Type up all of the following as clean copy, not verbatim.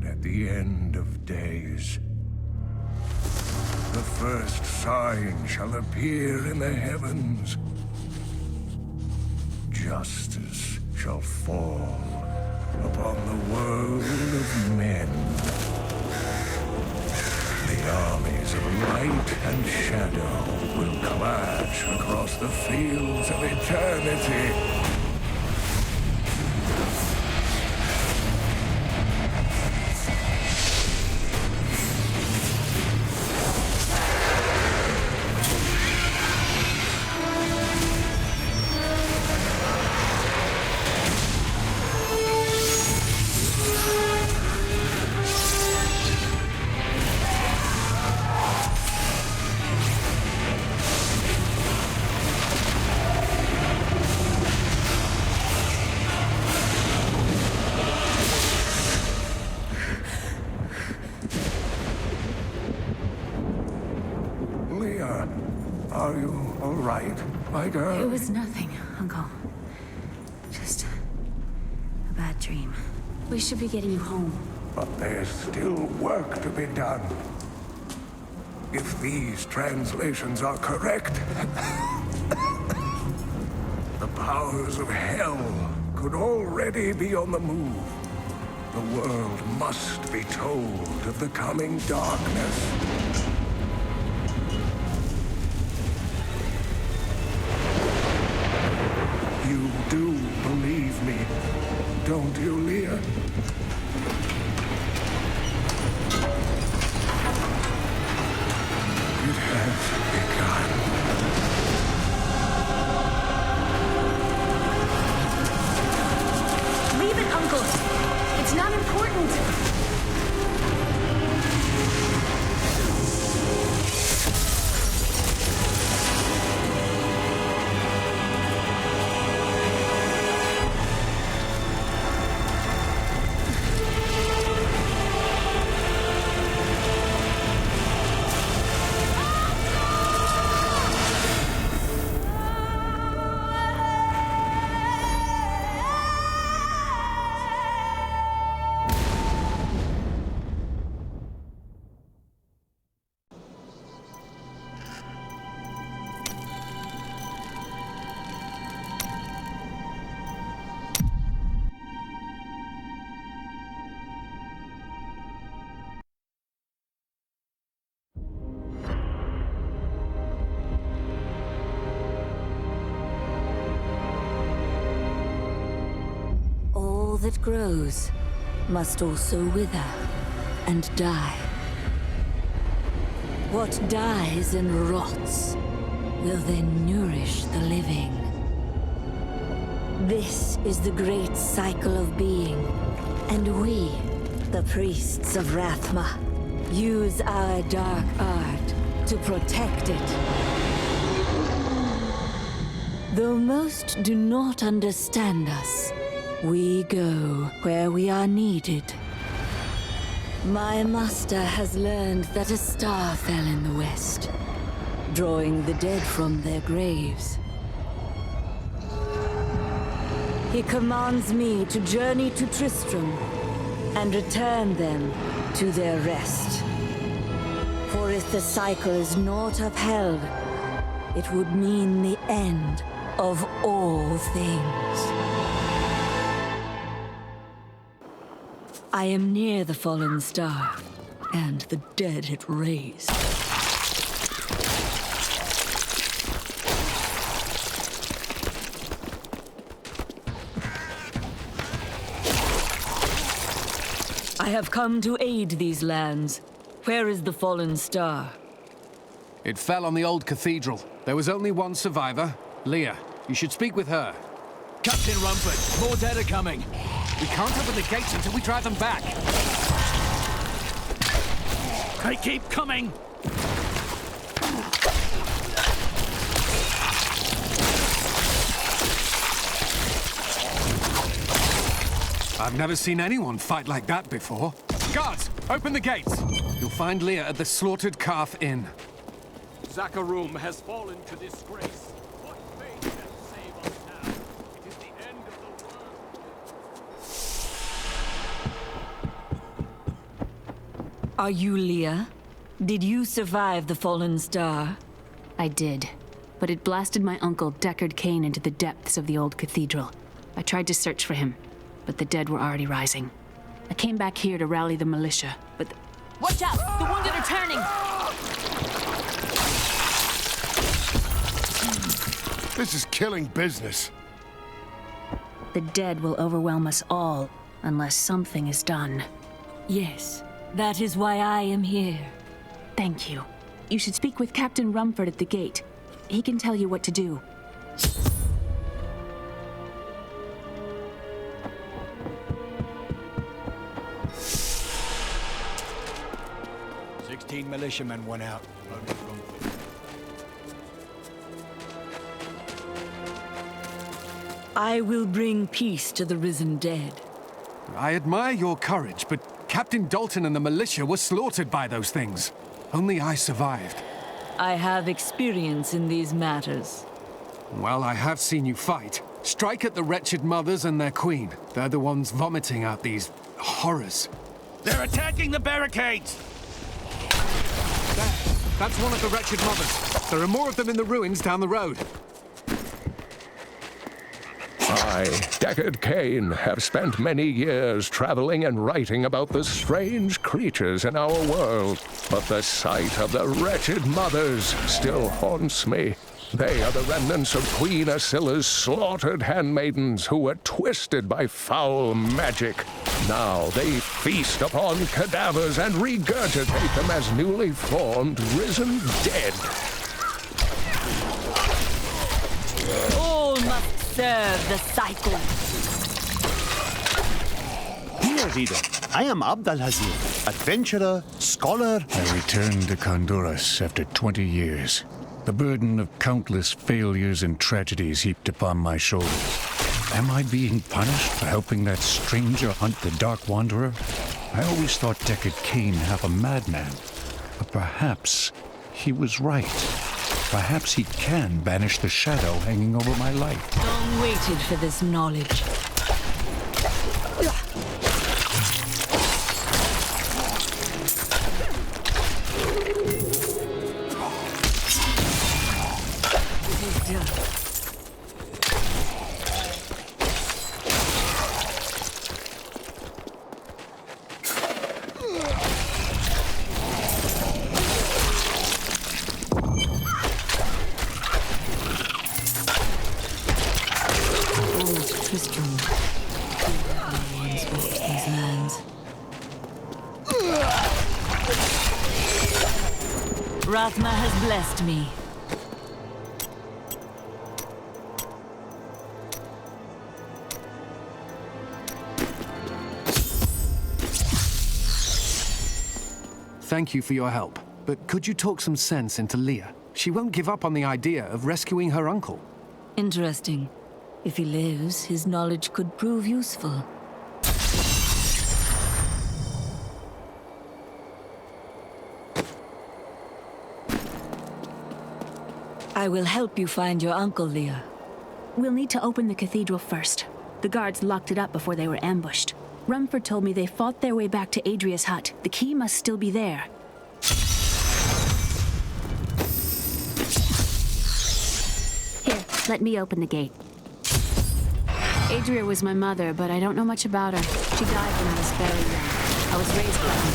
at the end of days. The first sign shall appear in the heavens. Justice shall fall upon the world of men. The armies of light and shadow will clash across the fields of eternity. Leah, are you all right, my girl? It was nothing, Uncle. Just a bad dream. We should be getting you home. But there's still work to be done. If these translations are correct, the powers of hell could already be on the move. The world must be told of the coming darkness. You do believe me, don't you, Leah? It has begun. Leave it, Uncle! It's not important! That grows must also wither and die. What dies and rots will then nourish the living. This is the great cycle of being, and we, the priests of Rathma, use our dark art to protect it. Though most do not understand us, we go where we are needed. My master has learned that a star fell in the west, drawing the dead from their graves. He commands me to journey to Tristram and return them to their rest. For if the cycle is not upheld, it would mean the end of all things. I am near the fallen star, and the dead it raised. I have come to aid these lands. Where is the fallen star? It fell on the old cathedral. There was only one survivor, Leah. You should speak with her. Captain Rumford, more dead are coming. We can't open the gates until we drive them back. They keep coming! I've never seen anyone fight like that before. Guards, open the gates! You'll find Leah at the Slaughtered Calf Inn. Zakharum has fallen to disgrace. What fate can save us now? It is the end of the world. Are you Leah? Did you survive the fallen star? I did. But it blasted my uncle, Deckard Cain, into the depths of the old cathedral. I tried to search for him, but the dead were already rising. I came back here to rally the militia, but... Watch out! The wounded are turning! This is killing business. The dead will overwhelm us all, unless something is done. Yes, that is why I am here. Thank you. You should speak with Captain Rumford at the gate. He can tell you what to do. Militiamen went out. I will bring peace to the risen dead. I admire your courage, but Captain Dalton and the militia were slaughtered by those things. Only I survived. I have experience in these matters. Well, I have seen you fight. Strike at the wretched mothers and their queen. They're the ones vomiting out these horrors. They're attacking the barricades! There. That's one of the wretched mothers. There are more of them in the ruins down the road. I, Deckard Cain, have spent many years traveling and writing about the strange creatures in our world. But the sight of the wretched mothers still haunts me. They are the remnants of Queen Asilla's slaughtered handmaidens who were twisted by foul magic. Now they feast upon cadavers and regurgitate them as newly formed, risen dead. All must serve the cycle. Dear reader, I am Abdalhazir, adventurer, scholar. I returned to Khanduras after 20 years. The burden of countless failures and tragedies heaped upon my shoulders. Am I being punished for helping that stranger hunt the Dark Wanderer? I always thought Deckard Cain half a madman. But perhaps he was right. Perhaps he can banish the shadow hanging over my life. Long waited for this knowledge. Tristram. Once walked these lands. Rathma has blessed me. Thank you for your help. But could you talk some sense into Leah? She won't give up on the idea of rescuing her uncle. Interesting. If he lives, his knowledge could prove useful. I will help you find your uncle, Leah. We'll need to open the cathedral first. The guards locked it up before they were ambushed. Rumford told me they fought their way back to Adria's hut. The key must still be there. Here, let me open the gate. Adria was my mother, but I don't know much about her. She died when I was very young. I was raised by him.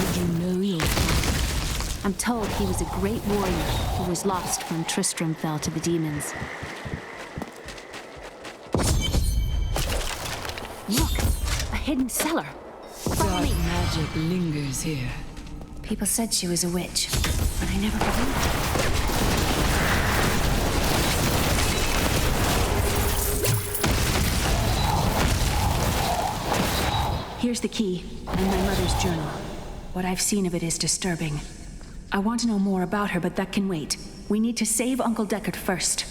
Did you know your father? I'm told he was a great warrior who was lost when Tristram fell to the demons. Look! A hidden cellar! Follow me! Dark magic lingers here. People said she was a witch, but I never believed it. Here's the key, and my mother's journal. What I've seen of it is disturbing. I want to know more about her, but that can wait. We need to save Uncle Deckard first.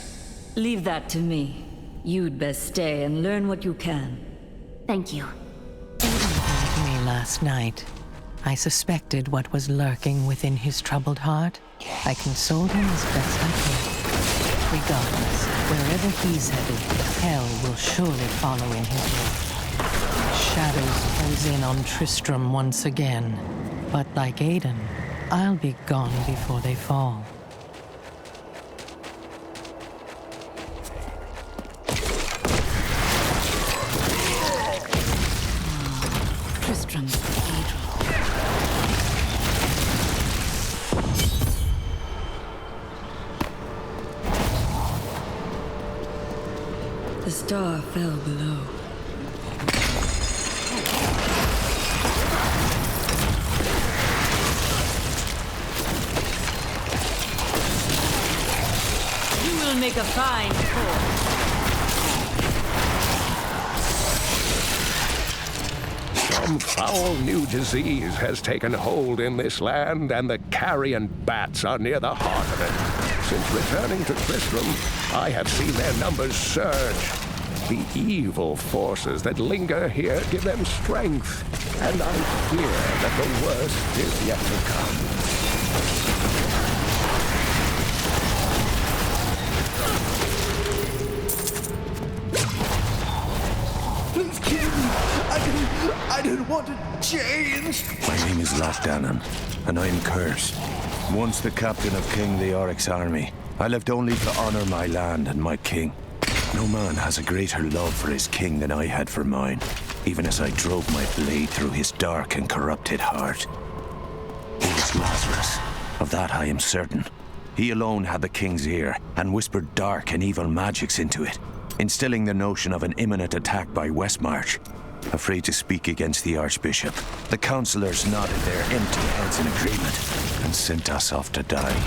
Leave that to me. You'd best stay and learn what you can. Thank you. With me last night. I suspected what was lurking within his troubled heart. I consoled him as best I could. Regardless, wherever he's headed, hell will surely follow in his wake. Shadows close in on Tristram once again. But like Aiden, I'll be gone before they fall. Tristram Cathedral. The star fell below. You will make a fine fort. Some foul new disease has taken hold in this land, and the carrion bats are near the heart of it. Since returning to Tristram, I have seen their numbers surge. The evil forces that linger here give them strength, and I fear that the worst is yet to come. Please kill me. I don't want to change. My name is Lochdanan, and I'm cursed. Once the captain of King Leoric's army, I lived only to honor my land and my king. No man has a greater love for his king than I had for mine, even as I drove my blade through his dark and corrupted heart. It was Lazarus. Of that I am certain. He alone had the king's ear, and whispered dark and evil magics into it, instilling the notion of an imminent attack by Westmarch. Afraid to speak against the Archbishop, the councillors nodded their empty heads in agreement and sent us off to die.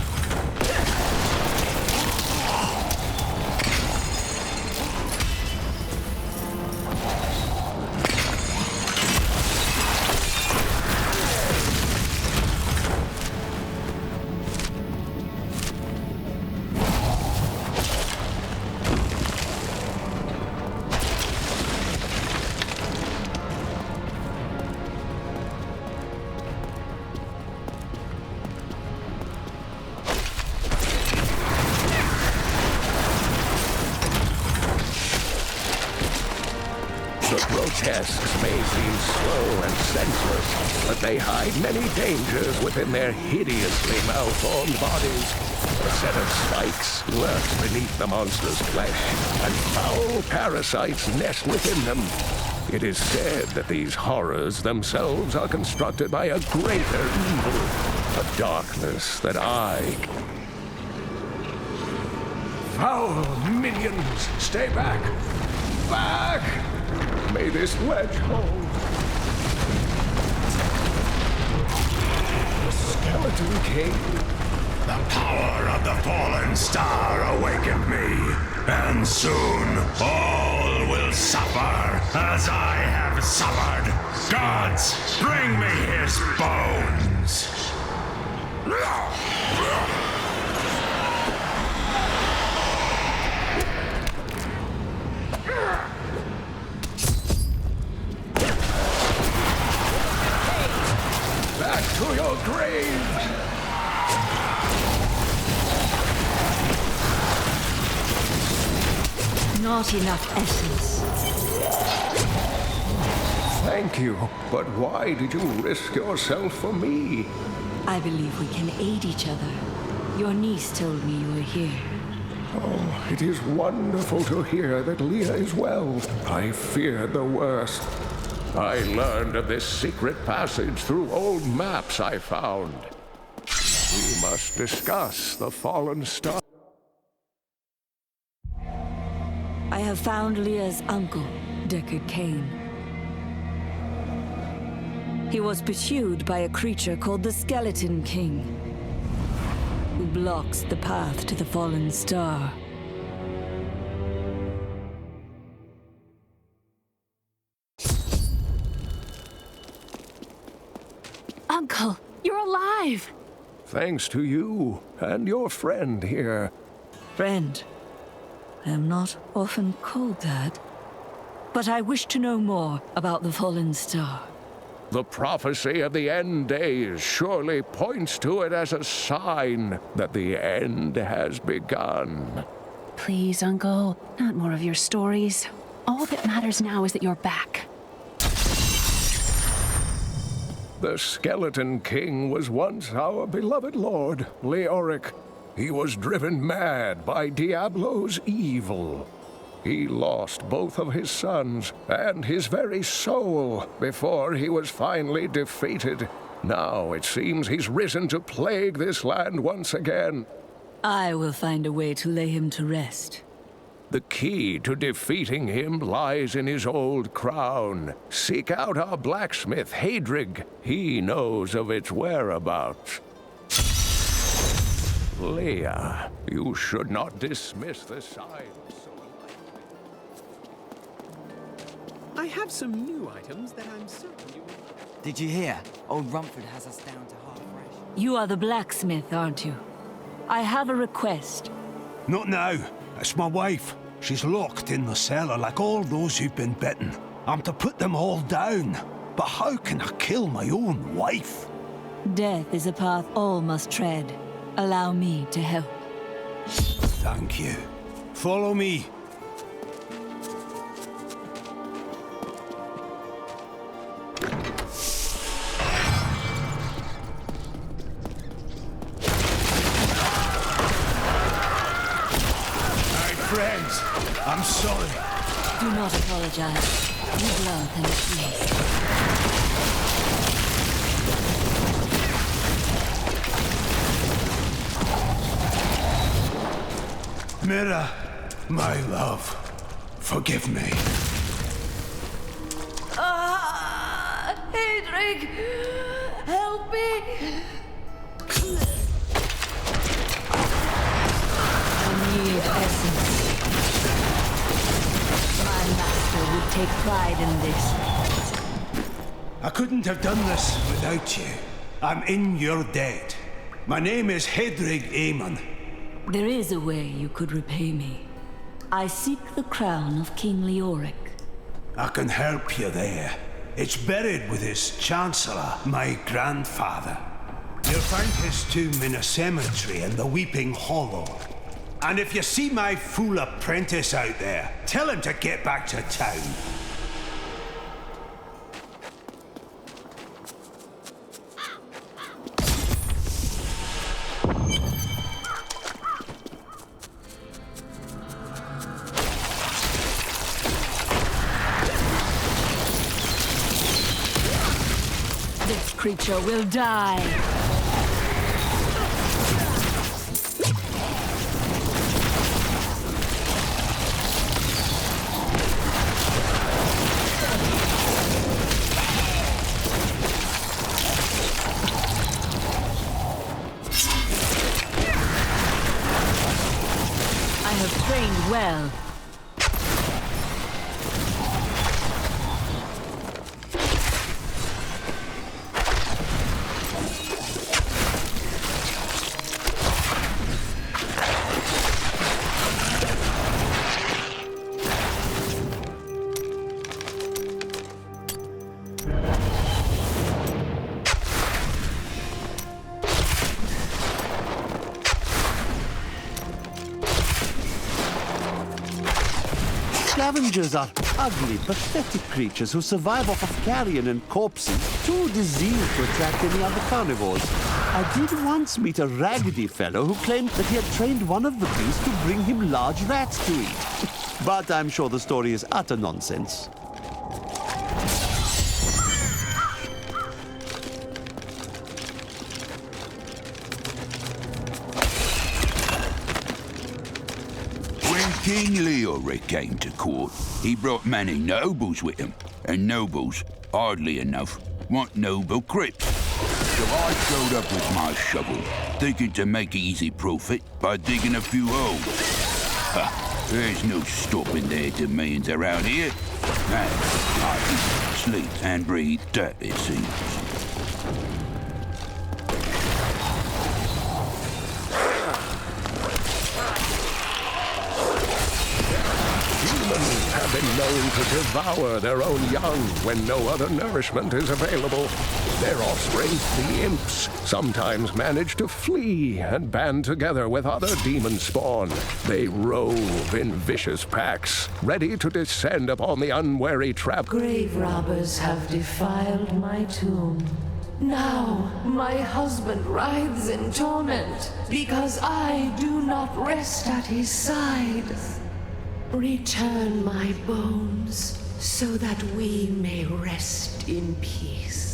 Grotesques may seem slow and senseless, but they hide many dangers within their hideously malformed bodies. A set of spikes lurks beneath the monster's flesh, and foul parasites nest within them. It is said that these horrors themselves are constructed by a greater evil, a darkness that Foul minions, stay back! Back! May this ledge hold. The Skeleton King. The power of the fallen star awakened me, and soon all will suffer as I have suffered. Gods, bring me his bones! Back to your grave! Not enough essence. Thank you, but why did you risk yourself for me? I believe we can aid each other. Your niece told me you were here. Oh, it is wonderful to hear that Leah is well. I feared the worst. I learned of this secret passage through old maps I found. We must discuss the fallen star. I have found Leah's uncle, Deckard Cain. He was pursued by a creature called the Skeleton King, who blocks the path to the fallen star. Uncle, you're alive! Thanks to you and your friend here. Friend, I am not often called that, but I wish to know more about the fallen star. The prophecy of the end days surely points to it as a sign that the end has begun. Please, Uncle, not more of your stories. All that matters now is that you're back. The Skeleton King was once our beloved lord, Leoric. He was driven mad by Diablo's evil. He lost both of his sons and his very soul before he was finally defeated. Now it seems he's risen to plague this land once again. I will find a way to lay him to rest. The key to defeating him lies in his old crown. Seek out our blacksmith, Horadrim. He knows of its whereabouts. Leah, you should not dismiss the signs so lightly. I have some new items that I'm certain you will... Did you hear? Old Rumford has us down to half fresh. You are the blacksmith, aren't you? I have a request. Not now. It's my wife. She's locked in the cellar like all those who've been bitten. I'm to put them all down. But how can I kill my own wife? Death is a path all must tread. Allow me to help. Thank you. Follow me. Friends, I'm sorry. Do not apologize. You've learned them at least. Mira, my love, forgive me. Horadrim, help me. I need essence. My master would take pride in this. I couldn't have done this without you. I'm in your debt. My name is Horadrim Aemon. There is a way you could repay me. I seek the crown of King Leoric. I can help you there. It's buried with his chancellor, my grandfather. You'll find his tomb in a cemetery in the Weeping Hollow. And if you see my fool apprentice out there, tell him to get back to town. This creature will die. I have trained well. Scavengers are ugly, pathetic creatures who survive off of carrion and corpses, too diseased to attract any other carnivores. I did once meet a raggedy fellow who claimed that he had trained one of the beasts to bring him large rats to eat. But I'm sure the story is utter nonsense. King Leoric came to court. He brought many nobles with him, and nobles, oddly enough, want noble crypts. So I showed up with my shovel, thinking to make easy profit by digging a few holes. Ha! There's no stopping their demands around here. And I eat, sleep, and breathe dirt, it seems. Have been known to devour their own young when no other nourishment is available. Their offspring, the imps, sometimes manage to flee and band together with other demon spawn. They rove in vicious packs, ready to descend upon the unwary trap. Grave robbers have defiled my tomb. Now my husband writhes in torment because I do not rest at his side. Return my bones so that we may rest in peace.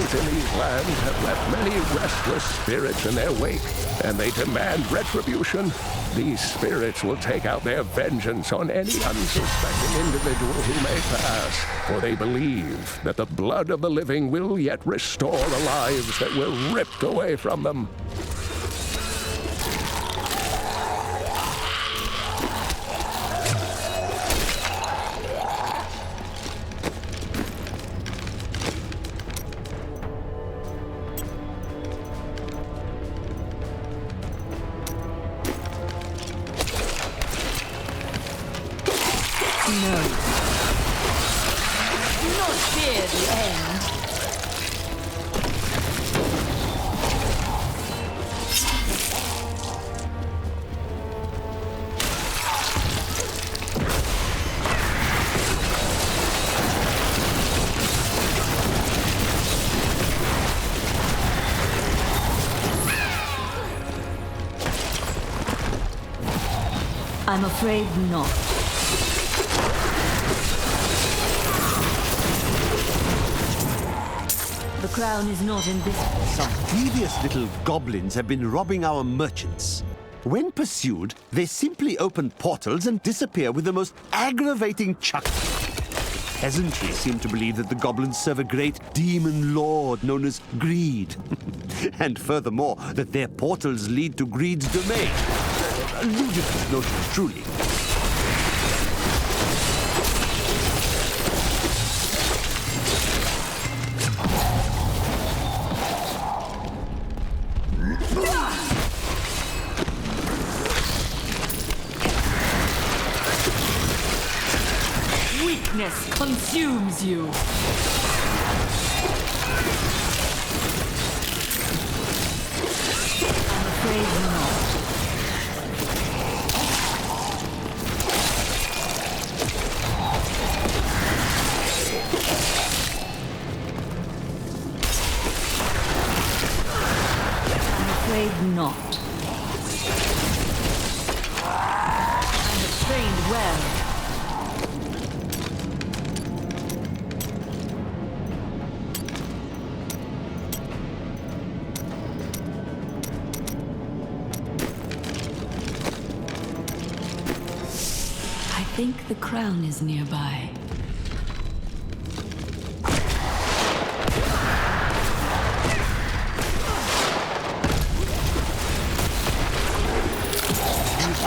In these lands have left many restless spirits in their wake, and they demand retribution. These spirits will take out their vengeance on any unsuspecting individual who may pass, for they believe that the blood of the living will yet restore the lives that were ripped away from them. I'm afraid not. The crown is not in business. Some devious little goblins have been robbing our merchants. When pursued, they simply open portals and disappear with the most aggravating chuckle. Peasantry seem to believe that the goblins serve a great demon lord known as Greed. And furthermore, that their portals lead to Greed's domain. Ludicrous notion, truly. Weakness consumes you. I'm afraid not. Not. I have trained well. I think the crown is nearby.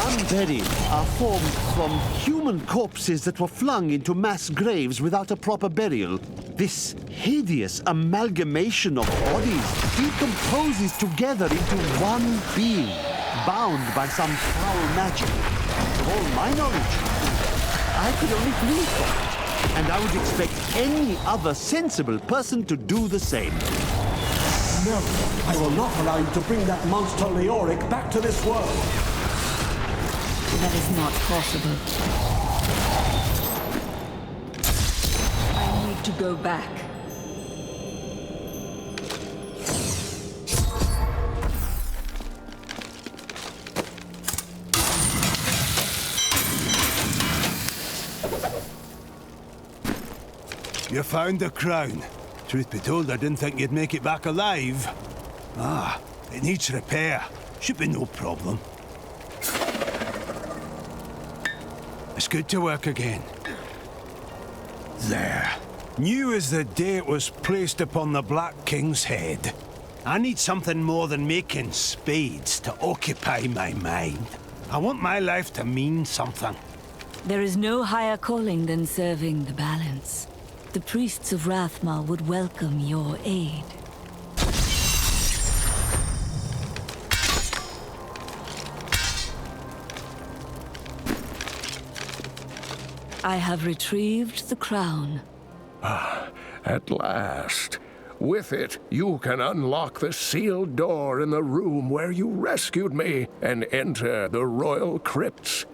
Unburied are formed from human corpses that were flung into mass graves without a proper burial. This hideous amalgamation of bodies decomposes together into one being, bound by some foul magic. To all my knowledge, I could only grieve for it, and I would expect any other sensible person to do the same. No, I will not allow you to bring that monster Leoric back to this world. That is not possible. I need to go back. You found the crown. Truth be told, I didn't think you'd make it back alive. Ah, it needs repair. Should be no problem. It's good to work again. There. New as the day it was placed upon the Black King's head. I need something more than making spades to occupy my mind. I want my life to mean something. There is no higher calling than serving the balance. The priests of Rathmar would welcome your aid. I have retrieved the crown. At last. With it, you can unlock the sealed door in the room where you rescued me and enter the royal crypts.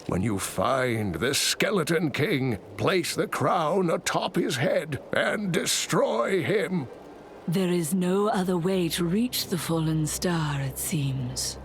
When you find the Skeleton King, place the crown atop his head and destroy him. There is no other way to reach the fallen star, it seems.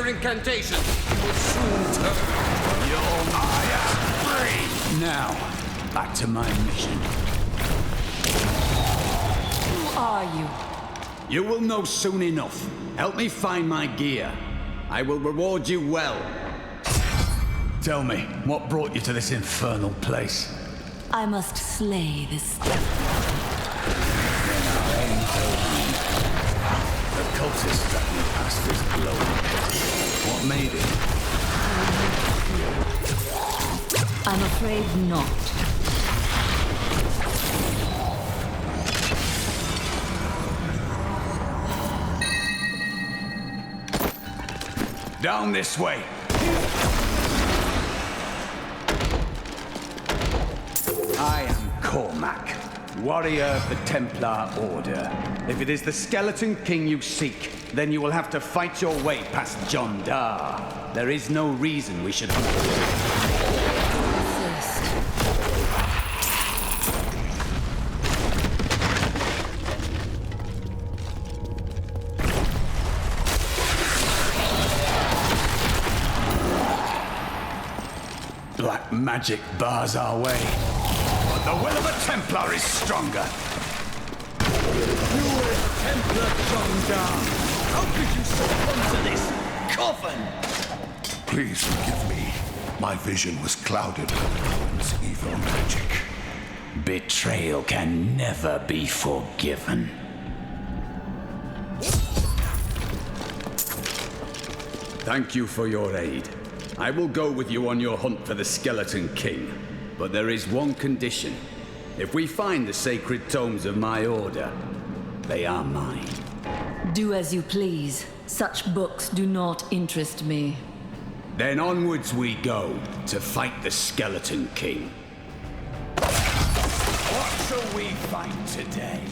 Incantation will soon turn. I am free! Now, back to my mission. Who are you? You will know soon enough. Help me find my gear. I will reward you well. Tell me, what brought you to this infernal place? I must slay this devil. Then our aim to the cultist struck me past this blow. What made it? I'm afraid not. Down this way. I am Cormac, warrior of the Templar Order. If it is the Skeleton King you seek, then you will have to fight your way past John Dar. There is no reason we should... Black magic bars our way, but the will of a Templar is stronger. You were a Templar, John Dar. How could you succumb to this coffin? Please forgive me. My vision was clouded with evil magic. Betrayal can never be forgiven. Thank you for your aid. I will go with you on your hunt for the Skeleton King. But there is one condition. If we find the sacred tomes of my order, they are mine. Do as you please. Such books do not interest me. Then onwards we go to fight the Skeleton King. What shall we find today?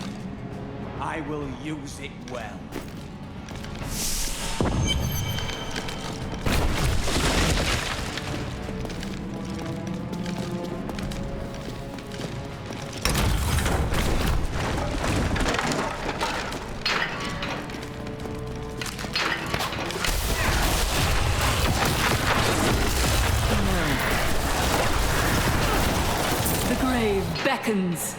I will use it well. beckons.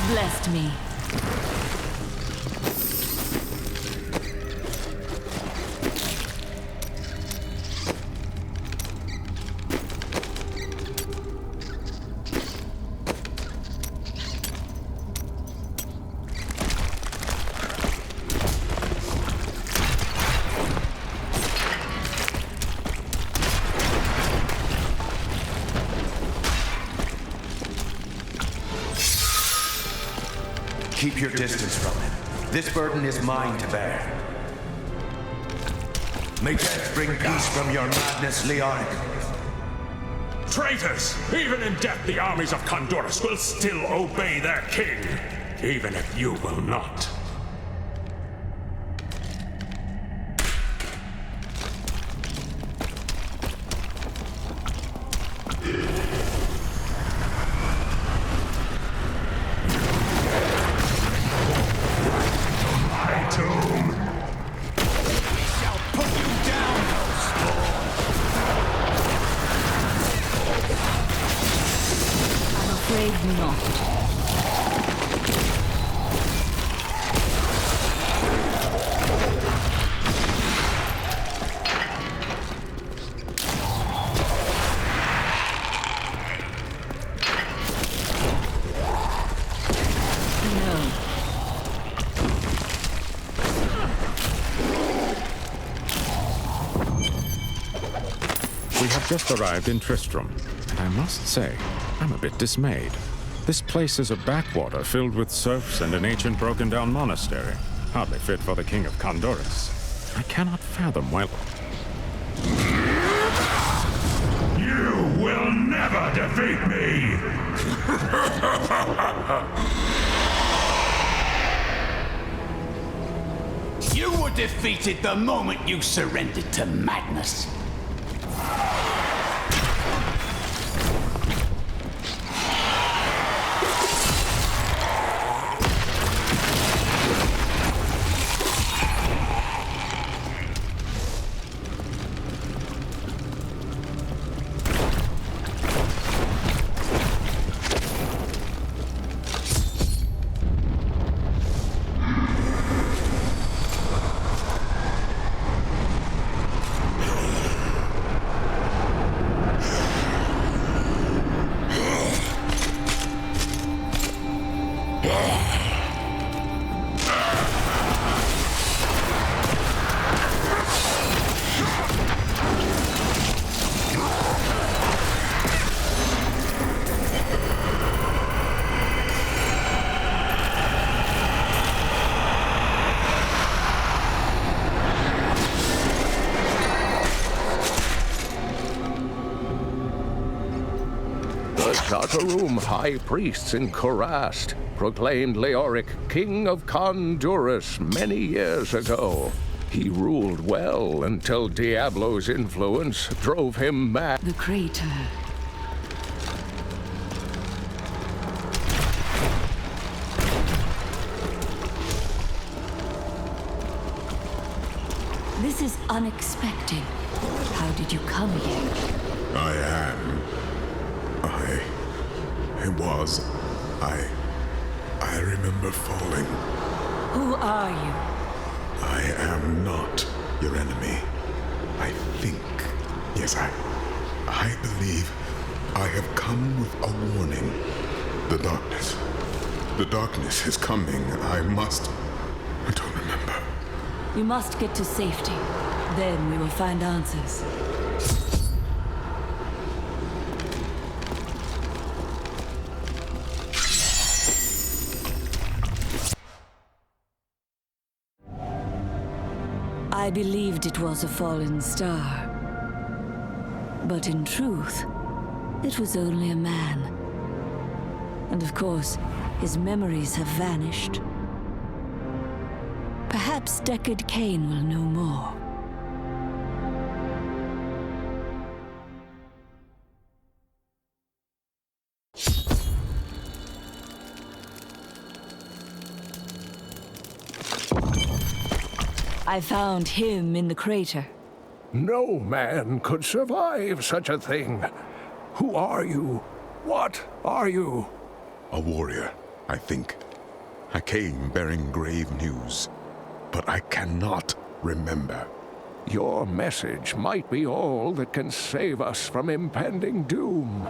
Blessed me. Keep your distance from him. This burden is mine to bear. May death bring peace from your madness, Leoric. Traitors! Even in death, the armies of Khanduras will still obey their king, even if you will not. Just arrived in Tristram, and I must say, I'm a bit dismayed. This place is a backwater filled with serfs and an ancient broken-down monastery, hardly fit for the King of Khanduras. I cannot fathom why... You will never defeat me! You were defeated the moment you surrendered to madness. Room high priests in Kurast proclaimed Leoric King of Khanduras many years ago. He ruled well until Diablo's influence drove him mad. The crater. This is unexpected. How did you come here? I remember falling. Who are you? I am not your enemy. I think. Yes, I believe I have come with a warning. The darkness is coming. I don't remember. You must get to safety. Then we will find answers. I believed it was a fallen star. But in truth, it was only a man. And of course, his memories have vanished. Perhaps Deckard Cain will know more. I found him in the crater. No man could survive such a thing. Who are you? What are you? A warrior, I think. I came bearing grave news, but I cannot remember. Your message might be all that can save us from impending doom.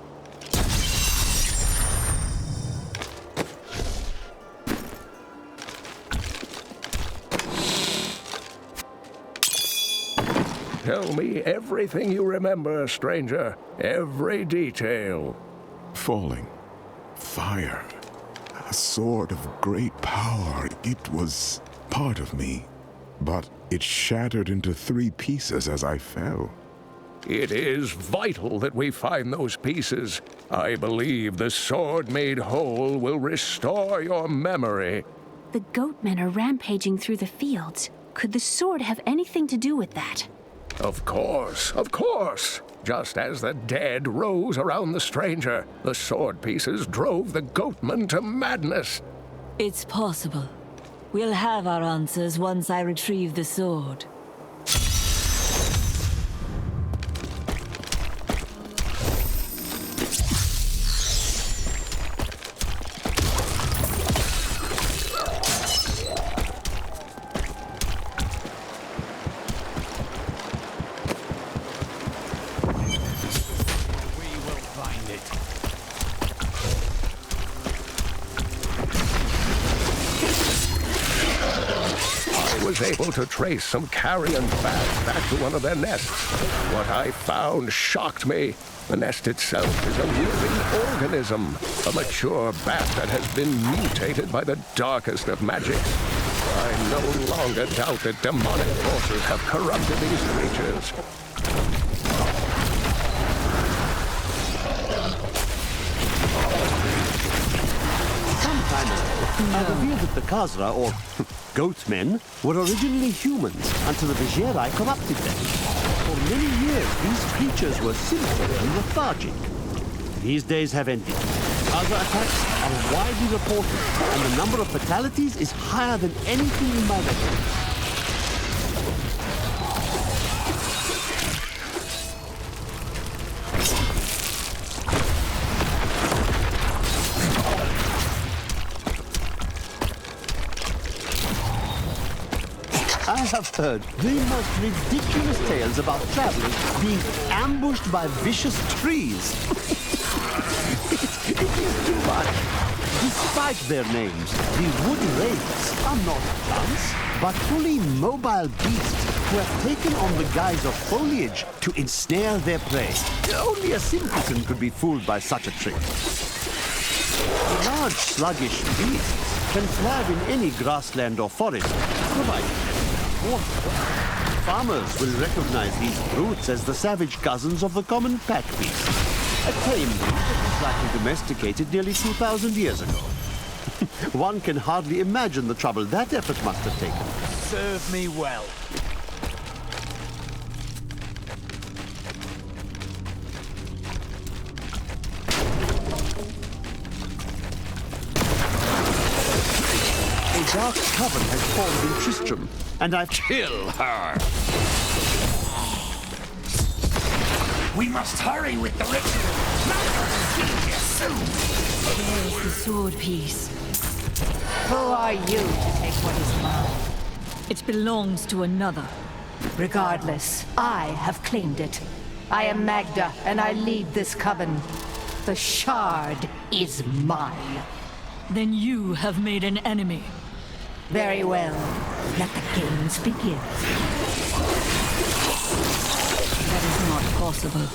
Tell me everything you remember, stranger. Every detail. Falling. Fire. A sword of great power. It was part of me, but it shattered into 3 pieces as I fell. It is vital that we find those pieces. I believe the sword made whole will restore your memory. The goatmen are rampaging through the fields. Could the sword have anything to do with that? Of course, of course. Just as the dead rose around the stranger, the sword pieces drove the goatmen to madness. It's possible. We'll have our answers once I retrieve the sword. Able to trace some carrion bat back to one of their nests. What I found shocked me. The nest itself is a living organism, a mature bat that has been mutated by the darkest of magics. I no longer doubt that demonic forces have corrupted these creatures. Some time ago, I revealed that the Khazra, or goatmen, were originally humans until the Vizieri corrupted them. For many years, these creatures were simple and lethargic. These days have ended. Other attacks are widely reported, and the number of fatalities is higher than anything in my record. I have heard the most ridiculous tales about travelers being ambushed by vicious trees. It is too much. Despite their names, the wood wraiths are not plants, but fully mobile beasts who have taken on the guise of foliage to ensnare their prey. Only a simpleton could be fooled by such a trick. The large, sluggish beasts can thrive in any grassland or forest, provided farmers will recognize these brutes as the savage cousins of the common pack beast, a tame breed that was likely domesticated nearly 2,000 years ago. One can hardly imagine the trouble that effort must have taken. Serve me well. A dark coven has formed in Tristram, and I've... Kill her! We must hurry with the ritual. See you soon. There's the sword piece. Who are you to take what is mine? It belongs to another. Regardless, I have claimed it. I am Magda, and I lead this coven. The shard is mine. Then you have made an enemy. Very well. Let the games begin. That is not possible.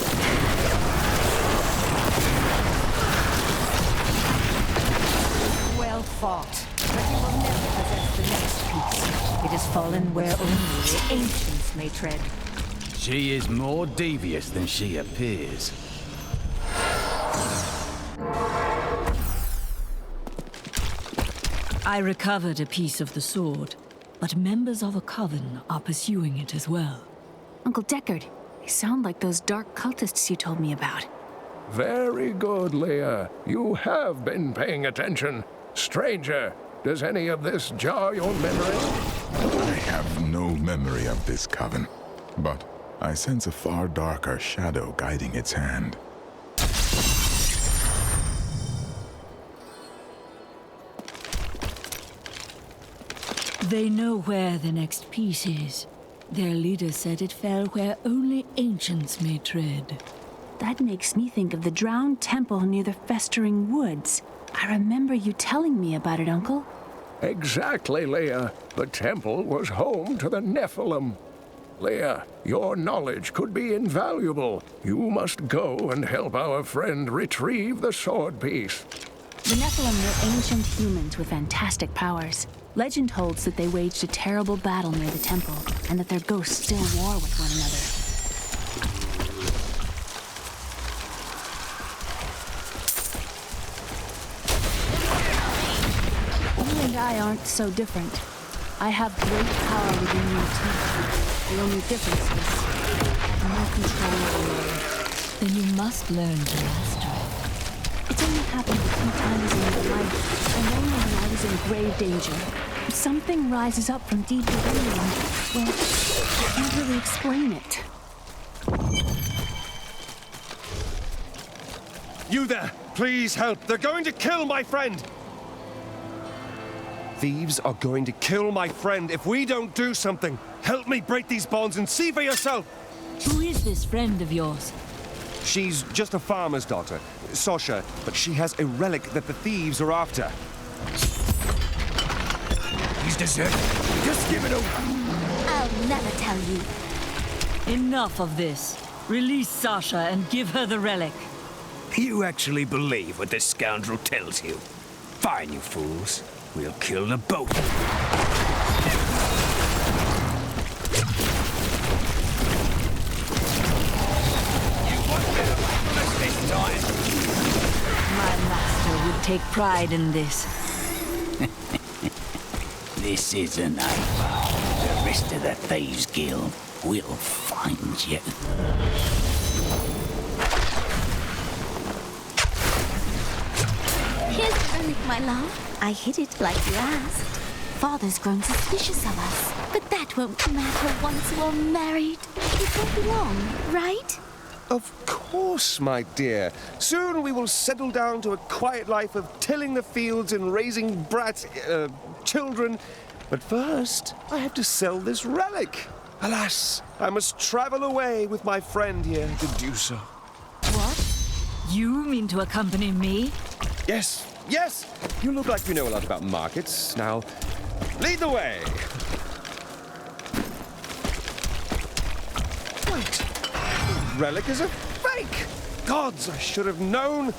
Well fought. But you will never possess the next piece. It has fallen where only the ancients may tread. She is more devious than she appears. I recovered a piece of the sword, but members of a coven are pursuing it as well. Uncle Deckard, they sound like those dark cultists you told me about. Very good, Leah. You have been paying attention. Stranger, Does any of this jar your memory? I have no memory of this coven, but I sense a far darker shadow guiding its hand. They know where the next piece is. Their leader said it fell where only ancients may tread. That makes me think of the drowned temple near the festering woods. I remember you telling me about it, Uncle. Exactly, Leah. The temple was home to the Nephalem. Leah, your knowledge could be invaluable. You must go and help our friend retrieve the sword piece. The Nephalem were ancient humans with fantastic powers. Legend holds that they waged a terrible battle near the temple, and that their ghosts still war with one another. You and I aren't so different. I have great power within me too. The only difference is I have no control over it. Then you must learn to master it. It's only happened a few times in my life, and only when I was in grave danger. Something rises up from deep within me, and, well, I can't really explain it. You there! Please help! They're going to kill my friend! Thieves are going to kill my friend if we don't do something. Help me break these bonds and see for yourself! Who is this friend of yours? She's just a farmer's daughter, Sasha, but she has a relic that the thieves are after. He's deserted. Just give it over. I'll never tell you. Enough of this. Release Sasha and give her the relic. You actually believe what this scoundrel tells you? Fine, you fools. We'll kill the both. My master would take pride in this. This is a nightmare. The rest of the Thieves Guild will find you. Here's the relic, my love. I hid it like you asked. Father's grown suspicious of us, but that won't matter once we're married. It won't be long, right? Of course, my dear. Soon we will settle down to a quiet life of tilling the fields and raising children. But first, I have to sell this relic. Alas, I must travel away with my friend here to do so. What? You mean to accompany me? Yes, yes! You look like you know a lot about markets. Now, lead the way! Wait! The relic is a fake! Gods, I should have known!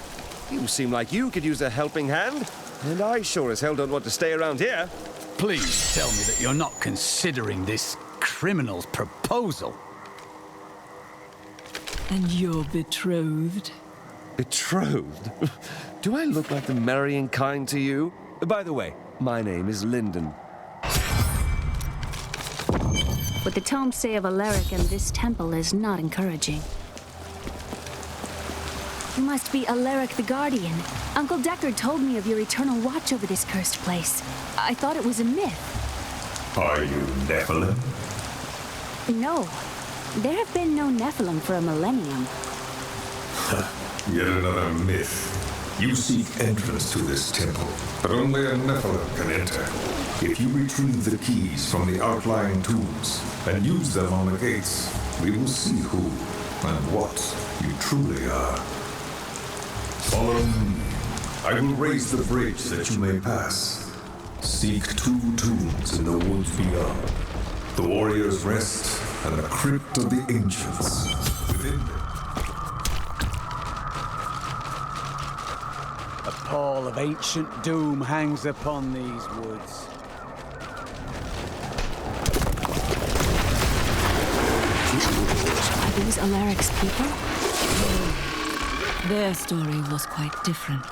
You seem like you could use a helping hand, and I sure as hell don't want to stay around here. Please tell me that you're not considering this criminal's proposal. And you're betrothed? Betrothed? Do I look like the marrying kind to you? By the way, my name is Lyndon. What the tomes say of Alaric and this temple is not encouraging. You must be Alaric the Guardian. Uncle Deckard told me of your eternal watch over this cursed place. I thought it was a myth. Are you Nephalem? No. There have been no Nephalem for a millennium. Yet another myth. You seek entrance to this temple, but only a Nephalem can enter. If you retrieve the keys from the outlying tombs and use them on the gates, we will see who and what you truly are. Follow me. I will raise the bridge that you may pass. Seek 2 tombs in the woods beyond. The warrior's rest and the crypt of the ancients within them. A pall of ancient doom hangs upon these woods. Are these Alaric's people? Their story was quite different.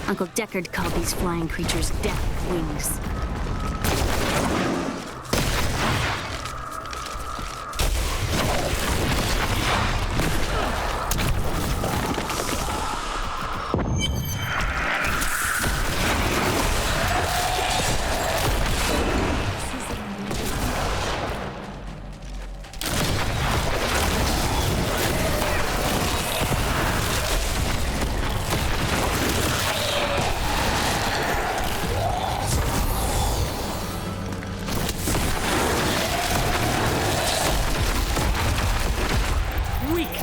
Uncle Deckard called these flying creatures death wings.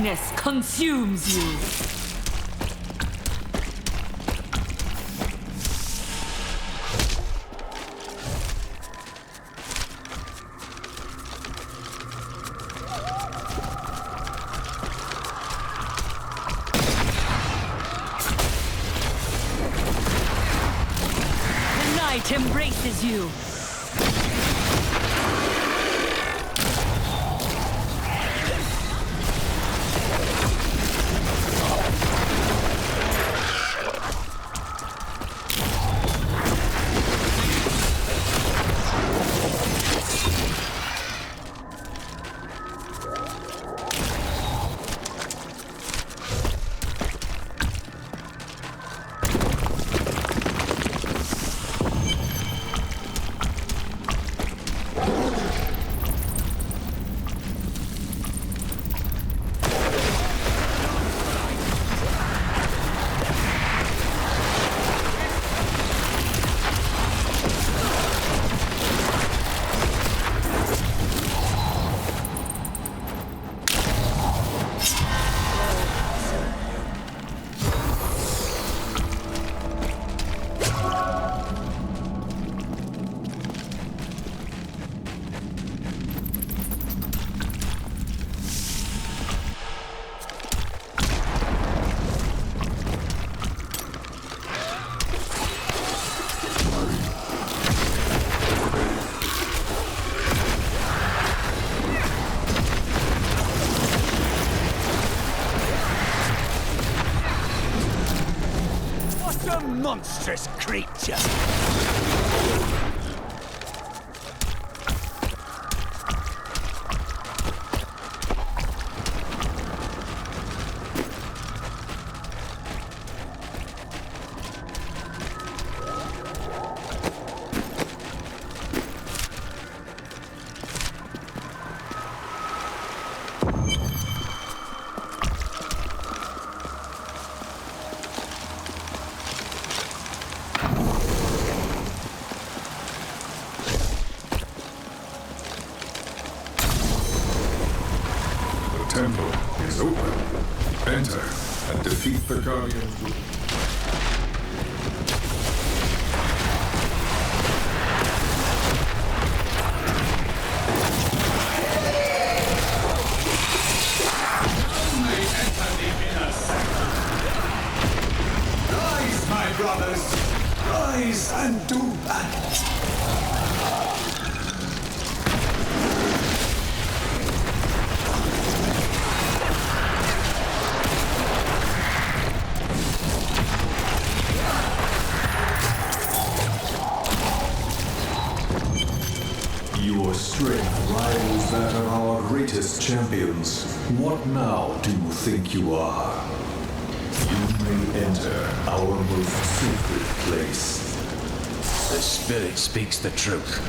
weakness consumes you. The night embraces you. Monstrous creature! Temple is open. Enter and defeat the Guardian. Rise, my brothers! Rise and do battle! Your strength rivals that of our greatest champions. What now do you think you are? You may enter our most sacred place. The spirit speaks the truth.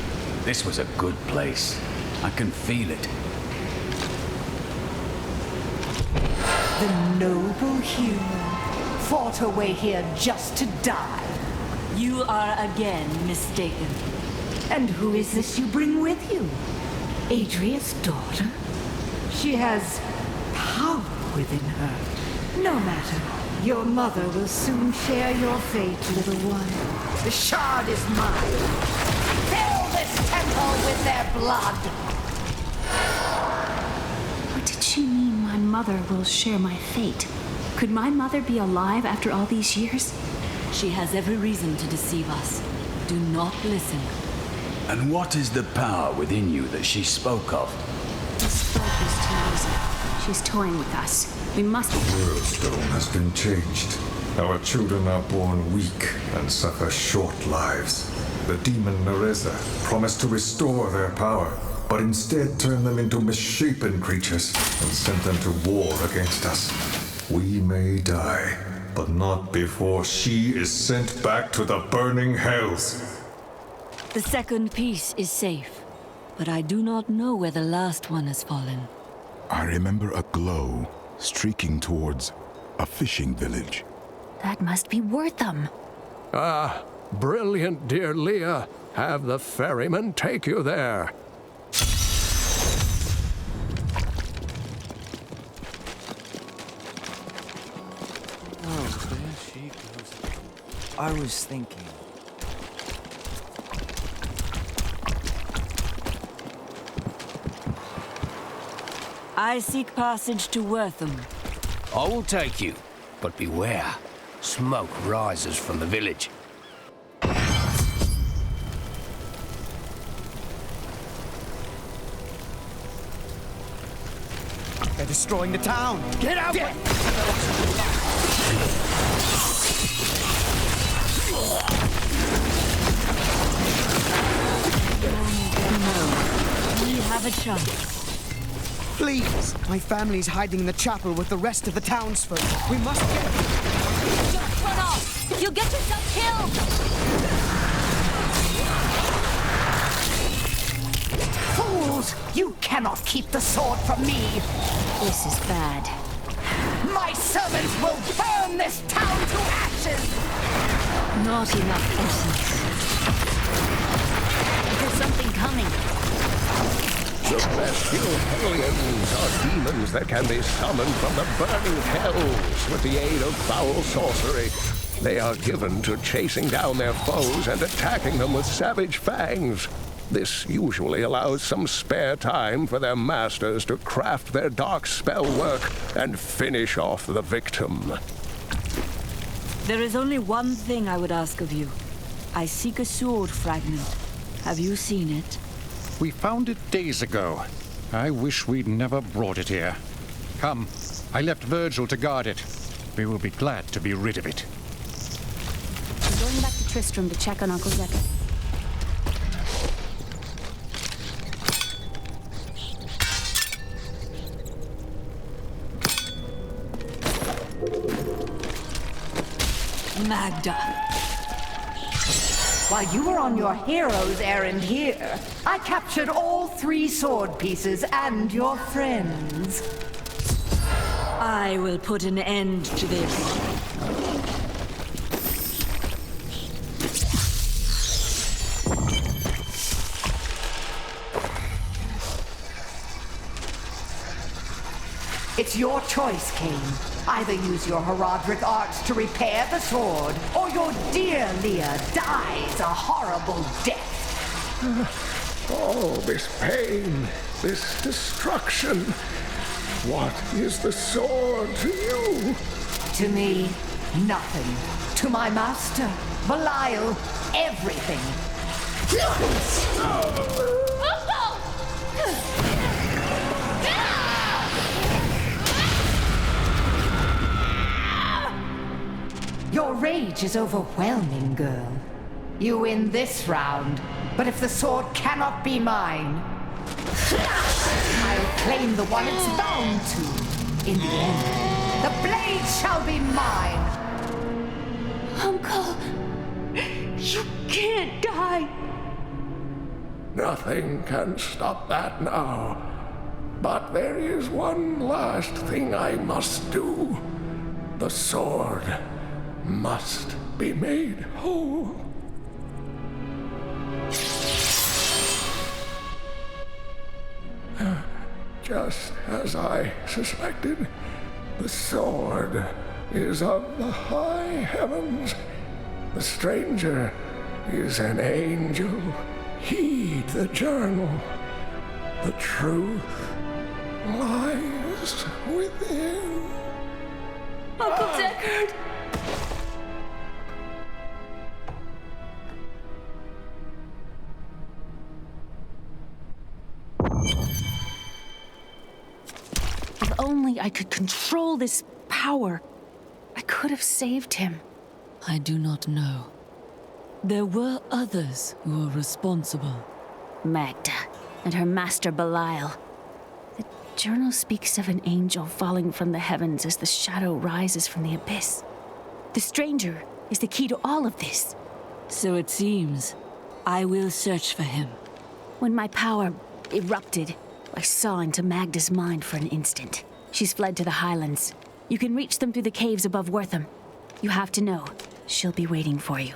This was a good place. I can feel it. The noble human fought her way here just to die. You are again mistaken. And who is this you bring with you? Adria's daughter? She has power within her. No matter. Your mother will soon share your fate, little one. The shard is mine. Fill this temple with their blood! What did she mean, my mother will share my fate? Could my mother be alive after all these years? She has every reason to deceive us. Do not listen. And what is the power within you that she spoke of? The spoke is too easy. She's toying with us. We must... The world stone has been changed. Our children are born weak and suffer short lives. The demon Nereza promised to restore their power, but instead turned them into misshapen creatures and sent them to war against us. We may die, but not before she is sent back to the burning hells. The second piece is safe, but I do not know where the last one has fallen. I remember a glow streaking towards a fishing village. That must be Wortham. Ah, brilliant, dear Leah. Have the ferryman take you there. I was thinking... I seek passage to Wortham. I will take you, but beware. Smoke rises from the village. They're destroying the town! Get out! We have a chance. Please! My family's hiding in the chapel with the rest of the townsfolk. We must get... Just run off! You'll get yourself killed! Fools! You cannot keep the sword from me! This is bad. My servants will burn this town to ashes! Not enough essence. There's something coming. The bestial hellions are demons that can be summoned from the burning hells with the aid of foul sorcery. They are given to chasing down their foes and attacking them with savage fangs. This usually allows some spare time for their masters to craft their dark spell work and finish off the victim. There is only one thing I would ask of you. I seek a sword fragment. Have you seen it? We found it days ago. I wish we'd never brought it here. Come, I left Virgil to guard it. We will be glad to be rid of it. I'm going back to Tristram to check on Uncle Deckard. Magda. While you were on your hero's errand here, I captured all 3 sword pieces and your friends. I will put an end to this. It's your choice, Cain. Either use your Horadrim arts to repair the sword, or your dear Leah dies a horrible death. Oh, this pain, this destruction. What is the sword to you? To me, nothing. To my master, Belial, everything. Your rage is overwhelming, girl. You win this round, but if the sword cannot be mine, I'll claim the one it's bound to. In the end, the blade shall be mine. Uncle, you can't die. Nothing can stop that now. But there is one last thing I must do. The sword must be made whole. Just as I suspected, the sword is of the high heavens. The stranger is an angel. Heed the journal. The truth lies within. Uncle Deckard! If only I could control this power, I could have saved him. I do not know. There were others who were responsible. Magda and her master Belial. The journal speaks of an angel falling from the heavens as the shadow rises from the abyss. The stranger is the key to all of this. So it seems. I will search for him. When my power erupted, I saw into Magda's mind for an instant. She's fled to the highlands. You can reach them through the caves above Wortham. You have to know, she'll be waiting for you.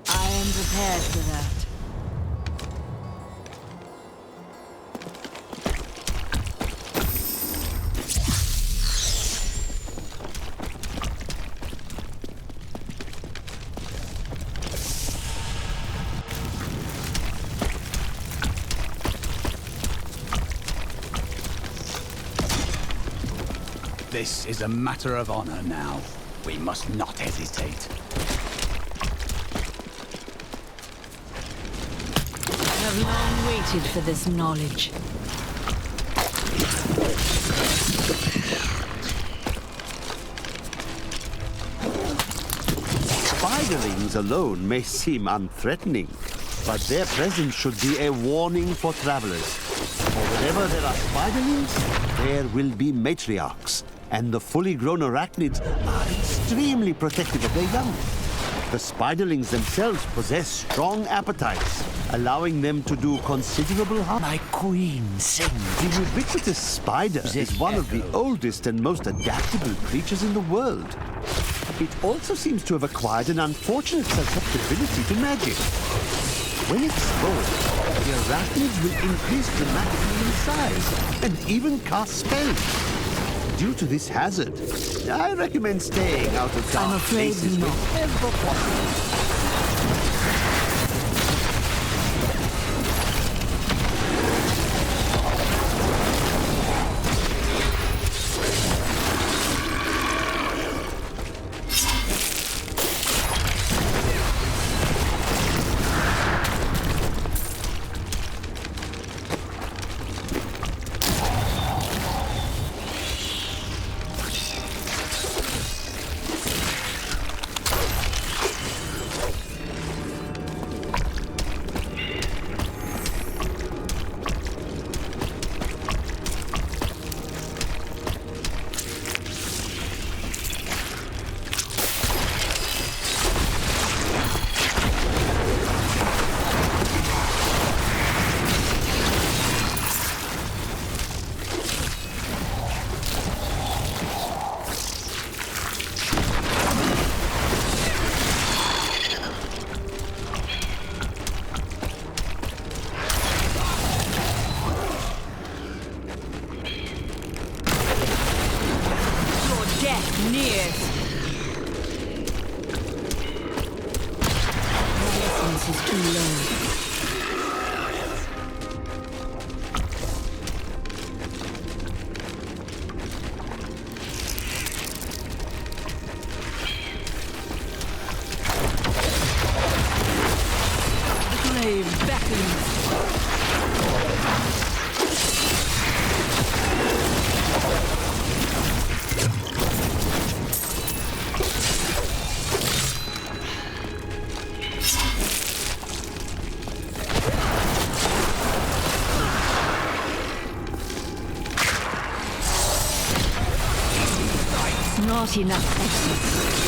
I am prepared for that. This is a matter of honor now. We must not hesitate. I have long waited for this knowledge. Spiderlings alone may seem unthreatening, but their presence should be a warning for travelers. For wherever there are spiderlings, there will be matriarchs, and the fully grown arachnids are extremely protective of their young. The spiderlings themselves possess strong appetites, allowing them to do considerable harm. My queen sings. The ubiquitous spider is one of the oldest and most adaptable creatures in the world. It also seems to have acquired an unfortunate susceptibility to magic. When exposed, the arachnids will increase dramatically in size and even cast spells. Due to this hazard, I recommend staying out of dark places whenever possible. Not enough essence.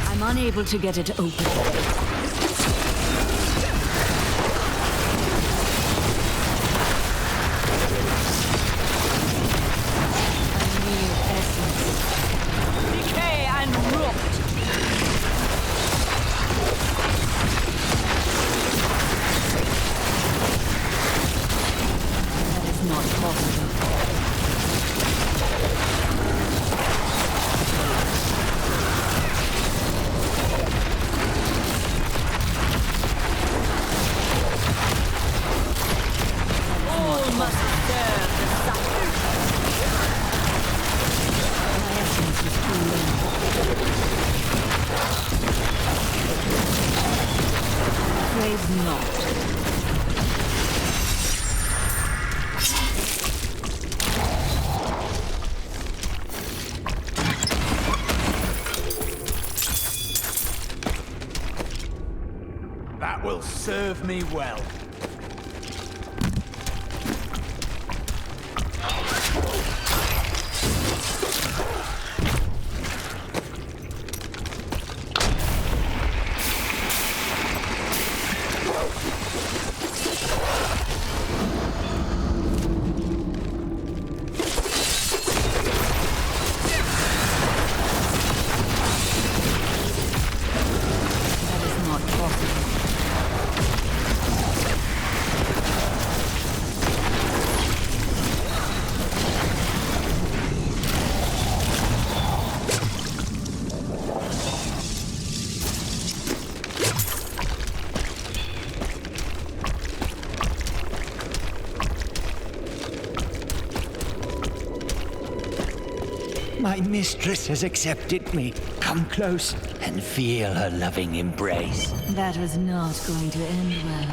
I'm unable to get it open. That will serve me well. That is not My mistress has accepted me. Come close and feel her loving embrace. That was not going to end well.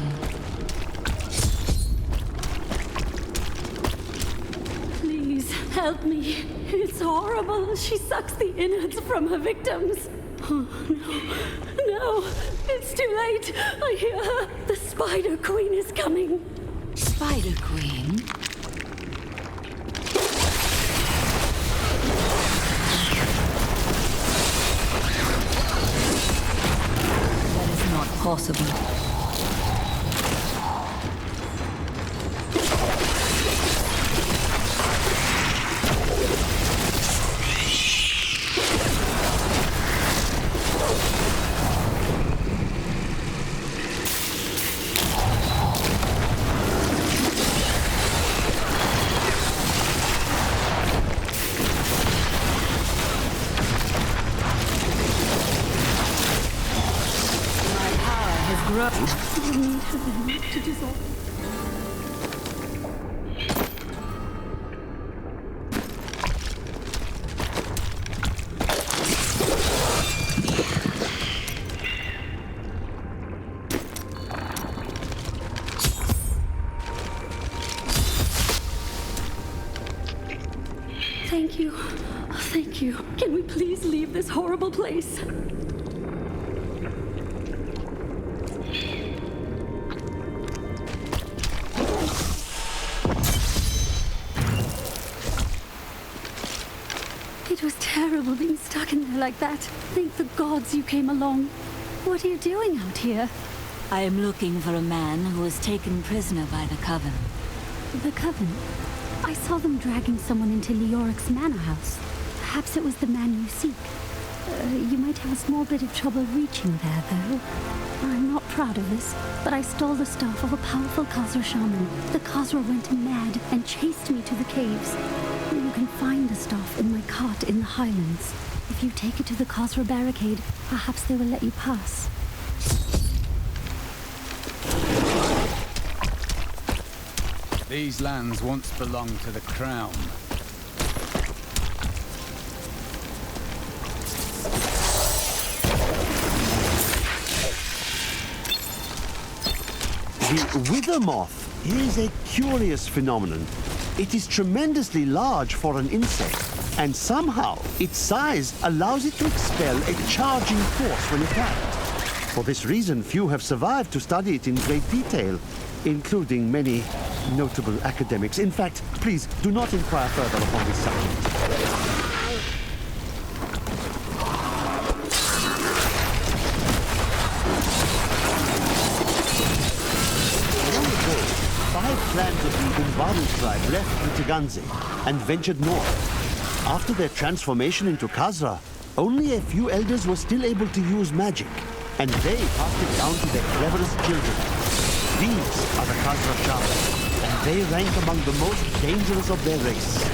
Please, help me. It's horrible. She sucks the innards from her victims. Oh, no. No. It's too late. I hear her. The Spider Queen is coming. Spider Queen? That is not possible. To dissolve. Thank you. Thank you. Can we please leave this horrible place? It was terrible being stuck in there like that. Thank the gods you came along. What are you doing out here? I am looking for a man who was taken prisoner by the Coven. The Coven? I saw them dragging someone into Leoric's manor house. Perhaps it was the man you seek. You might have a small bit of trouble reaching there, though. I'm not proud of this, but I stole the staff of a powerful Khazra shaman. The Khazra went mad and chased me to the caves. You can find the staff in my cart in the Highlands. If you take it to the Khazra barricade, perhaps they will let you pass. These lands once belonged to the Crown. The wither moth is a curious phenomenon. It is tremendously large for an insect, and somehow its size allows it to expel a charging force when attacked. For this reason, few have survived to study it in great detail, including many notable academics. In fact, please do not inquire further upon this subject. 5 clans of the Umbaru tribe left Itaganze and ventured north. After their transformation into Khazra, only a few elders were still able to use magic, and they passed it down to their cleverest children. These are the Khazra shamans, and they rank among the most dangerous of their race.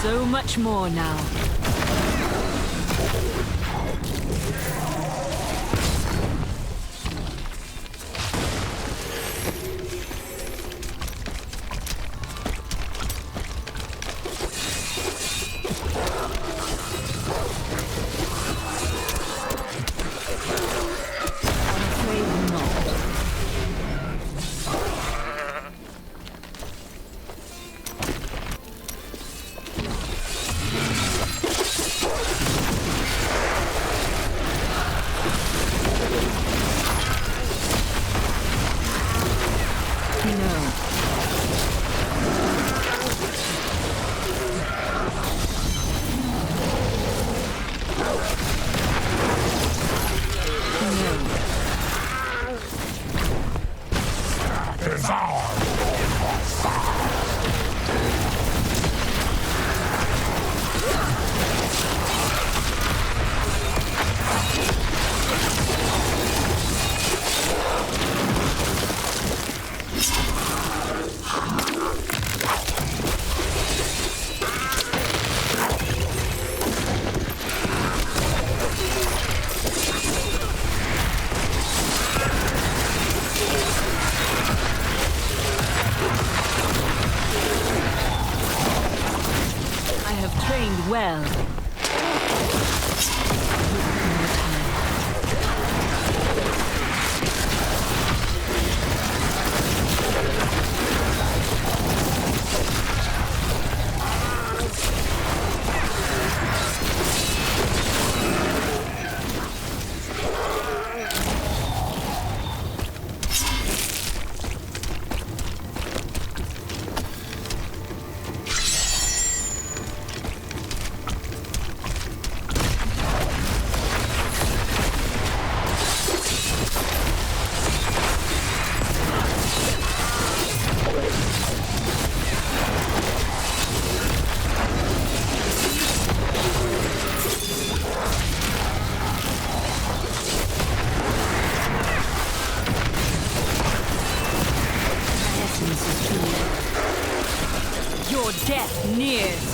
So much more now. have trained well. Your death nears.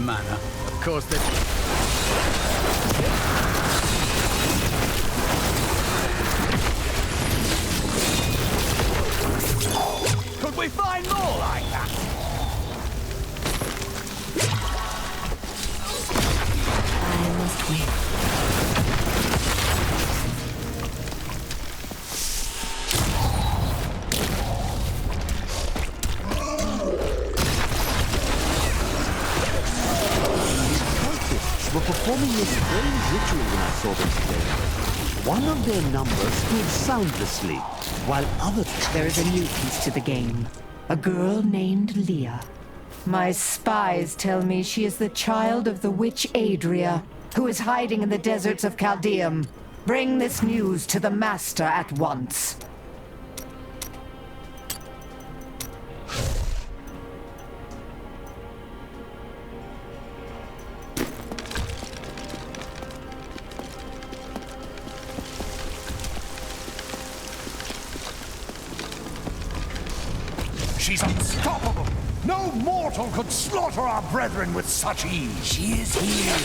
Manor. Of course they... Could we find more like that? I must wait. Were performing a strange ritual when I saw them today. One of their numbers stood soundlessly, while others... There is a new piece to the game. A girl named Leah. My spies tell me she is the child of the witch Adria, who is hiding in the deserts of Chaldeum. Bring this news to the Master at once. She's unstoppable! No mortal could slaughter our brethren with such ease! She is here.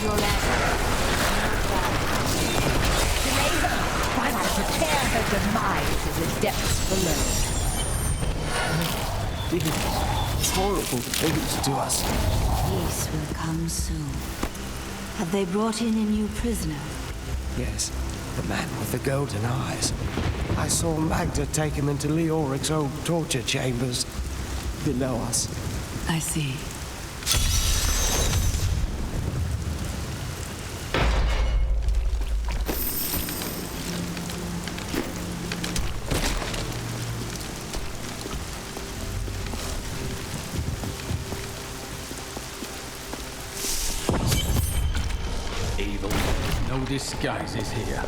Your last... While I prepare her demise in the depths below. These horrible things to us. Peace will come soon. Have they brought in a new prisoner? Yes, the man with the golden eyes. I saw Magda take him into Leoric's old torture chambers below us. I see. Evil. No disguises here.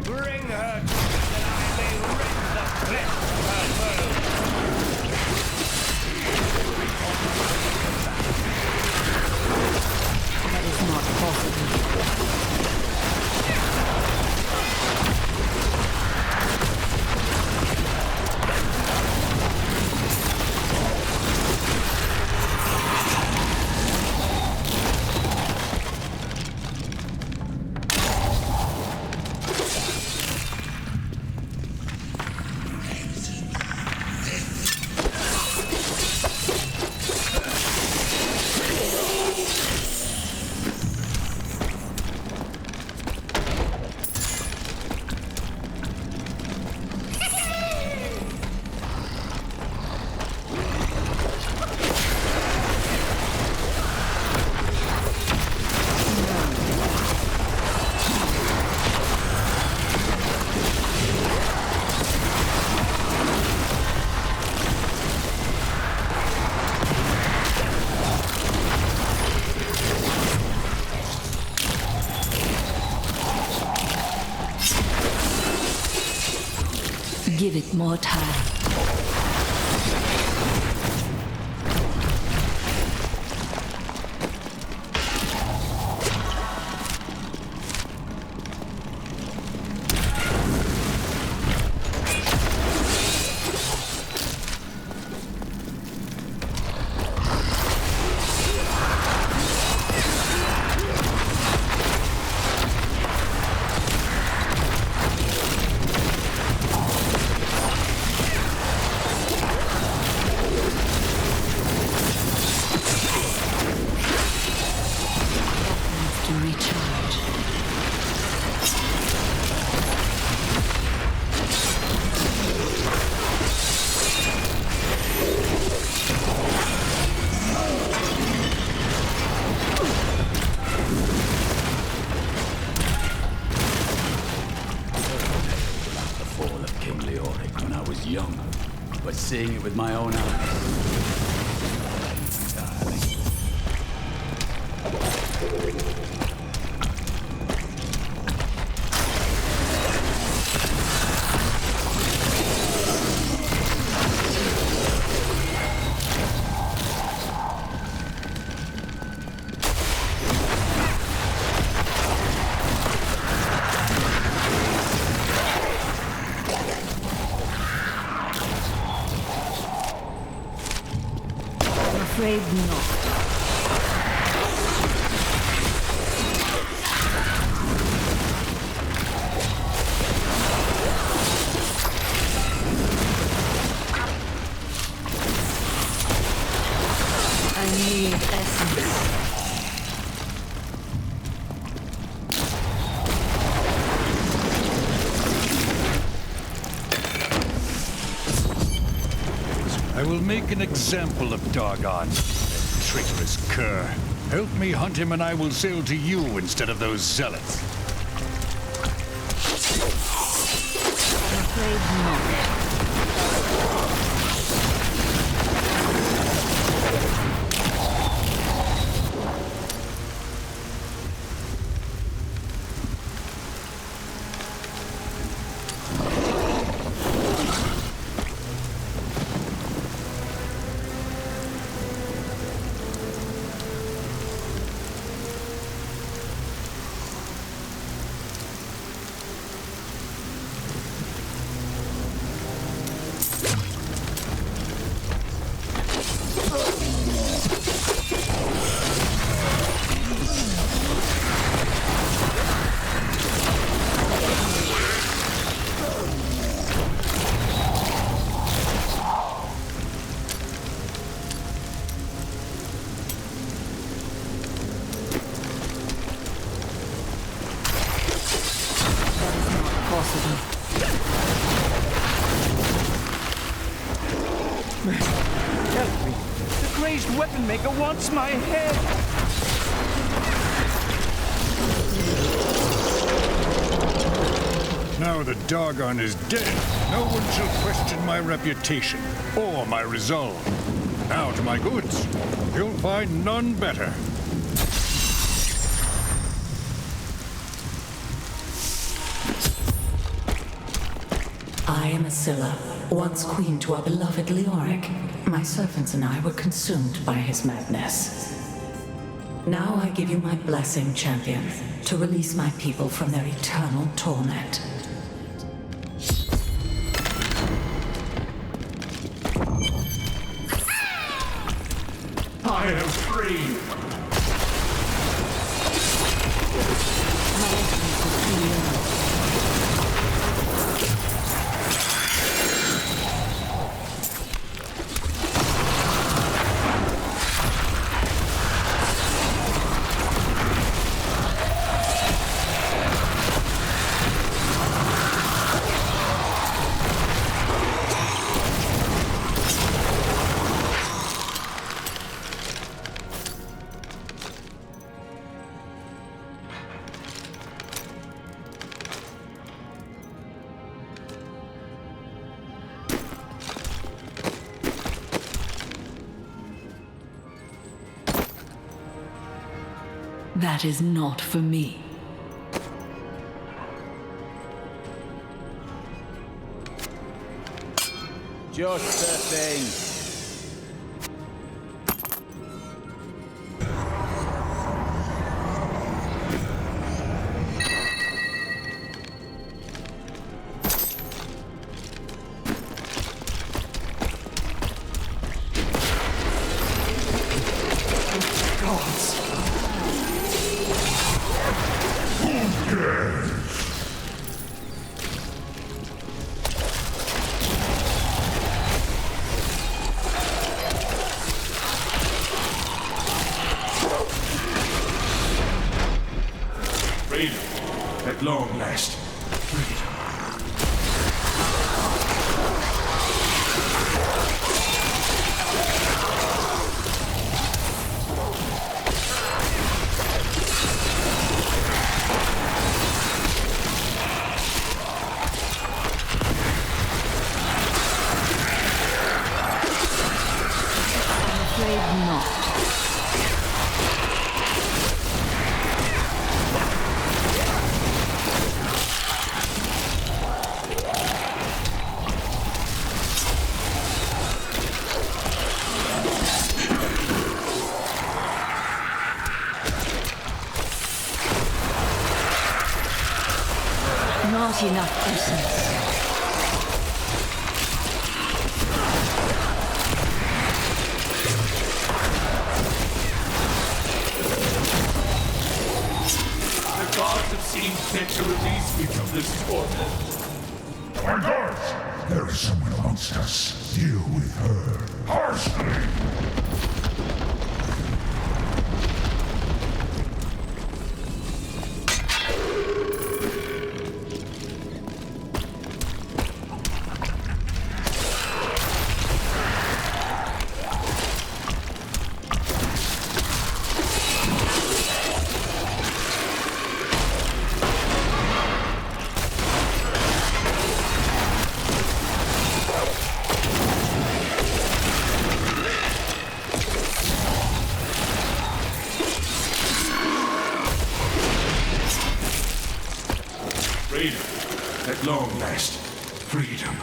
Bring her to me that I may rend the flesh of her bones! Give it more time. Seeing it with my own eyes. Afraid not. I need essence. I will make an example of Dargon, that traitorous cur. Help me hunt him and I will sail to you instead of those zealots. I'm afraid not. Help me! The crazed weapon maker wants my head! Now that Dargon is dead, no one shall question my reputation or my resolve. Now to my goods. You'll find none better. I am Asilla, once queen to our beloved Leoric. My servants and I were consumed by his madness. Now I give you my blessing, champion, to release my people from their eternal torment. I am free! That is not for me. Just the thing. At long last, freedom. I'm afraid not. Not enough essence. The gods have seen fit to release me from this torment. My gods! There is someone amongst us. Deal with her harshly. Freedom. At long last, freedom.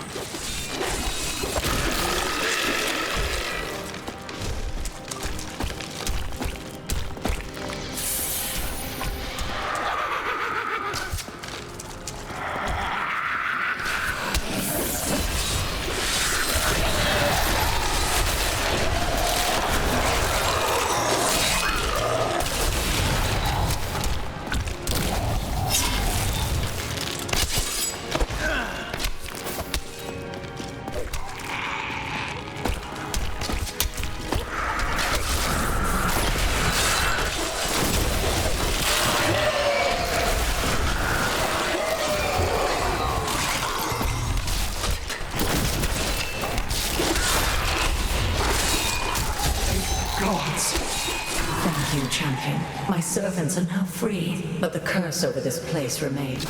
Thank you, champion. My servants are now free, but the curse over this place remains.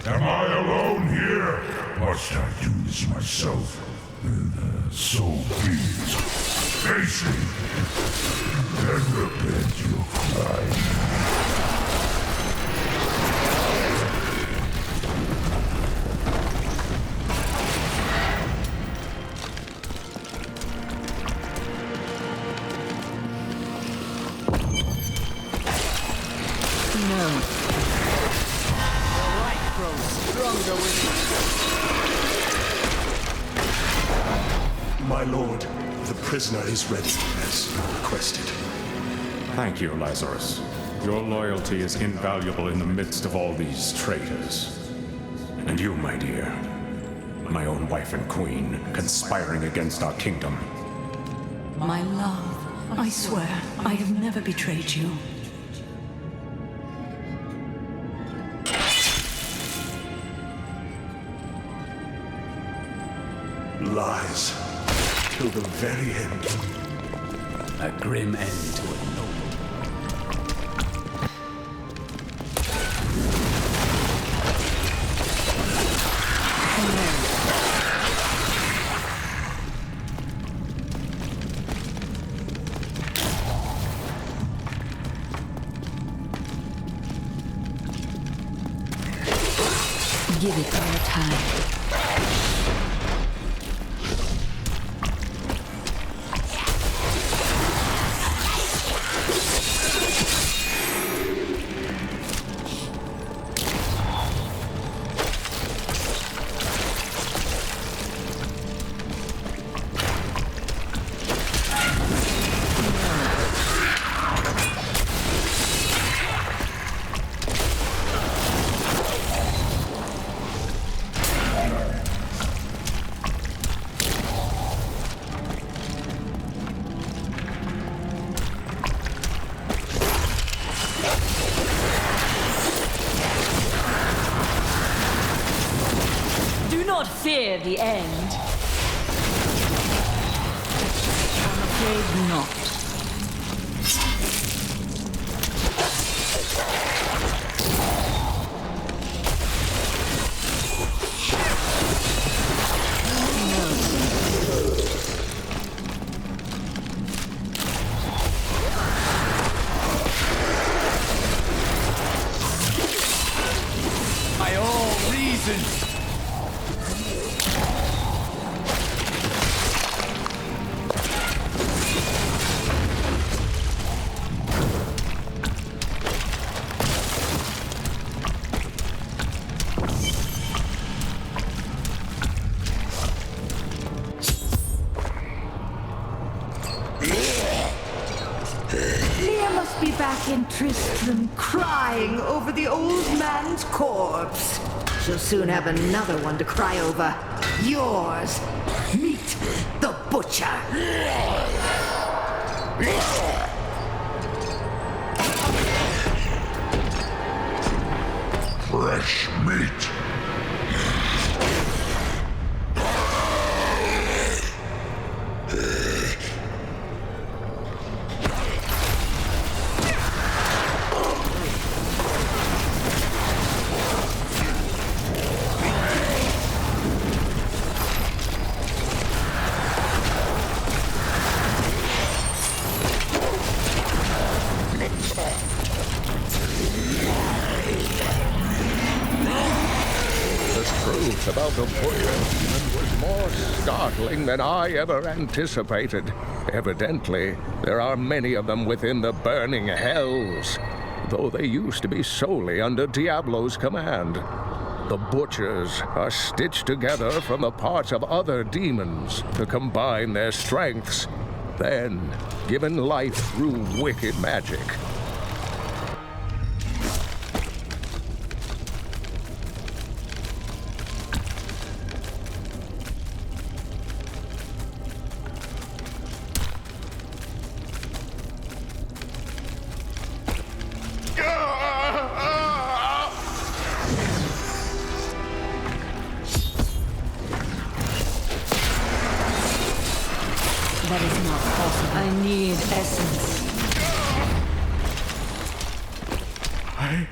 Am I alone here? Must I do this myself? So be it. Face me, and repent your crime. My lord, the prisoner is ready, as requested. Thank you, Lazarus. Your loyalty is invaluable in the midst of all these traitors. And you, my dear, my own wife and queen, conspiring against our kingdom. My love, I swear, I have never betrayed you. Lies. Till the very end. A grim end to a noble. Give it more time. Fear the end. I'm afraid not. By all reasons. Leah must be back in Tristram, crying over the old man's corpse. She'll soon have another one to cry over. Yours. Meet the butcher. Fresh meat. About the butcher was more startling than I ever anticipated. Evidently, there are many of them within the burning hells, though they used to be solely under Diablo's command. The butchers are stitched together from the parts of other demons to combine their strengths, then given life through wicked magic. That is not possible. I need essence. I am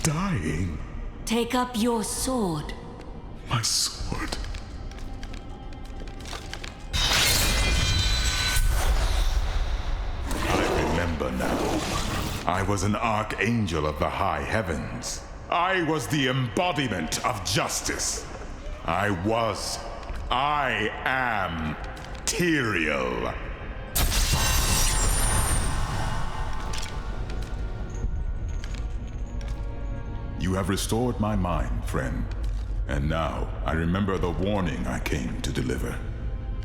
dying. Take up your sword. My sword. I remember now. I was an archangel of the high heavens. I was the embodiment of justice. I am Tyrael. You have restored my mind, friend. And now I remember the warning I came to deliver.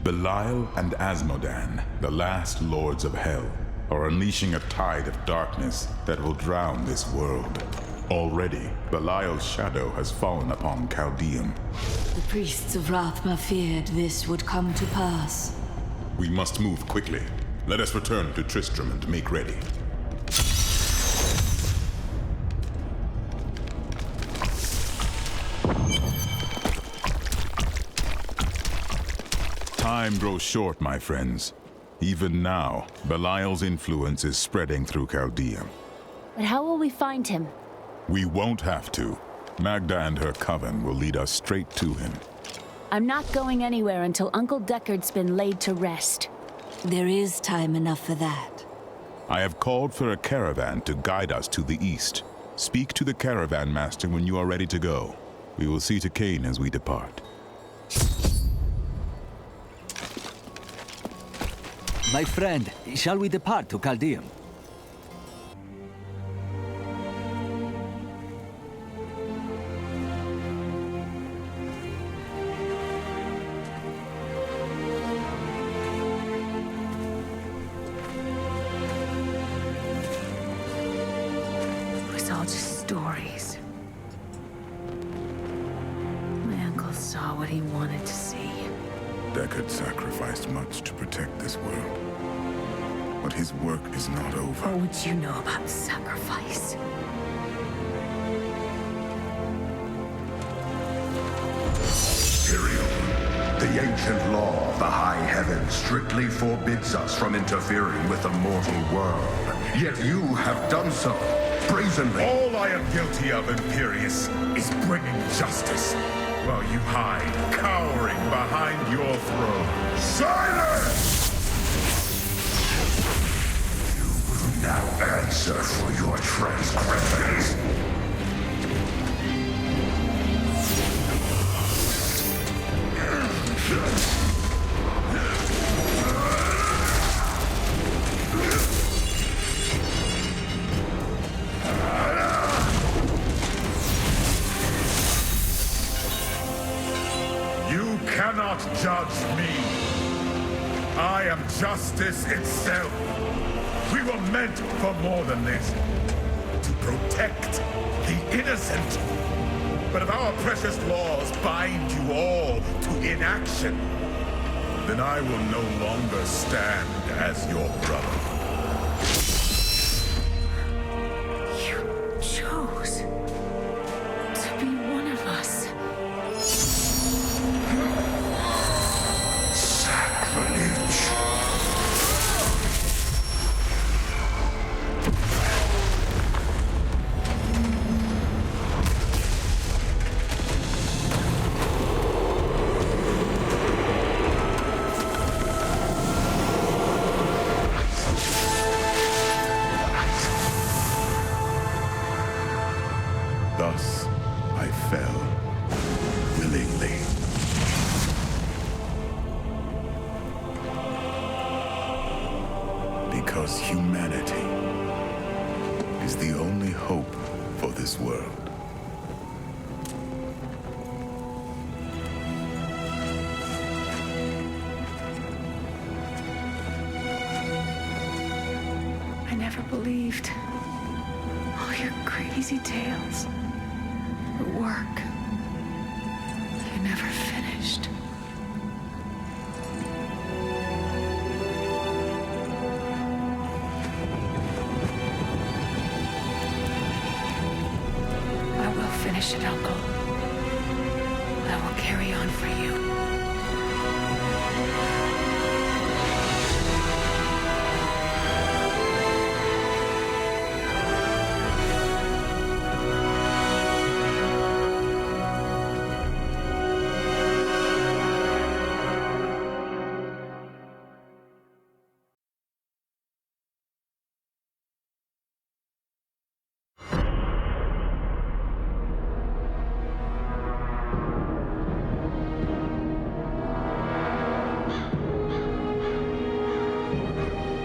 Belial and Asmodan, the last lords of hell, are unleashing a tide of darkness that will drown this world. Already, Belial's shadow has fallen upon Chaldeum. The priests of Rathma feared this would come to pass. We must move quickly. Let us return to Tristram and make ready. Time grows short, my friends. Even now, Belial's influence is spreading through Chaldeum. But how will we find him? We won't have to. Magda and her coven will lead us straight to him. I'm not going anywhere until Uncle Deckard's been laid to rest. There is time enough for that. I have called for a caravan to guide us to the east. Speak to the caravan master when you are ready to go. We will see to Cain as we depart. My friend, shall we depart to Chaldeum? It was all just stories. My uncle saw what he wanted to see. Deckard sacrificed much to protect this world. But his work is not over. What would you know about sacrifice? Tyrael, the ancient law of the high heaven strictly forbids us from interfering with the mortal world. Yet you have done so, brazenly. All I am guilty of, Imperius, is bringing justice, while you hide, cowering behind your throne. Silence! You will now answer for your transgressions. You cannot judge me. I am justice itself. We were meant for more than this. To protect the innocent. But if our precious laws bind you all to inaction, then I will no longer stand as your brother. You chose to be one of us. Sacrilege. Thus, I fell willingly. Because humanity is the only hope for this world. I never believed all your crazy tales. The work you never finished. I will finish it, Uncle. I will carry on for you.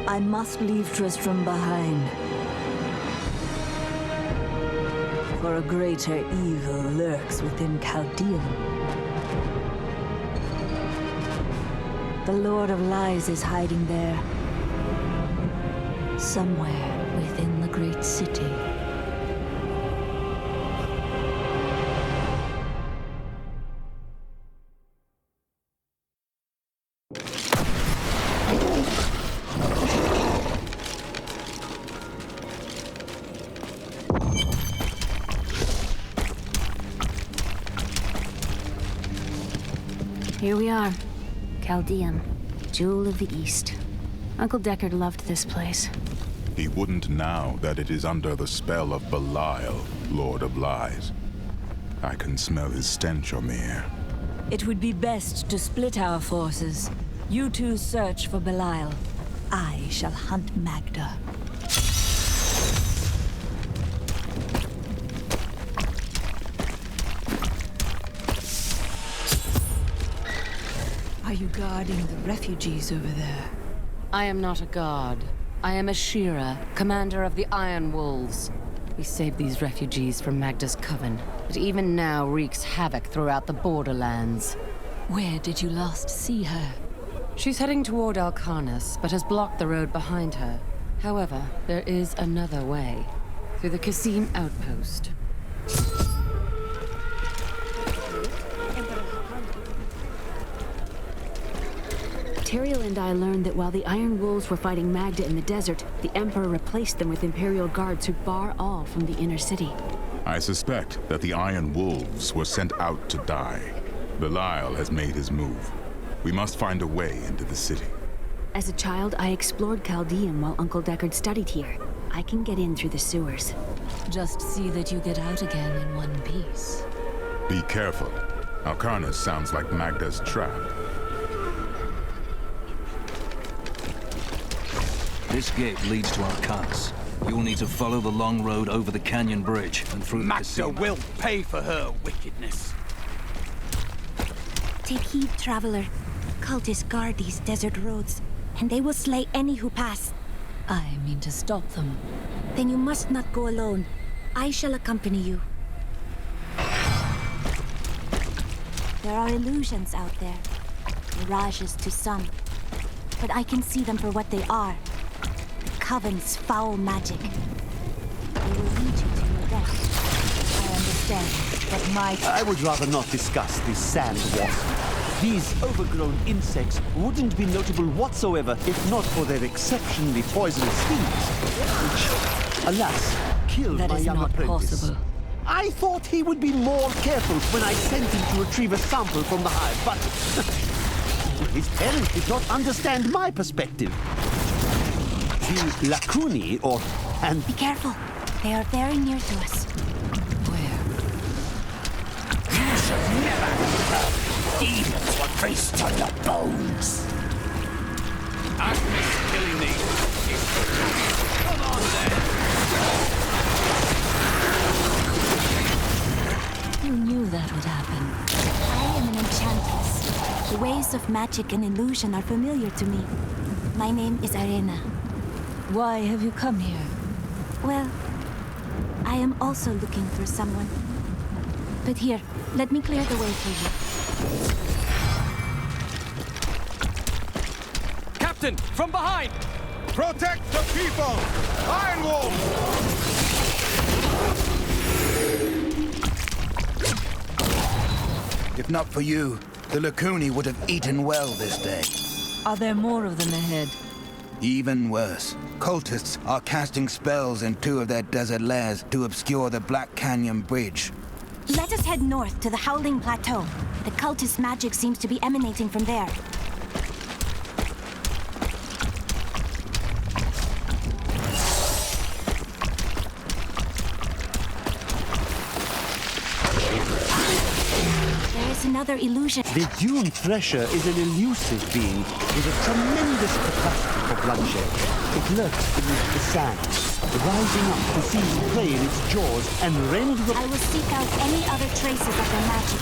I must leave Tristram behind. For a greater evil lurks within Chaldeum. The Lord of Lies is hiding there. Somewhere within the great city. Here we are. Chaldeum, Jewel of the East. Uncle Deckard loved this place. He wouldn't now that it is under the spell of Belial, Lord of Lies. I can smell his stench on the air. It would be best to split our forces. You two search for Belial. I shall hunt Magda. guarding the refugees over there? I am not a guard. I am Ashira, commander of the Iron Wolves. We saved these refugees from Magda's coven, but even now wreaks havoc throughout the borderlands. Where did you last see her? She's heading toward Alcarnus, but has blocked the road behind her. However, there is another way. Through the Kasim outpost. Tyrael and I learned that while the Iron Wolves were fighting Magda in the desert, the Emperor replaced them with Imperial guards who bar all from the inner city. I suspect that the Iron Wolves were sent out to die. Belial has made his move. We must find a way into the city. As a child, I explored Chaldean while Uncle Deckard studied here. I can get in through the sewers. Just see that you get out again in one piece. Be careful. Alcarnus sounds like Magda's trap. This gate leads to Alcarnus. You'll need to follow the long road over the canyon bridge and through the Magda casino. will pay for her wickedness. Take heed, traveler. Cultists guard these desert roads, and they will slay any who pass. I mean to stop them. Then you must not go alone. I shall accompany you. There are illusions out there. Mirages to some. But I can see them for what they are. The Coven's foul magic. They will lead you to your death. I understand, but I would rather not discuss this sand wasp. These overgrown insects wouldn't be notable whatsoever if not for their exceptionally poisonous stings, which, alas, killed my young apprentice. Possible. I thought he would be more careful when I sent him to retrieve a sample from the hive, but his parents did not understand my perspective. The Lacuni, Be careful. They are very near to us. You should never have demons were feast on your bones. Agnes killing me. Come on then. You knew that would happen. I am an enchantress. The ways of magic and illusion are familiar to me. My name is Arena. Why have you come here? Well, I am also looking for someone. But here, let me clear the way for you. Captain, from behind! Protect the people! Iron Wolf! If not for you, the Lacuni would have eaten well this day. Are there more of them ahead? Even worse. Cultists are casting spells in 2 of their desert lairs to obscure the Black Canyon Bridge. Let us head north to the Howling Plateau. The cultist magic seems to be emanating from there. There is another illusion. The Dune Thresher is an elusive being with a tremendous capacity for bloodshed. It lurks beneath the sand, rising up to seize prey in its jaws and rend the... I will seek out any other traces of their magic.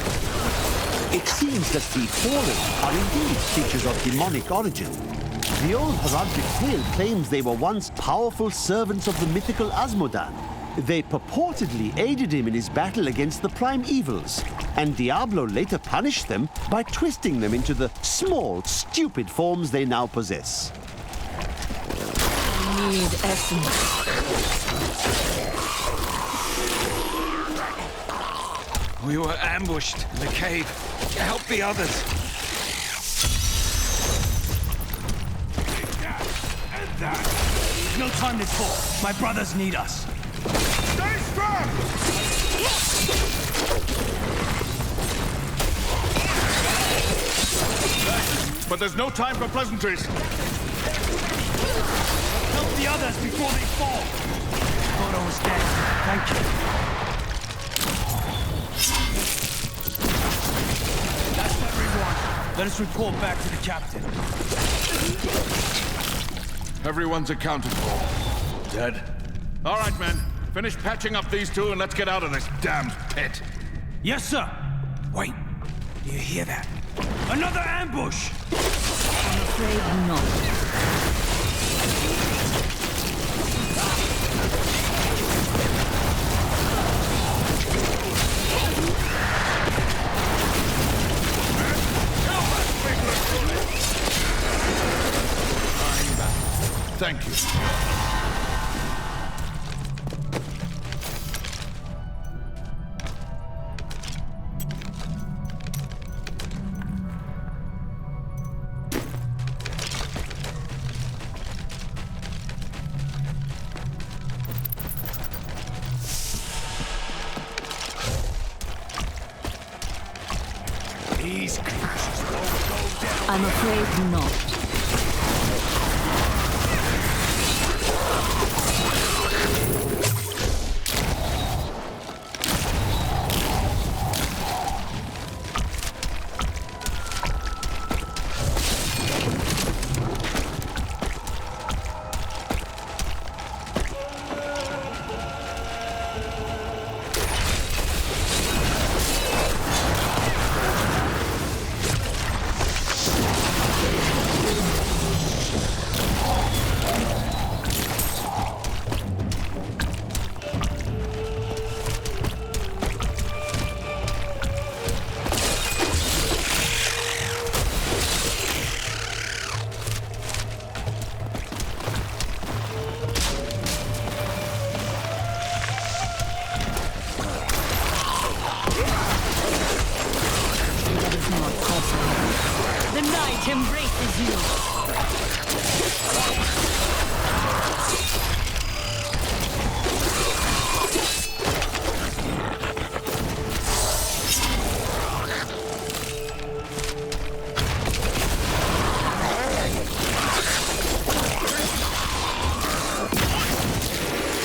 It seems that the Fallen are indeed creatures of demonic origin. The old Horadrim tale claims they were once powerful servants of the mythical Asmodan. They purportedly aided him in his battle against the Prime Evils, and Diablo later punished them by twisting them into the small, stupid forms they now possess. I need essence. We were ambushed in the cave. Help the others. No time to talk. My brothers need us. Stay strong! But there's no time for pleasantries. Help the others before they fall. Thought I was dead. Thank you. That's everyone. Let us report back to the captain. Everyone's accounted for. Dead? All right, men. Finish patching up these 2 and let's get out of this damned pit. Yes, sir. Wait. Do you hear that? Another ambush! I'm afraid not. Thank you. These creatures won't go down. I'm afraid not. Embraces you.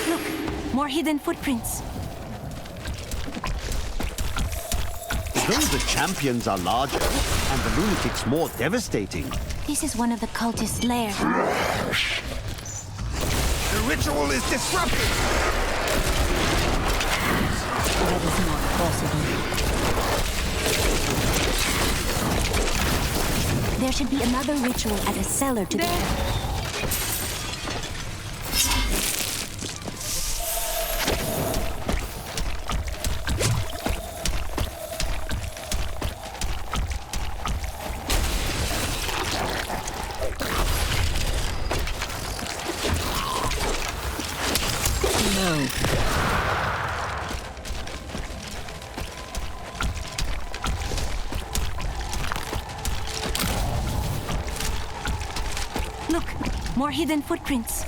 Look, more hidden footprints. Though the champions are larger and the lunatics more devastating. This is one of the cultist lairs. The ritual is disrupted! That is not possible. There should be another ritual at a cellar to the... Look, more hidden footprints.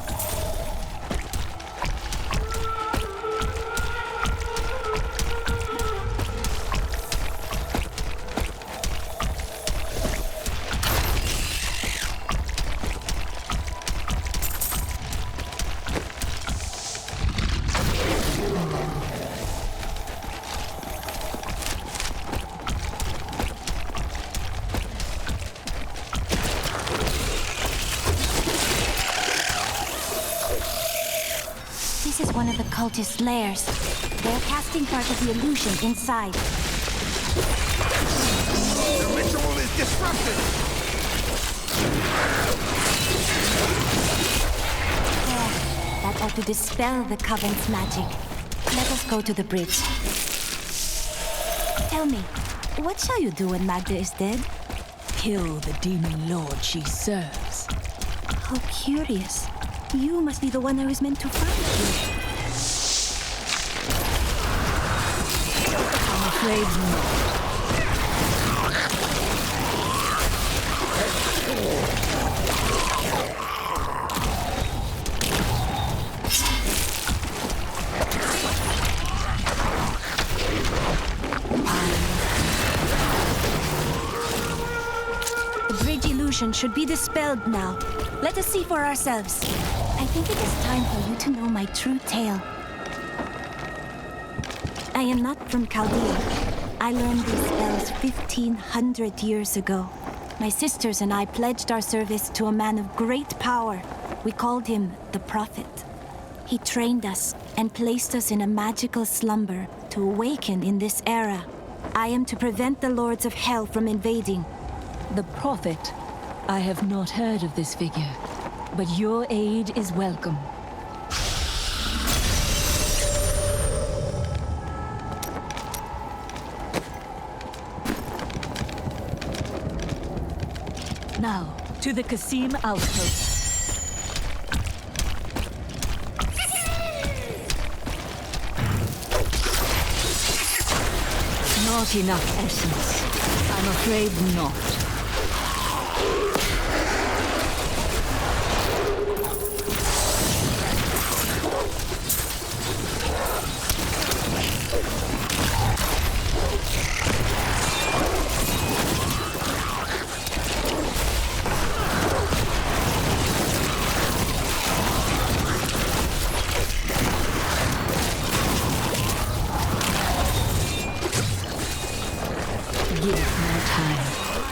This is one of the cultist lairs. They're casting part of the illusion inside. The ritual is disrupted! There. That ought to dispel the Coven's magic. Let us go to the bridge. Tell me, what shall you do when Magda is dead? Kill the demon lord she serves. How curious. You must be the one I was meant to find here. I'm afraid not. The bridge illusion should be dispelled now. Let us see for ourselves. I think it is time for you to know my true tale. I am not from Chaldea. I learned these spells 1,500 years ago. My sisters and I pledged our service to a man of great power. We called him the Prophet. He trained us and placed us in a magical slumber to awaken in this era. I am to prevent the Lords of Hell from invading. The Prophet. I have not heard of this figure, but your aid is welcome. Now, to the Qasim outpost. Not enough essence. I'm afraid not.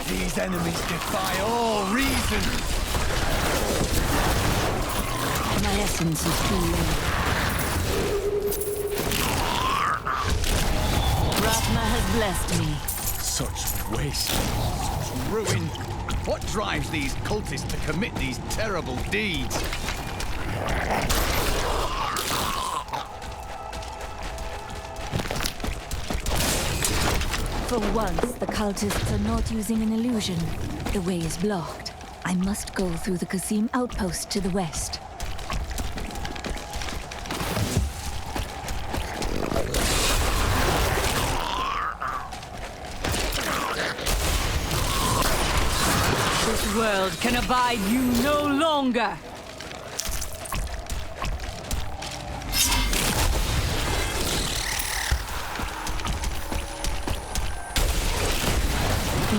These enemies defy all reason. My essence is too low. Rathma has blessed me. Such waste, such ruin. What drives these cultists to commit these terrible deeds? For once, the cultists are not using an illusion. The way is blocked. I must go through the Qasim outpost to the west. This world can abide you no longer!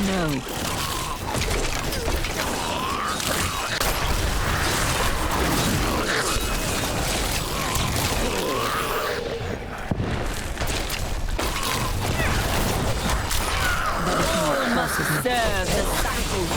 No. Must serve the cycle.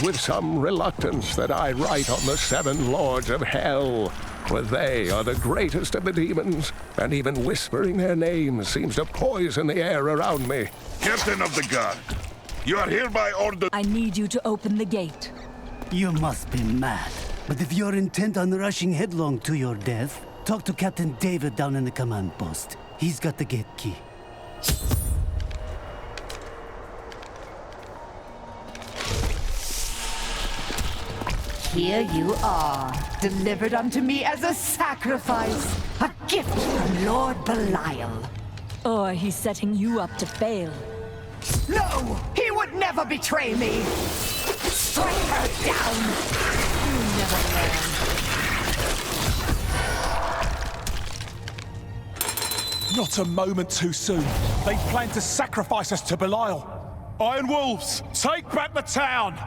With some reluctance that I write on the 7 lords of hell, for they are the greatest of the demons, and even whispering their names seems to poison the air around me. Captain of the guard, you are hereby ordered. I need you to open the gate. You must be mad. But if you're intent on rushing headlong to your death, talk to Captain David down in the command post. He's got the gate key. Here you are, delivered unto me as a sacrifice, a gift from Lord Belial. Or he's setting you up to fail. No! He would never betray me! Strike her down! You never learn. Not a moment too soon. They plan to sacrifice us to Belial. Iron Wolves, take back the town!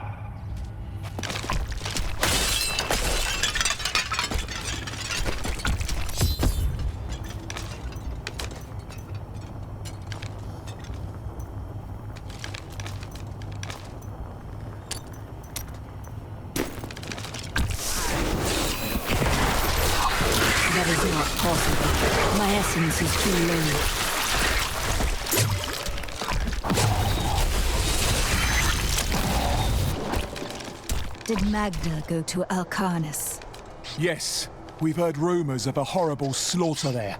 That is not possible. My essence is too low. Did Magda go to Alcarnus? Yes, we've heard rumors of a horrible slaughter there.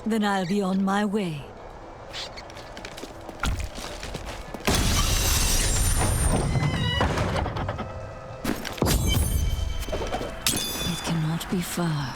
Then I'll be on my way. It cannot be far.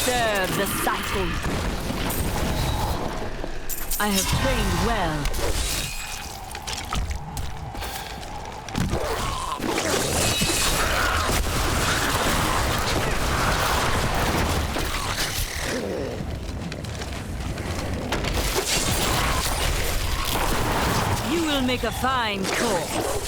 Disturb the cycle. I have trained well. You will make a fine corpse.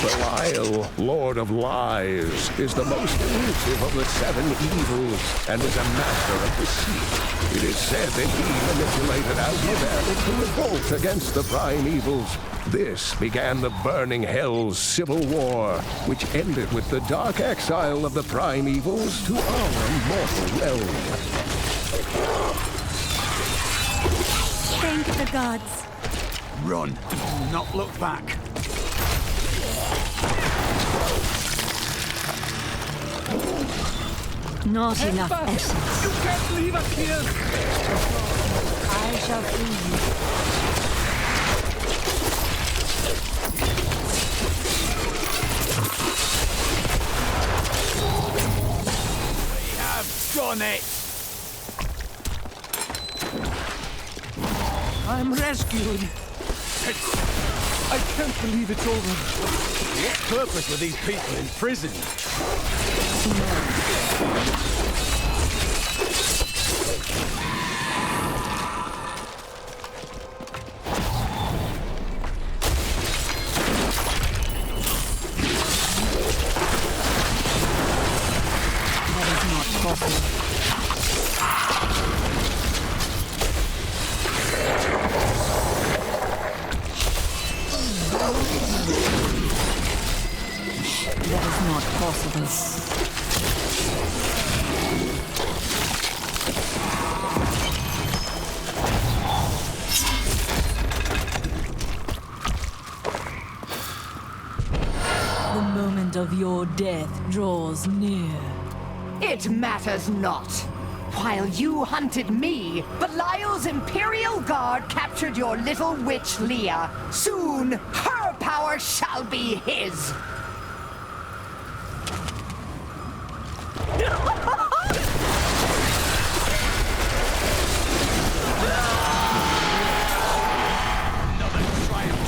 Belial, Lord of Lies, is the most elusive of the 7 evils, and is a master of deceit. It is said that he manipulated Asmodel to revolt against the prime evils. This began the Burning Hell's civil war, which ended with the dark exile of the prime evils to our mortal realm. Thank the gods. Run. Do not look back. Not enough essence. You can't leave us here! I shall free you. We have done it! I'm rescued. I can't believe it's over. What purpose were these people in prison? That is not possible. That is not possible. The moment of your death draws near. It matters not. While you hunted me, Belial's Imperial Guard captured your little witch Leah. Soon, her power shall be his.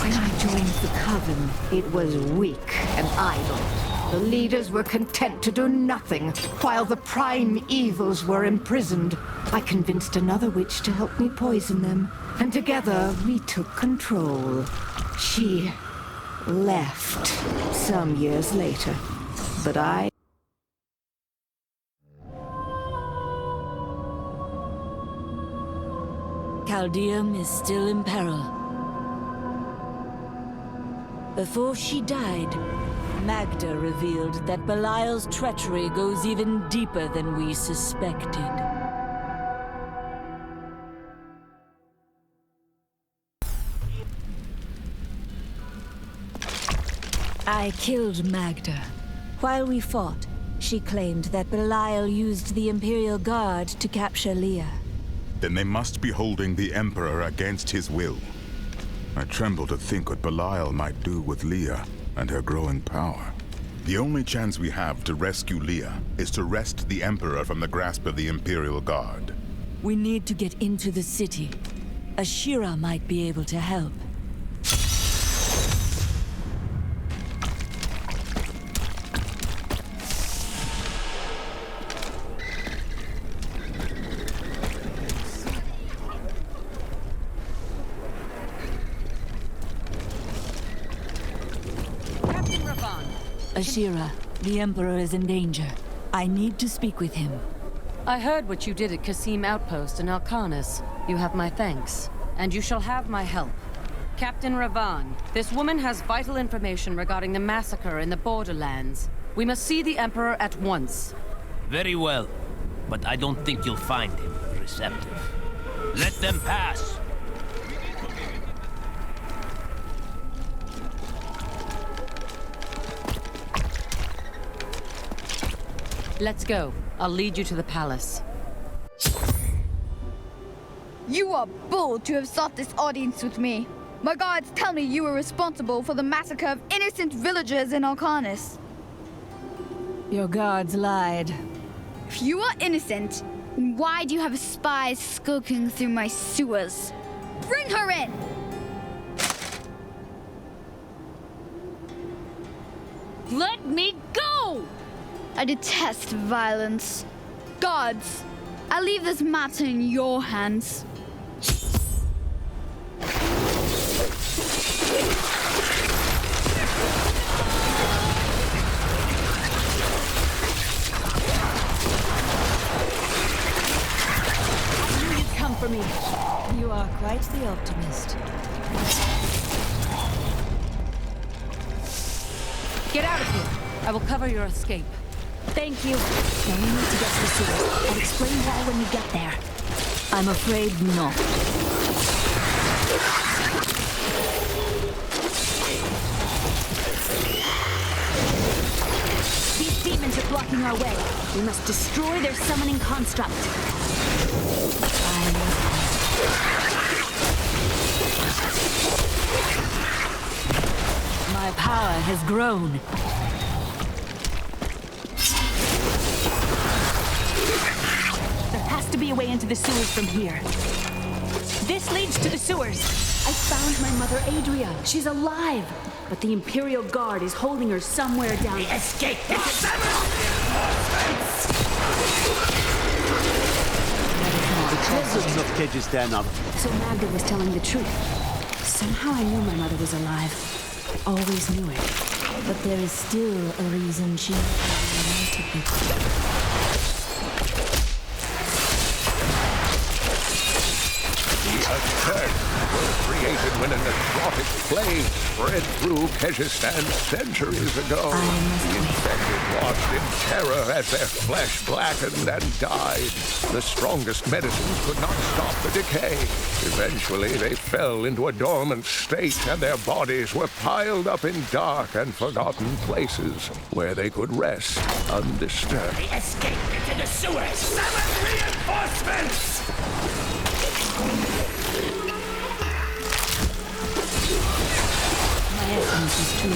When I joined the Coven, it was weak and idle. The leaders were content to do nothing, while the prime evils were imprisoned. I convinced another witch to help me poison them, and together we took control. She left some years later, but I... Caldeum is still in peril. Before she died, Magda revealed that Belial's treachery goes even deeper than we suspected. I killed Magda. While we fought, she claimed that Belial used the Imperial Guard to capture Leah. Then they must be holding the Emperor against his will. I tremble to think what Belial might do with Leah and her growing power. The only chance we have to rescue Leah is to wrest the Emperor from the grasp of the Imperial Guard. We need to get into the city. Ashira might be able to help. Ashira, the Emperor is in danger. I need to speak with him. I heard what you did at Qasim Outpost in Alcanis. You have my thanks, and you shall have my help. Captain Ravan, this woman has vital information regarding the massacre in the Borderlands. We must see the Emperor at once. Very well, but I don't think you'll find him receptive. Let them pass! Let's go. I'll lead you to the palace. You are bold to have sought this audience with me. My guards tell me you were responsible for the massacre of innocent villagers in Arcanis. Your guards lied. If you are innocent, then why do you have spies skulking through my sewers? Bring her in! Let me go! I detest violence. Guards, I leave this matter in your hands. I knew you'd come for me. You are quite the optimist. Get out of here. I will cover your escape. Thank you. Now we need to get to the sewers. I'll explain why when we get there. I'm afraid not. These demons are blocking our way. We must destroy their summoning construct. My power has grown. There has to be a way into the sewers from here. This leads to the sewers. I found my mother Adria. She's alive. But the Imperial Guard is holding her somewhere down. Escape! Dozens of cages stand up. So Magda was telling the truth. Somehow I knew my mother was alive. Always knew it. But there is still a reason she reunited with The Attack were created when an necrotic plague spread through Kyrgyzstan centuries ago. The infected watched in terror as their flesh blackened and died. The strongest medicines could not stop the decay. Eventually, they fell into a dormant state, and their bodies were piled up in dark and forgotten places where they could rest undisturbed. Escape into the sewers! Summon reinforcements! My essence is too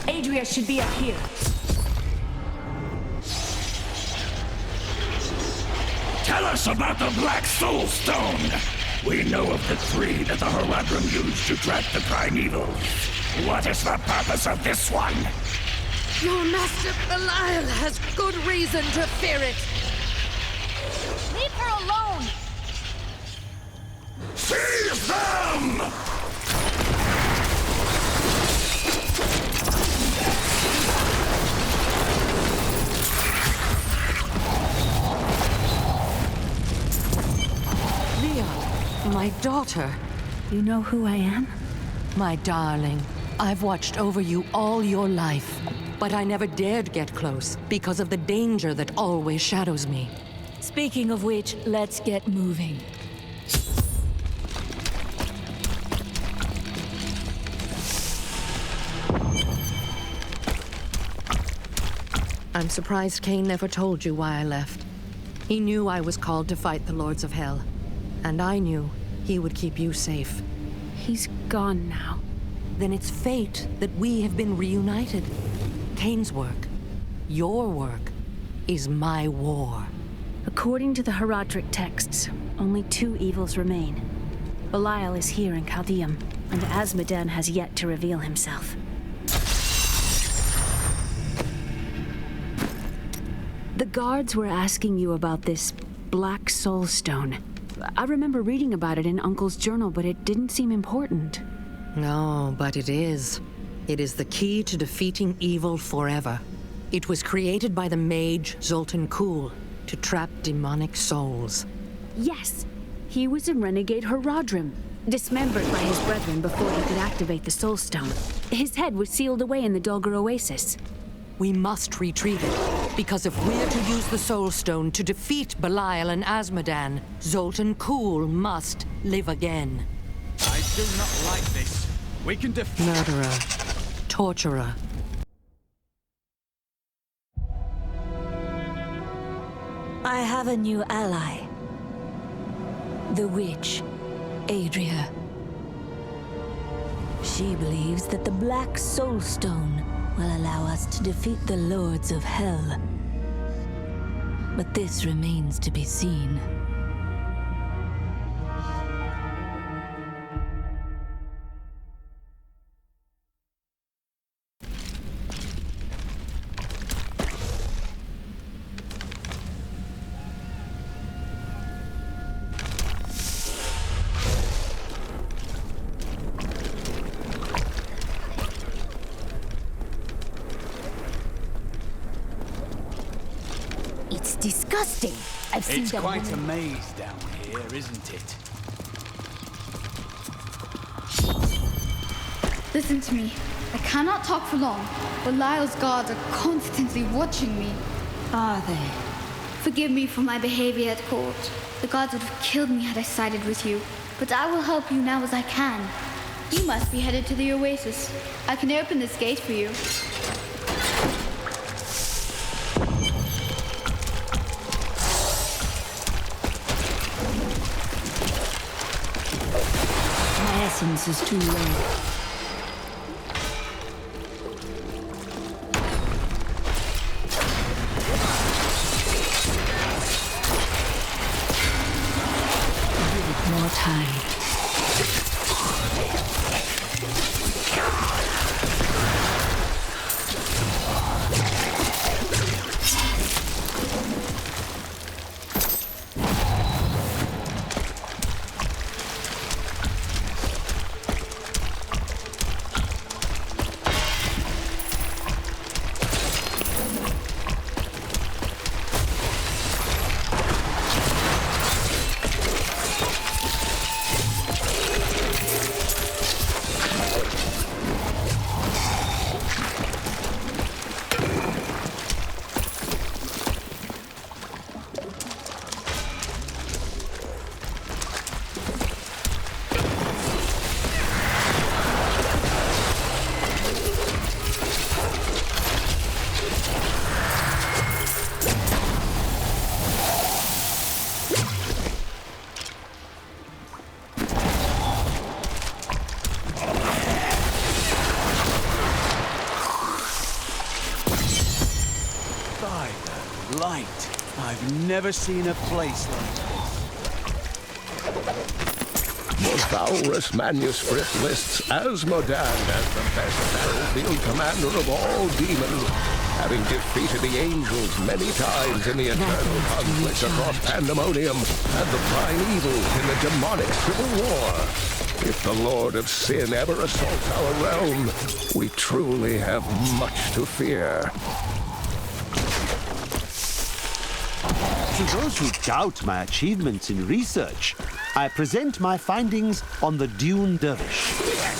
late. Adria should be up here. Tell us about the Black Soulstone! We know of the three that the Horadrim used to track the primevals. What is the purpose of this one? Your master Belial has good reason to fear it. Leave her alone! Seize them! Leah, my daughter. You know who I am? My darling, I've watched over you all your life. But I never dared get close because of the danger that always shadows me. Speaking of which, let's get moving. I'm surprised Cain never told you why I left. He knew I was called to fight the Lords of Hell. And I knew he would keep you safe. He's gone now. Then it's fate that we have been reunited. Cain's work, your work, is my war. According to the Horadric texts, only two evils remain. Belial is here in Chaldeum, and Azmodan has yet to reveal himself. The guards were asking you about this Black Soulstone. I remember reading about it in Uncle's journal, but it didn't seem important. No, but it is. It is the key to defeating evil forever. It was created by the mage Zoltan Kuhl to trap demonic souls. Yes, he was a renegade Horadrim, dismembered by his brethren before he could activate the Soulstone. His head was sealed away in the Dulgar Oasis. We must retrieve it, because if we're to use the Soulstone to defeat Belial and Azmodan, Zoltan Kuhl must live again. I do not like this. We can Murderer. Torturer. I have a new ally. The witch, Adria. She believes that the Black Soulstone will allow us to defeat the Lords of Hell. But this remains to be seen. It's disgusting. I've seen It's them quite a women- maze down here, isn't it? Listen to me. I cannot talk for long, but Lyle's guards are constantly watching me. Are they? Forgive me for my behavior at court. The gods would have killed me had I sided with you, but I will help you now as I can. You must be headed to the Oasis. I can open this gate for you. My essence is too low. More time. I've never seen a place like this. The Valrus manuscript lists Asmodan as the best battlefield commander of all demons, having defeated the angels many times in the eternal conflict across Pandemonium and the primeval in the demonic civil war. If the Lord of Sin ever assaults our realm, we truly have much to fear. To those who doubt my achievements in research, I present my findings on the Dune Dervish.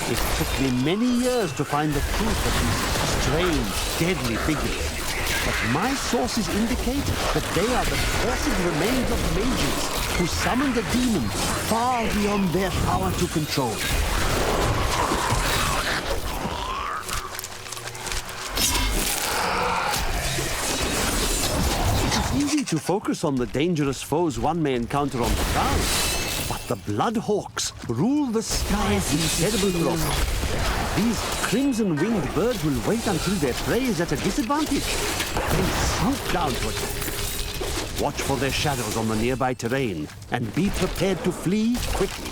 It took me many years to find the truth of these strange, deadly figures. But my sources indicate that they are the cursed remains of mages who summoned a demon far beyond their power to control. Easy to focus on the dangerous foes one may encounter on the ground, but the Bloodhawks rule the skies in terrible growth. These crimson-winged birds will wait until their prey is at a disadvantage, then swoop down to attack. Watch for their shadows on the nearby terrain, and be prepared to flee quickly.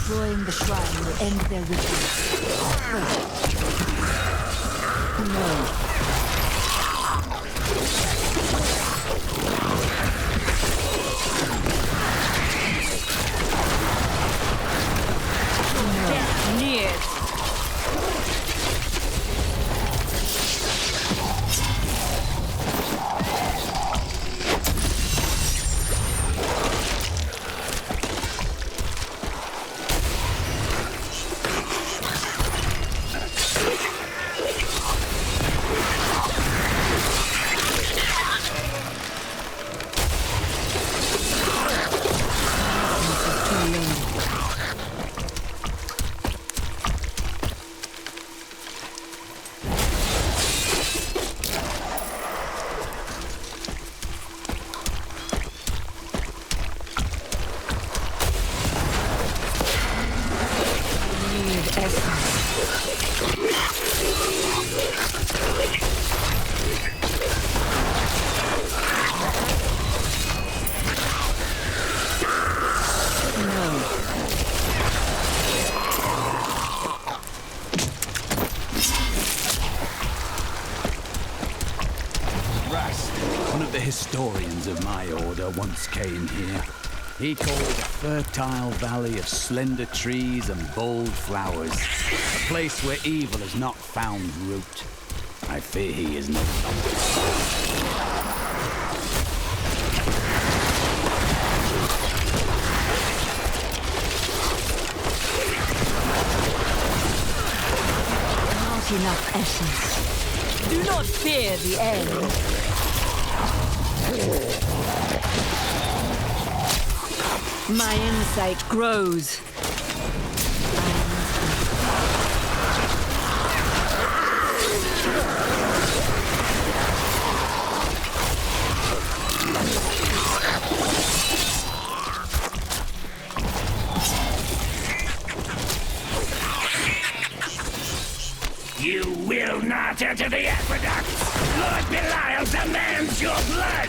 Destroying the shrine will end their ritual. No. historians of my order once came here. He called it a fertile valley of slender trees and bold flowers. A place where evil has not found root. I fear he is no longer. Enough essence. Do not fear the end. My insight grows. You will not enter the aqueduct! Lord Belial demands your blood!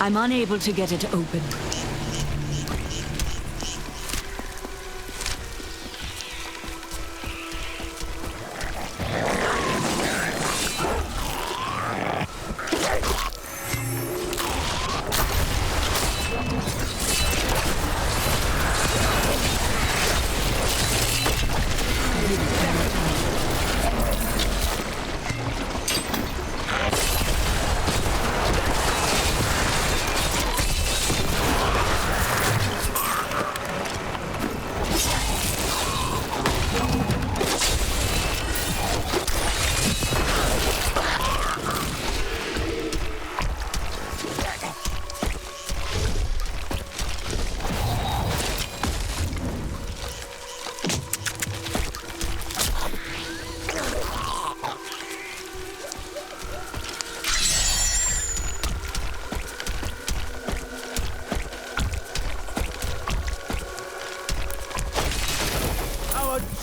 I'm unable to get it open.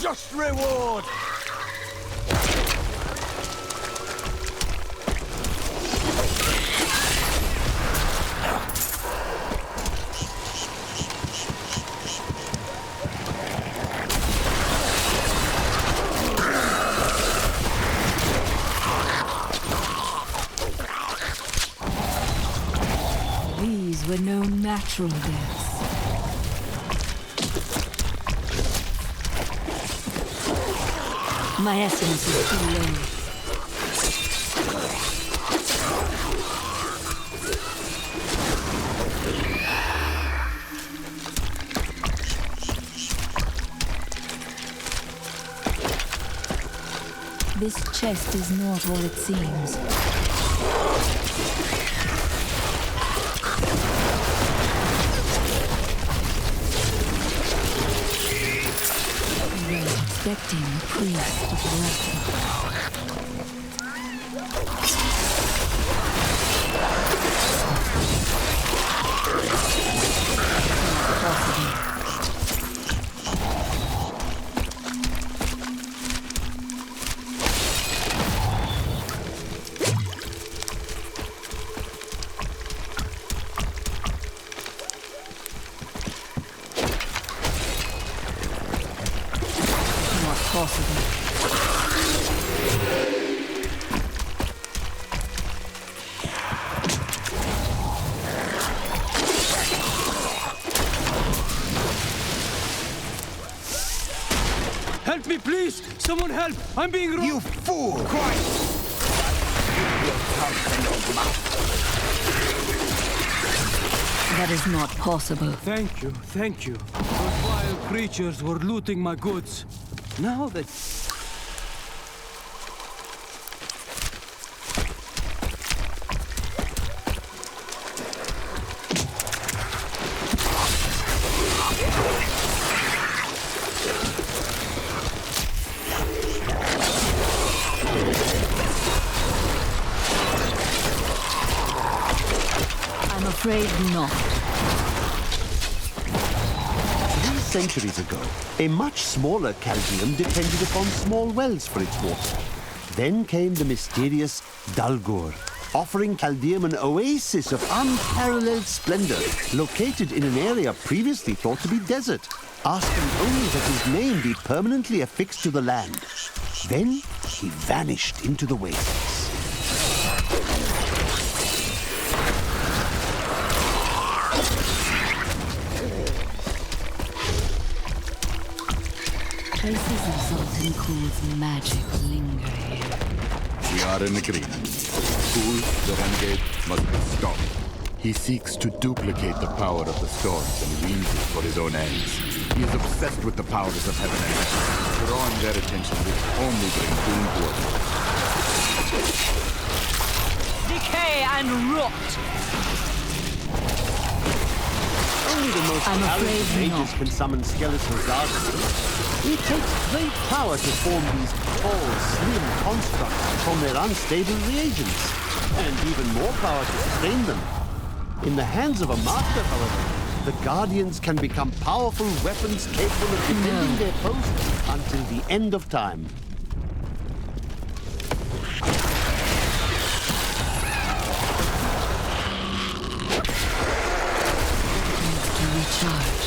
Just reward! These were no natural deaths. My essence is too low. This chest is not all it seems. Expecting a priest of Walkthorugh. Help me, please! Someone help! I'm being robbed! You fool! Quiet! That is not possible. Thank you, thank you. Those vile creatures were looting my goods. Now that... I'm afraid not. These centuries ago, a much smaller Chaldeum depended upon small wells for its water. Then came the mysterious Dalgur, offering Chaldeum an oasis of unparalleled splendor, located in an area previously thought to be desert, asking only that his name be permanently affixed to the land. Then he vanished into the wastes. Traces of Sultan Kul's magic linger here. We are in agreement. Kul, the renegade, must be stopped. He seeks to duplicate the power of the storms and wields it for his own ends. He is obsessed with the powers of heaven and earth. Drawing their attention will only bring doom toward him. Decay and rot! Only the most talented mages can summon skeletal gargoyles. It takes great power to form these tall, slim constructs from their unstable reagents, and even more power to sustain them. In the hands of a master, however, the Guardians can become powerful weapons capable of defending their post until the end of time. Recharge.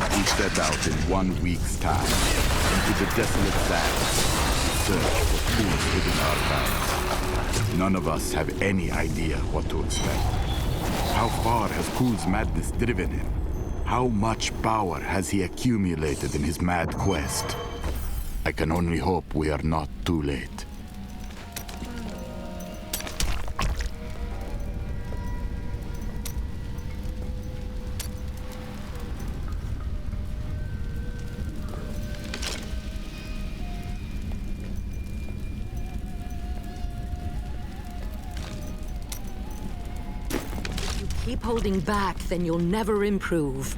We set out in 1 week's time into the desolate sands to search for Kul's hidden archives. None of us have any idea what to expect. How far has Kul's madness driven him? How much power has he accumulated in his mad quest? I can only hope we are not too late. Keep holding back, then you'll never improve.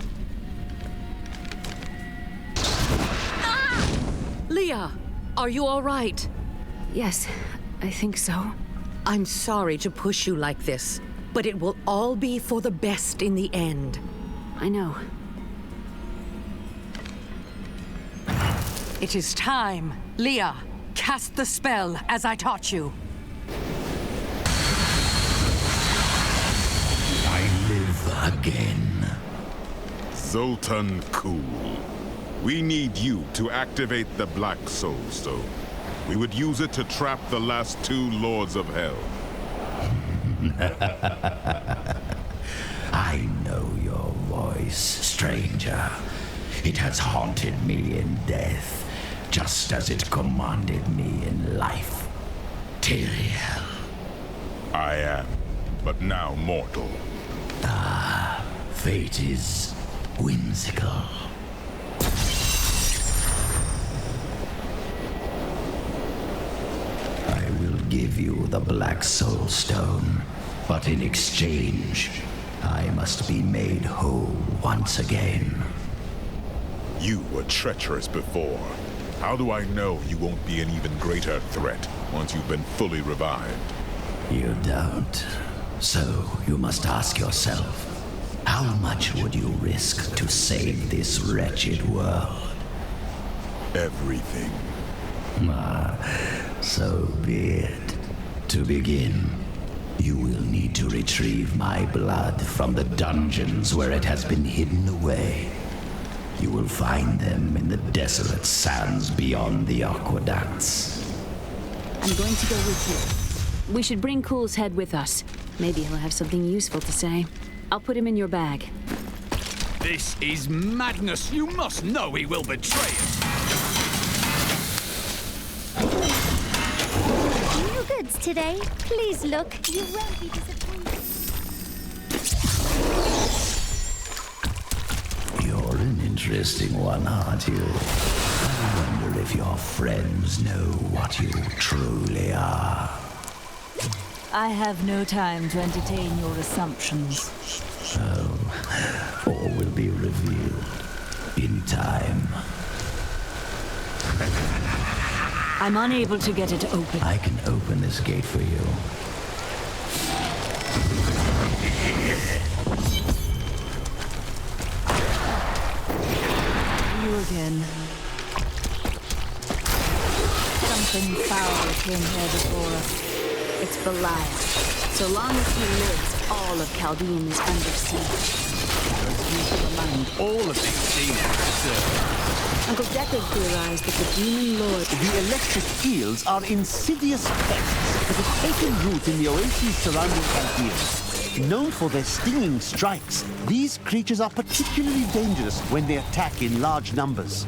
Leah, are you all right? Yes, I think so. I'm sorry to push you like this, but it will all be for the best in the end. I know. It is time. Leah, cast the spell as I taught you. Again. Sultan Kul, we need you to activate the Black Soulstone. We would use it to trap the last 2 Lords of Hell. I know your voice, stranger. It has haunted me in death, just as it commanded me in life. Tyrael. I am, but now mortal. Ah, fate is whimsical. I will give you the Black Soulstone, but in exchange, I must be made whole once again. You were treacherous before. How do I know you won't be an even greater threat once you've been fully revived? You don't. So you must ask yourself, how much would you risk to save this wretched world? Everything. So be it. To begin, you will need to retrieve my blood from the dungeons where it has been hidden away. You will find them in the desolate sands beyond the aqueducts. I'm going to go with you. We should bring Kul's head with us. Maybe he'll have something useful to say. I'll put him in your bag. This is madness. You must know he will betray us. New goods today. Please look. You won't be disappointed. You're an interesting one, aren't you? I wonder if your friends know what you truly are. I have no time to entertain your assumptions. All will be revealed in time. I'm unable to get it open. I can open this gate for you. You again. Something foul came here before us. It's Belial. So long as he lives, all of Chaldean is under siege. All of these demons, sir. Uncle Deckard theorized that the demon lord... The electric eels are insidious pests that have taken root in the oases surrounding Chaldean. Known for their stinging strikes, these creatures are particularly dangerous when they attack in large numbers.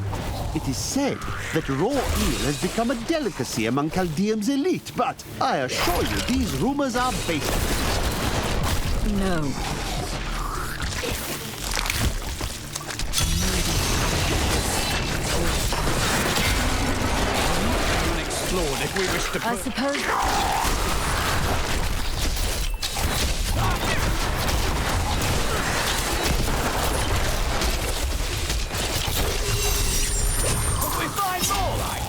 It is said that raw eel has become a delicacy among Chaldean's elite, but I assure you these rumors are baseless. No. If we wish to I suppose... Will we find more like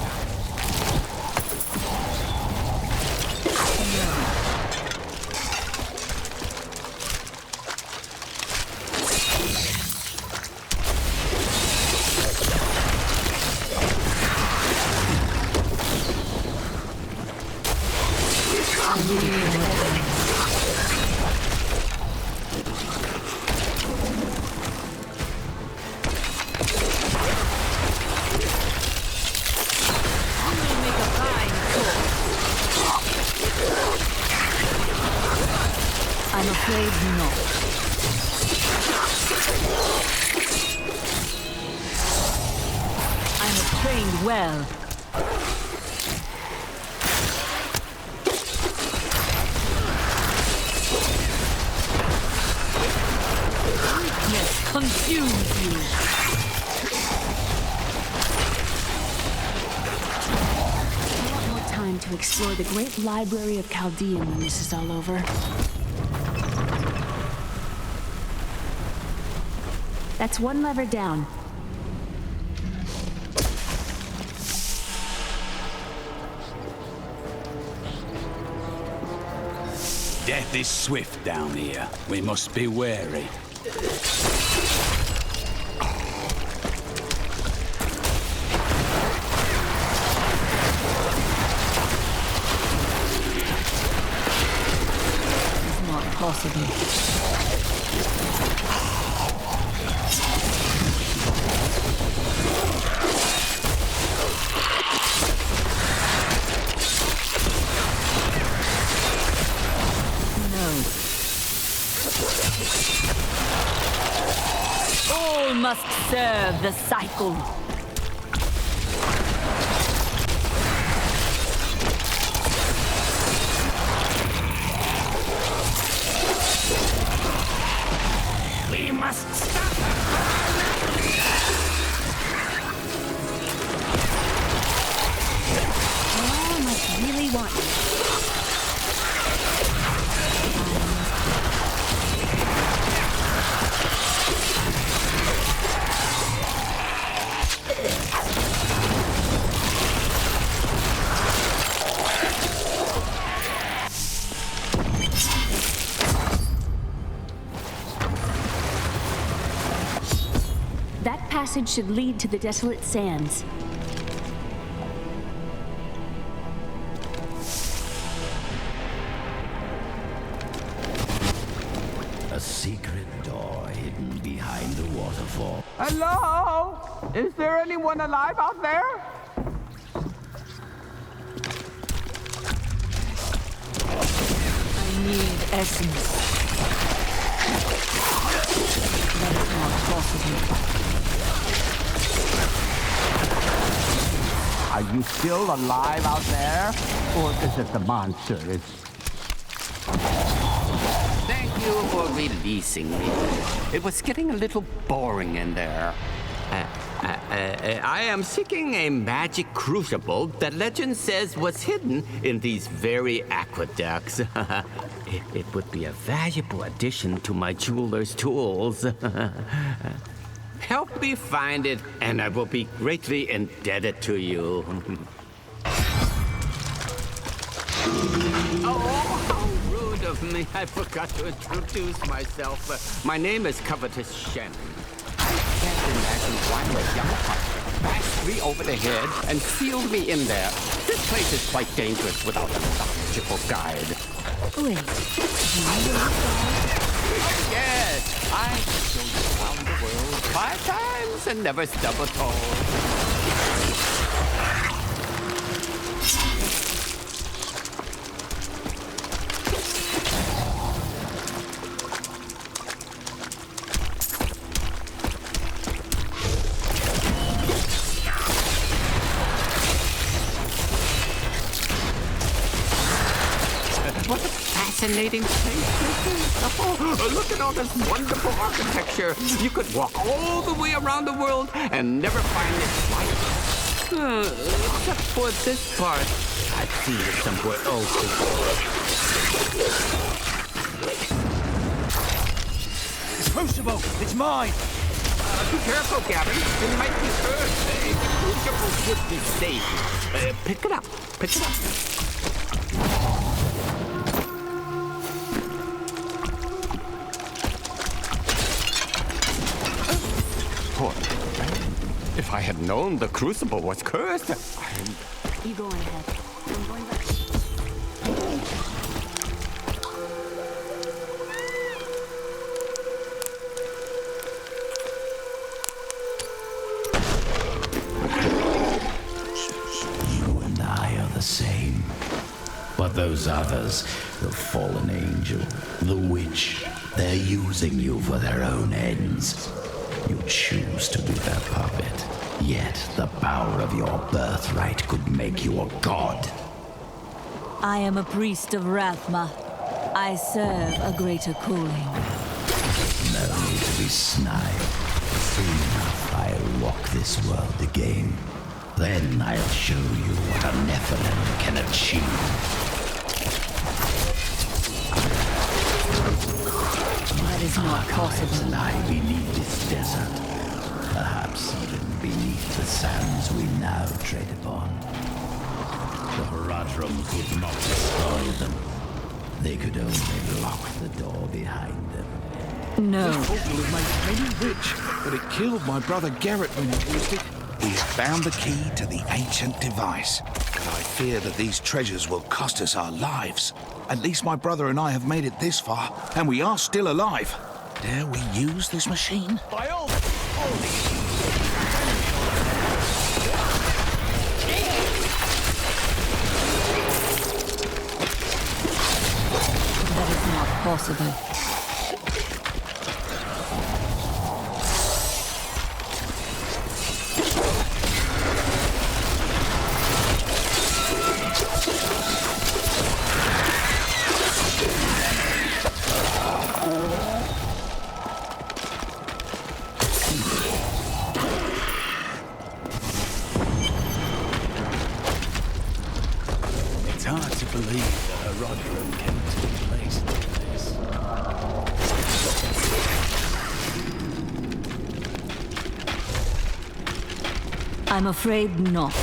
I'm afraid not. I have trained well. Weakness consumes you. I want more time to explore the great library of Chaldean when this is all over. That's one lever down. Death is swift down here. We must be wary. It's not possible. All must serve the cycle. We must stop her! Oh, I must really want you. That passage should lead to the desolate sands. A secret door hidden behind the waterfall. Hello? Is there anyone alive out there? I need essence. That's not possible. Are you still alive out there? Or is it the monster? Thank you for releasing me. It was getting a little boring in there. I am seeking a magic crucible that legend says was hidden in these very aqueducts. It would be a valuable addition to my jeweler's tools. Help me find it, and I will be greatly indebted to you. Oh, how rude of me. I forgot to introduce myself. My name is Covetous Shannon. I can't imagine why my young partner bashed me over the head and sealed me in there. This place is quite dangerous without a knowledgeable guide. Wait, Oh, yes, I showed you around the world 5 times and never stumbled home. What a fascinating place this is. Oh, look at all this wonderful architecture. You could walk all the way around the world and never find it twice. Except for this part. I've seen it somewhere else before. The crucible! It's mine! Be careful, Gavin. It might be cursed. The crucible should be safe. Pick it up. Pick it up. If I had known the crucible was cursed, You go on ahead. I'm going back. You and I are the same. But those others, the fallen angel, the witch, they're using you for their own ends. You choose to be their puppet, yet the power of your birthright could make you a god. I am a priest of Rathma. I serve a greater calling. No need to be snide. Soon enough, I'll walk this world again. Then I'll show you what a Nephalem can achieve. That is not possible. Lie beneath this desert. Perhaps even beneath the sands we now tread upon. The Horadrim could not destroy them. They could only lock the door behind them. No. This portal has made many rich, but it killed my brother Garrett when he used it. We have found the key to the ancient device, but I fear that these treasures will cost us our lives. At least my brother and I have made it this far, and we are still alive. Dare we use this machine? By all That is not possible. It's hard to believe that Horadrim came to a place like this. I'm afraid not.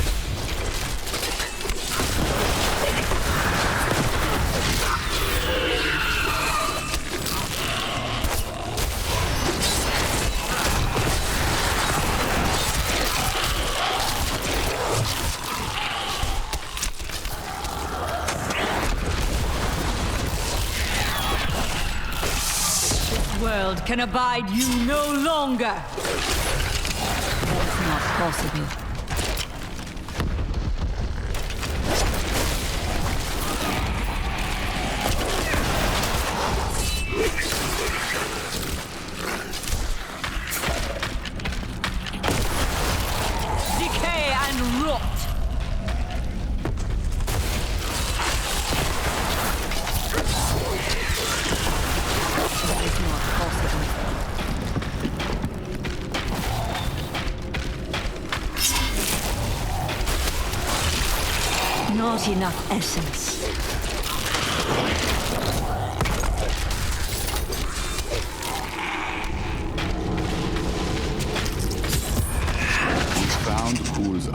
World can abide you no longer. That is not possible. Decay and rot. That is not possible. Not enough essence.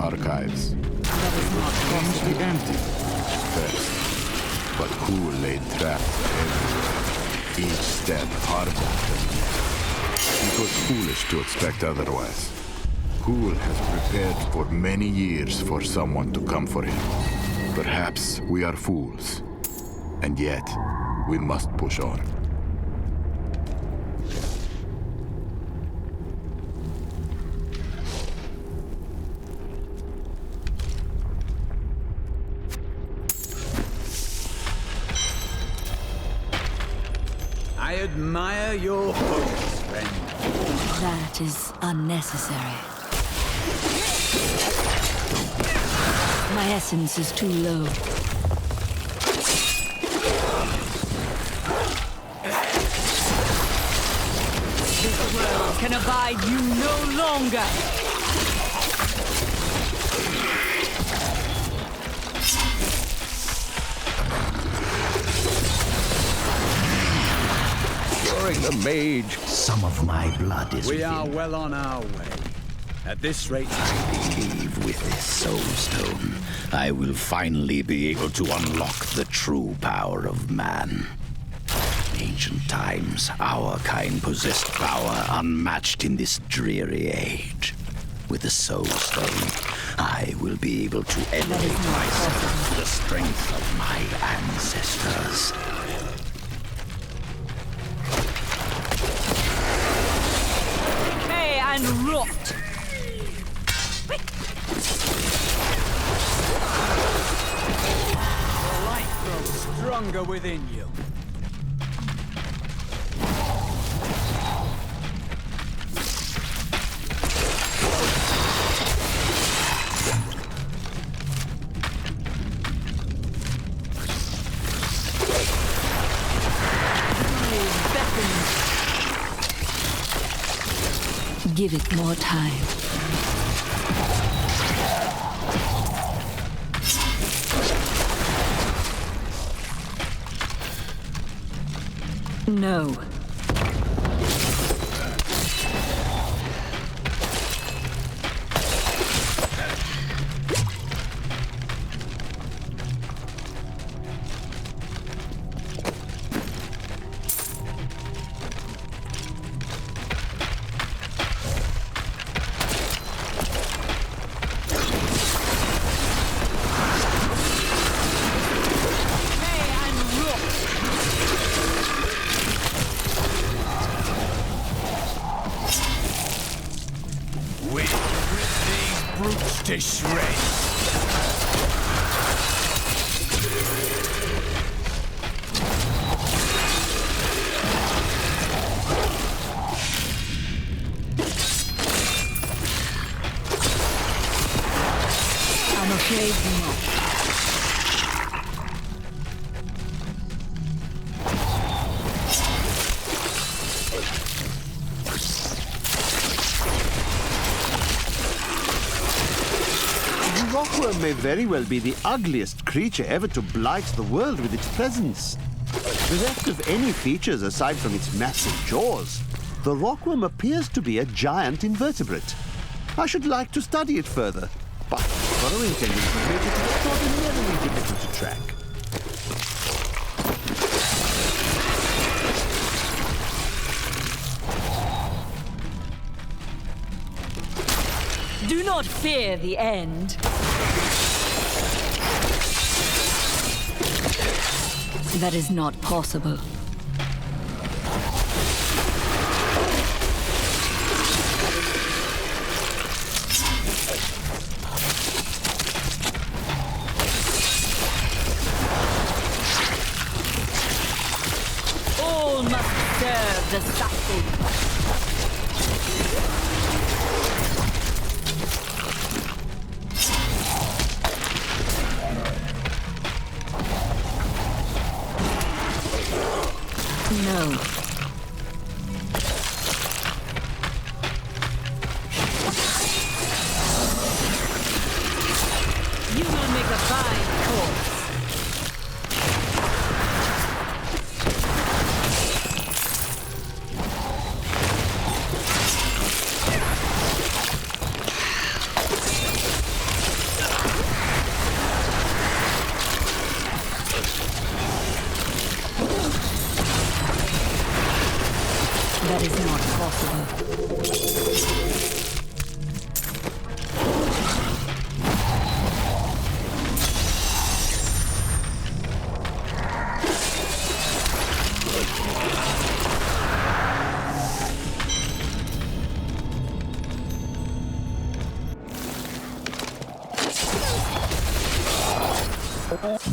archives. Strangely empty at first, but Kul laid traps everywhere, each step harder than the next. It was foolish to expect otherwise. Kul has prepared for many years for someone to come for him. Perhaps we are fools, and yet we must push on. I admire your focus, friend. That is unnecessary. My essence is too low. This world can abide you no longer! The mage. Some of my blood is We within. are well on our way. At this rate, I believe with this Soulstone, I will finally be able to unlock the true power of man. In ancient times, our kind possessed power unmatched in this dreary age. With the Soulstone, I will be able to elevate myself to the strength of my ancestors. And rot! the light grows stronger within you. Give it more time. No. To shreds. I'm afraid not. Rockworm may very well be the ugliest creature ever to blight the world with its presence. Bereft of any features aside from its massive jaws, the rockworm appears to be a giant invertebrate. I should like to study it further, but following tendencies make it extraordinarily difficult to track. Do not fear the end. That is not possible. All must serve the cycle. No. You will make a fine corpse. That is not possible.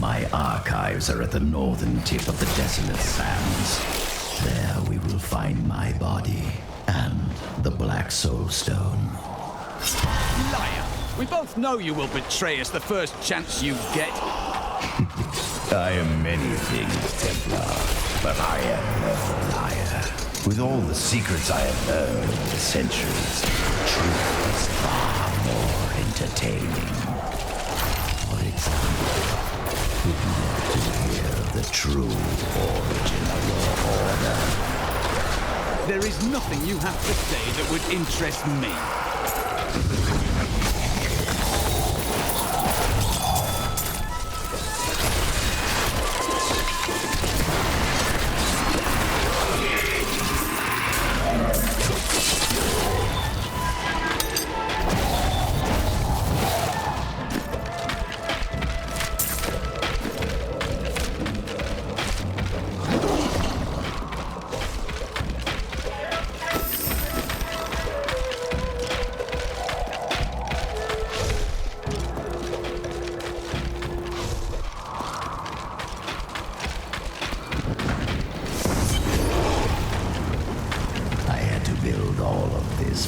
My archives are at the northern tip of the desolate sands. There we will find my body and the Black Soulstone. Liar! We both know you will betray us the first chance you get. I am many things, Templar, but I am no liar. With all the secrets I have learned over the centuries, truth is far more entertaining. For example, would you like to hear the true origin of your order? There is nothing you have to say that would interest me.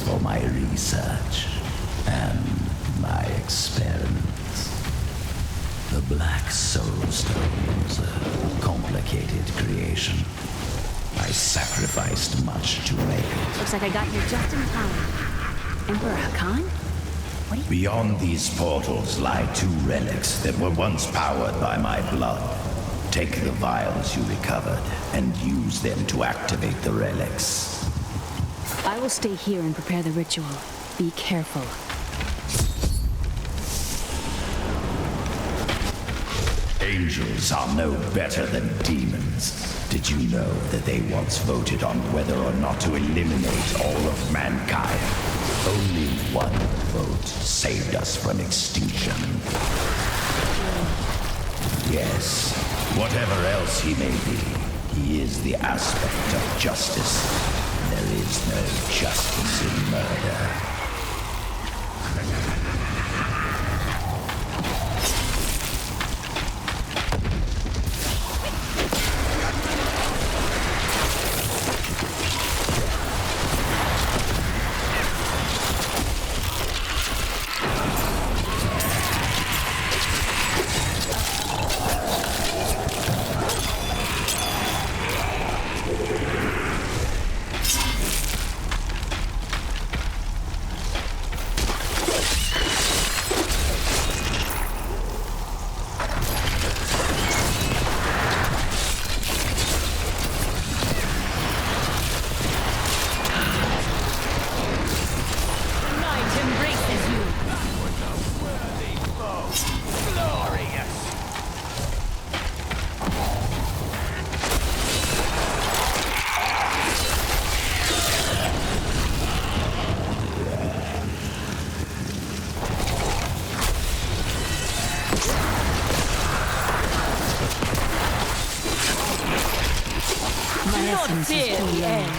For my research and my experiments. The Black Soulstone is a complicated creation. I sacrificed much to make it. Looks like I got here just in time. Emperor Hakan? Beyond these portals lie two relics that were once powered by my blood. Take the vials you recovered and use them to activate the relics. I will stay here and prepare the ritual. Be careful. Angels are no better than demons. Did you know that they once voted on whether or not to eliminate all of mankind? Only one vote saved us from extinction. Yes, whatever else he may be, he is the aspect of justice. There is no justice in murder. Fear the end.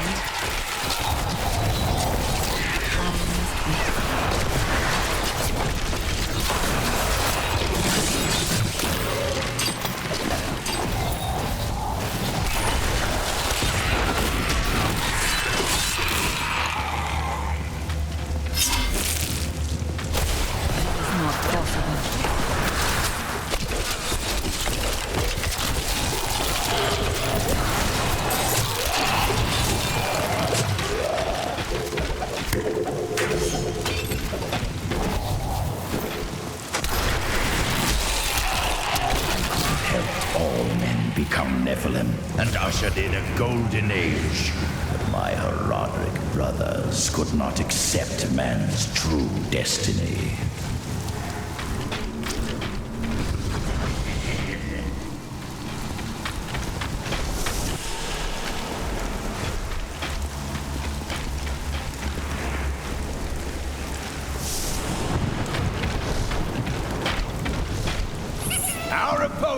Nephalem and ushered in a golden age. But my Horadrim brothers could not accept man's true destiny.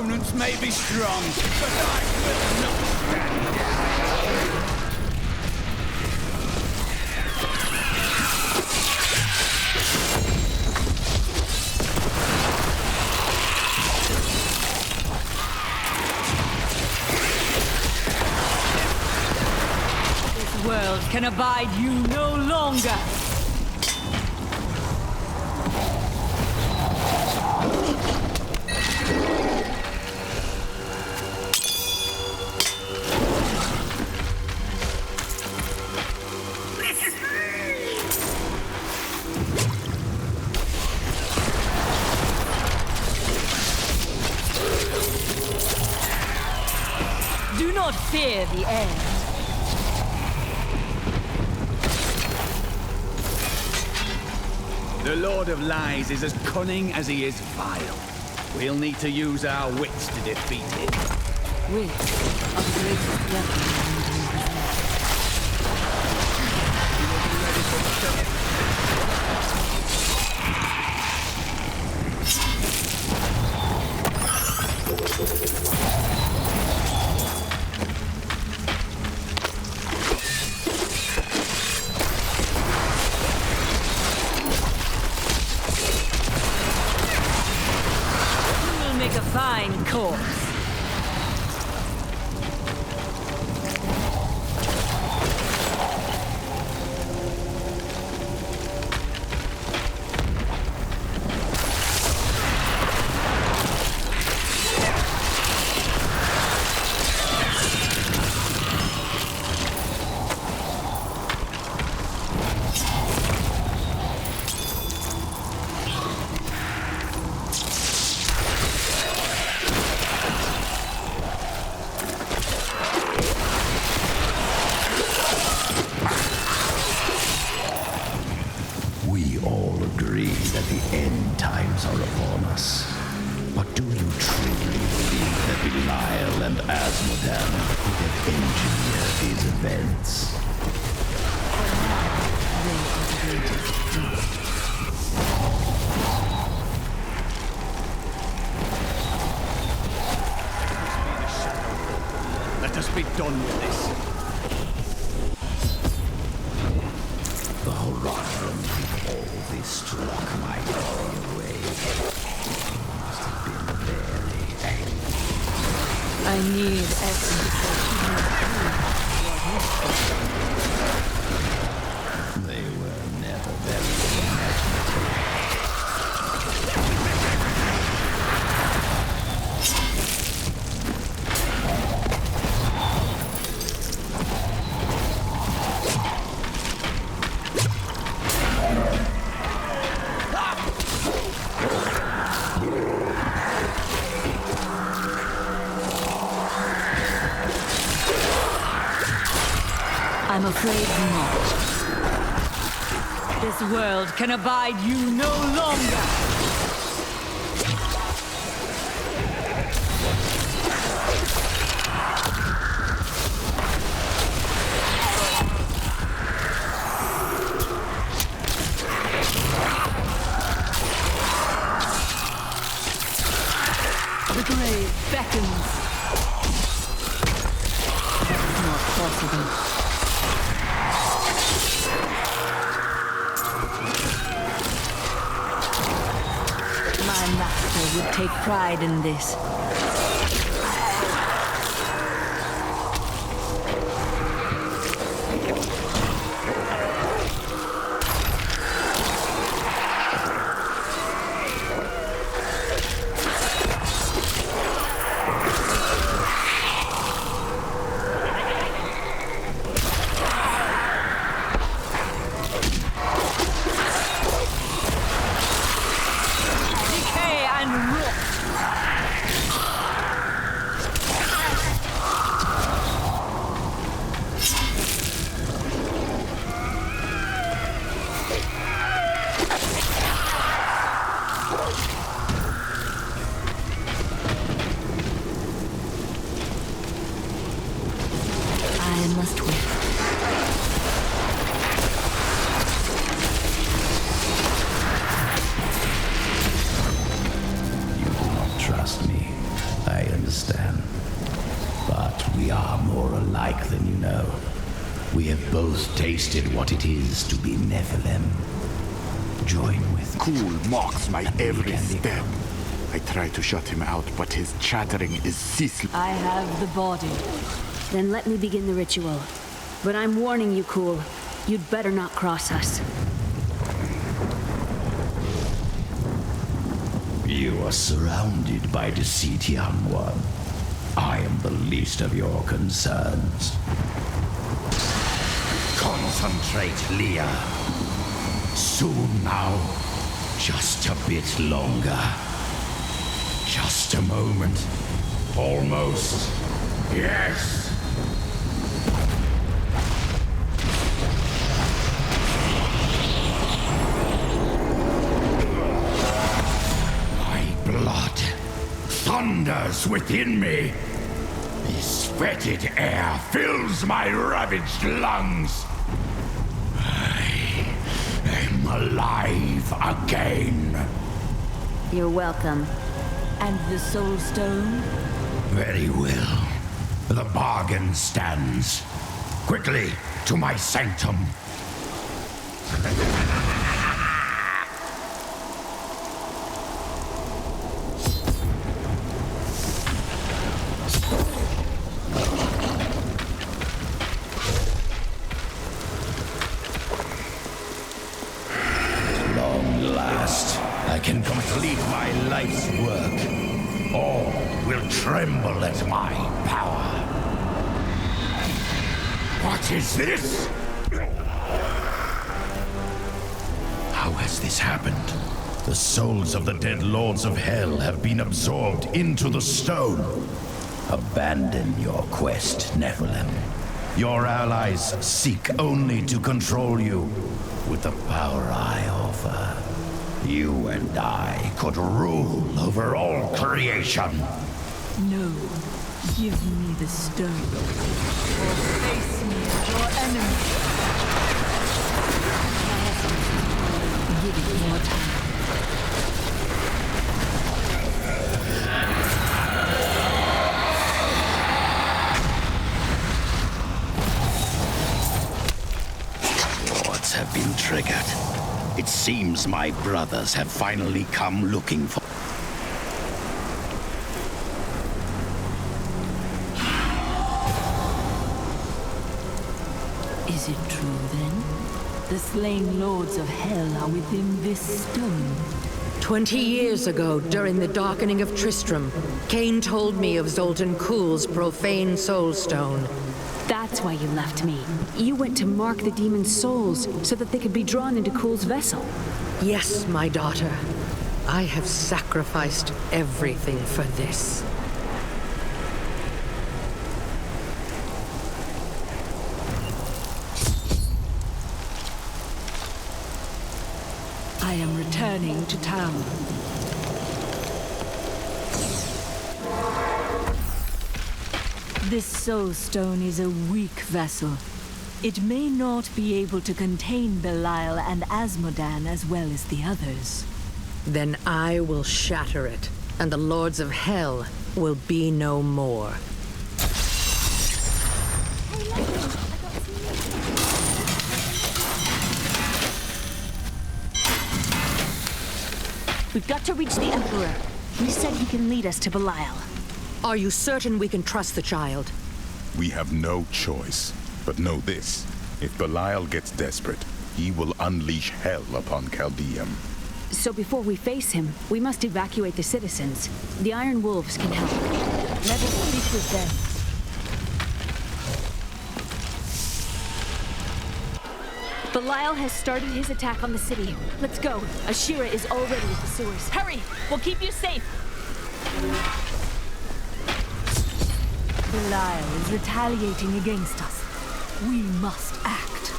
opponents may be strong, but I will not stand down. This world can abide you no longer. Do not fear the end. The Lord of Lies is as cunning as he is vile. We'll need to use our wits to defeat him. Wits are the greatest weapon man can make a fine corpse. We all agree that the end times are upon us. But do you truly believe that Belial and Asmodan could have engineered these events? Let us be done with this. The Horadrim always struck my body away. He must have been very angry. I need essence They were never very imaginative. I'm afraid not. This world can abide you no longer. The grave beckons. That is not possible. My master would take pride in this. I must wait. You do not trust me. I like them, you know. We have both tasted what it is to be Nephalem. Join with Cool mocks my every step. I try to shut him out, but his chattering is ceaseless. I have the body. Then let me begin the ritual. But I'm warning you, Cool. You'd better not cross us. You are surrounded by deceit, young one. I am the least of your concerns. Concentrate, Leah. Soon now. Just a bit longer. Just a moment. Almost. Yes. Blood thunders within me. This fetid air fills my ravaged lungs. I am alive again. You're welcome. And the Soulstone? Very well. The bargain stands. Quickly, to my sanctum. I can complete my life's work. All will tremble at my power. What is this? How has this happened? The souls of the dead lords of hell have been absorbed into the stone. Abandon your quest, Nephalem. Your allies seek only to control you with the power I offer. You and I could rule over all creation. No. Give me the stone. Or face me as your enemy. Give it more time. Wards have been triggered. It seems my brothers have finally come looking for... Is it true, then? The slain lords of hell are within this stone? 20 years ago, during the darkening of Tristram, Cain told me of Zoltan Kuhl's profane soulstone. That's why you left me. You went to mark the demon's souls so that they could be drawn into Kuhl's vessel. Yes, my daughter. I have sacrificed everything for this. I am returning to town. This soulstone is a weak vessel. It may not be able to contain Belial and Asmodan as well as the others. Then I will shatter it, and the lords of hell will be no more. We've got to reach the Emperor. He said he can lead us to Belial. Are you certain we can trust the child? We have no choice. But know this, if Belial gets desperate, he will unleash hell upon Chaldeum. So before we face him, we must evacuate the citizens. The Iron Wolves can help. Let us speak with them. Belial has started his attack on the city. Let's go. Ashira is already at the sewers. Hurry! We'll keep you safe! Belial is retaliating against us. We must act.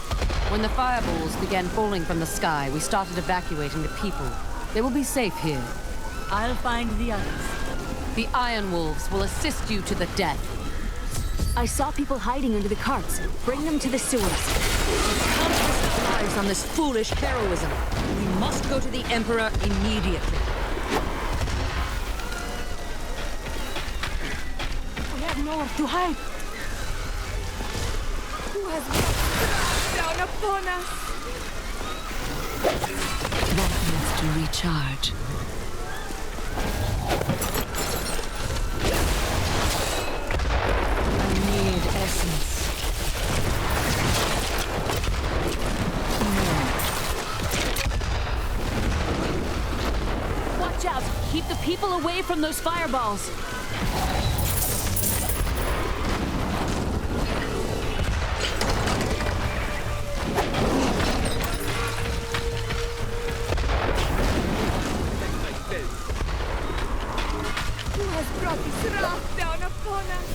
When the fireballs began falling from the sky, we started evacuating the people. They will be safe here. I'll find the others. The Iron Wolves will assist you to the death. I saw people hiding under the carts. Bring them to the sewers. Countless our lives on this foolish heroism. We must go to the Emperor immediately. We have nowhere to hide. upon us! That needs to recharge. I need essence. Watch out! Keep the people away from those fireballs! Who has brought this wrath down upon us?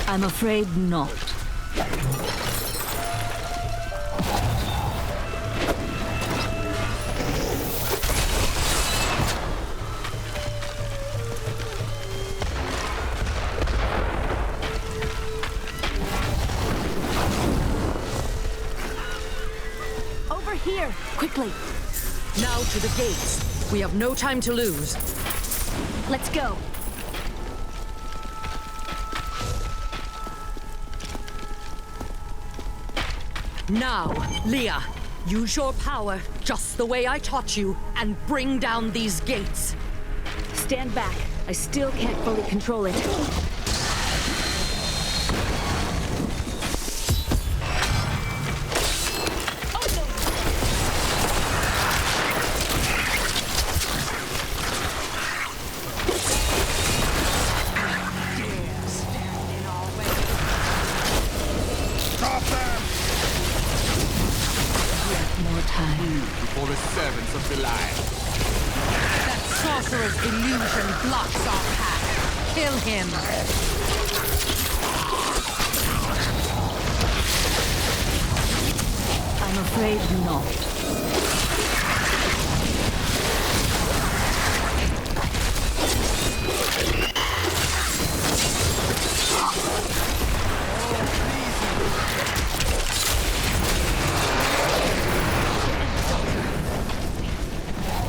I'm afraid not. Over here! Quickly! Now to the gates. We have no time to lose. Let's go! Now, Leah, use your power just the way I taught you and bring down these gates. Stand back. I still can't fully control it. For the servants of Belial. That sorcerer's illusion blocks our path. Kill him. I'm afraid not.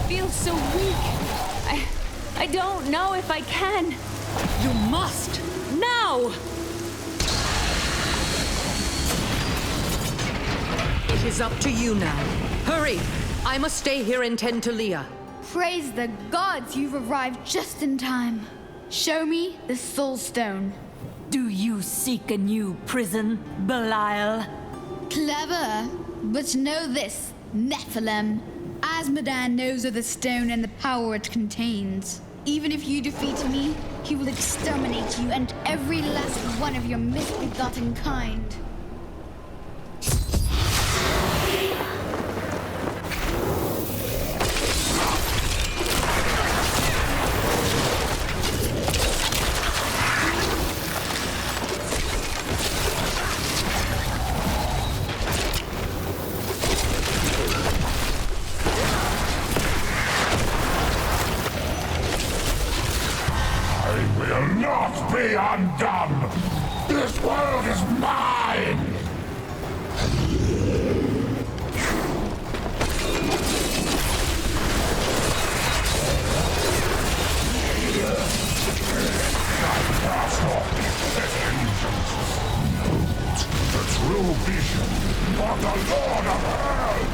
Feels so weak. I don't know if I can. You must! Now! It is up to you now. Hurry! I must stay here and tend to Leah. Praise the gods, you've arrived just in time. Show me the Soulstone. Do you seek a new prison, Belial? Clever, but know this, Nephalem. Asmodan knows of the stone and the power it contains. Even if you defeat me, he will exterminate you and every last one of your misbegotten kind. Not be undone! This world is mine! The true vision of the Lord of Hell!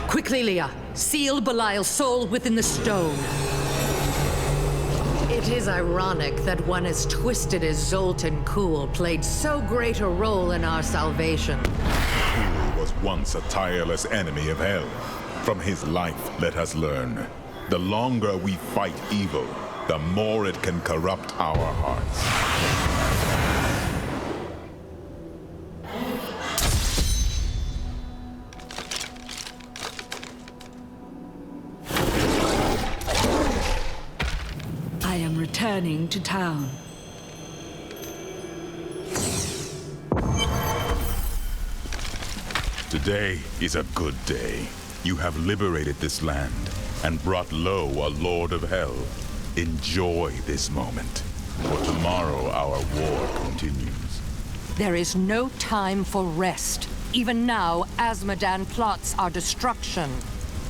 Quickly, Leah. Seal Belial's soul within the stone. It is ironic that one as twisted as Zoltan Kuhl played so great a role in our salvation. Kuhl was once a tireless enemy of hell. From his life, let us learn. The longer we fight evil, the more it can corrupt our hearts. I am returning to town. Today is a good day. You have liberated this land and brought low a Lord of Hell. Enjoy this moment, for tomorrow our war continues. There is no time for rest. Even now, Azmodan plots our destruction.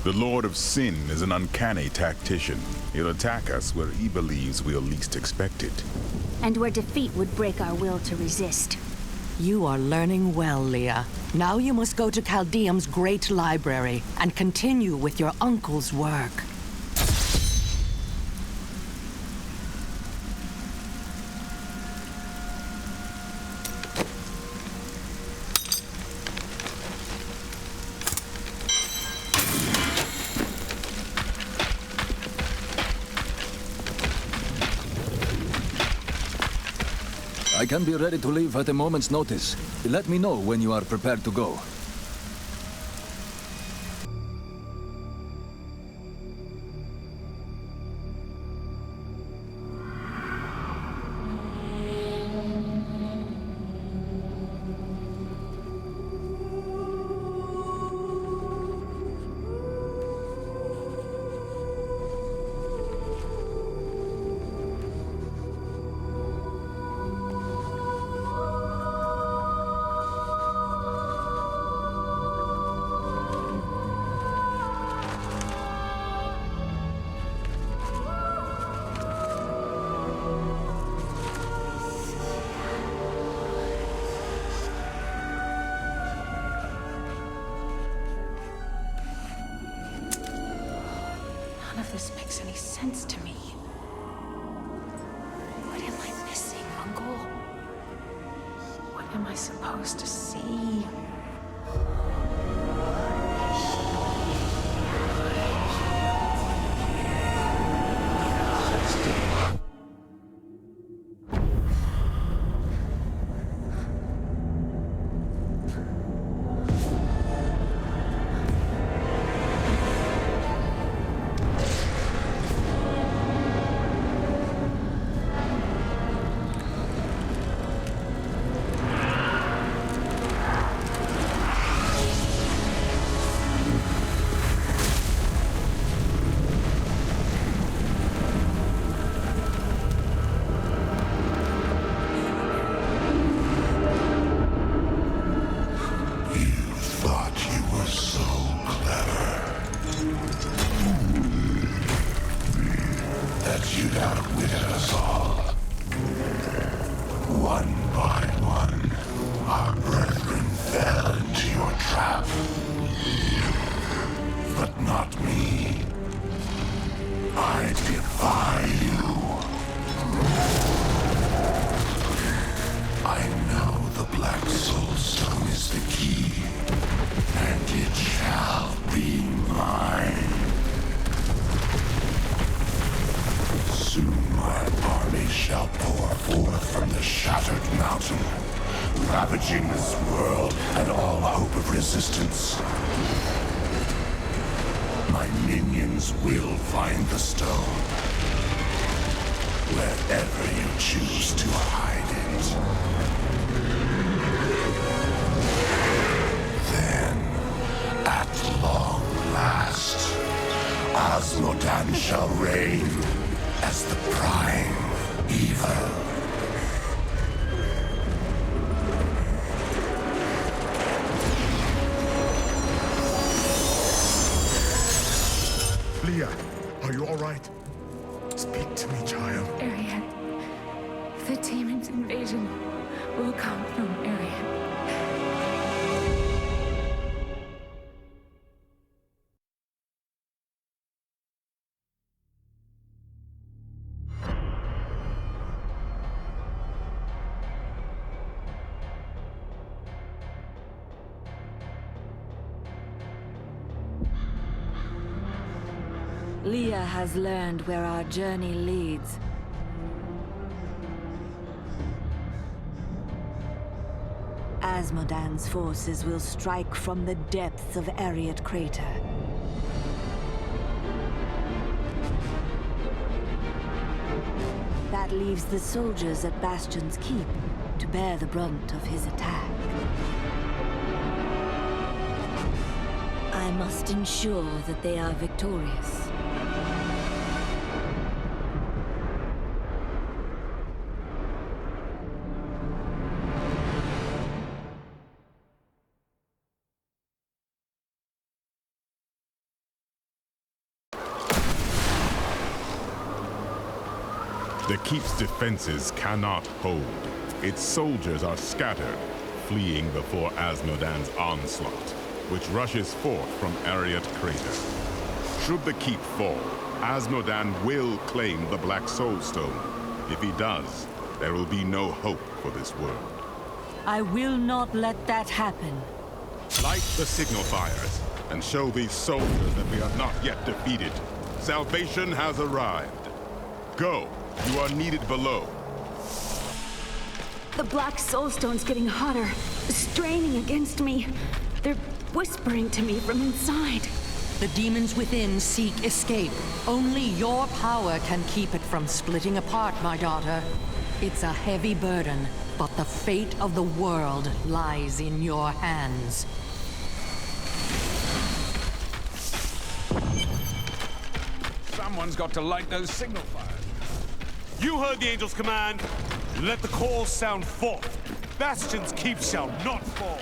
The Lord of Sin is an uncanny tactician. He'll attack us where he believes we'll least expect it. And where defeat would break our will to resist. You are learning well, Leah. Now you must go to Caldeum's great library and continue with your uncle's work. I can be ready to leave at a moment's notice. Let me know when you are prepared to go. None of this makes any sense to me. What am I missing, Uncle? What am I supposed to see? Ravaging this world and all hope of resistance. My minions will find the stone, wherever you choose to hide it. Then, at long last, Azmodan shall reign as the prime evil. Leah, are you all right? Speak to me, child. Arian. The demon's invasion will come from Arian. Leah has learned where our journey leads. Asmodan's forces will strike from the depths of Ariat Crater. That leaves the soldiers at Bastion's Keep to bear the brunt of his attack. I must ensure that they are victorious. The keep's defenses cannot hold. Its soldiers are scattered, fleeing before Asmodan's onslaught, which rushes forth from Ariat Crater. Should the keep fall, Asmodan will claim the Black Soulstone. If he does, there will be no hope for this world. I will not let that happen. Light the signal fires, and show these soldiers that we are not yet defeated. Salvation has arrived. Go. You are needed below. The Black Soulstone's getting hotter, straining against me. They're whispering to me from inside. The demons within seek escape. Only your power can keep it from splitting apart, my daughter. It's a heavy burden, but the fate of the world lies in your hands. Someone's got to light those signal fires. You heard the angel's command. Let the call sound forth. Bastion's keep shall not fall.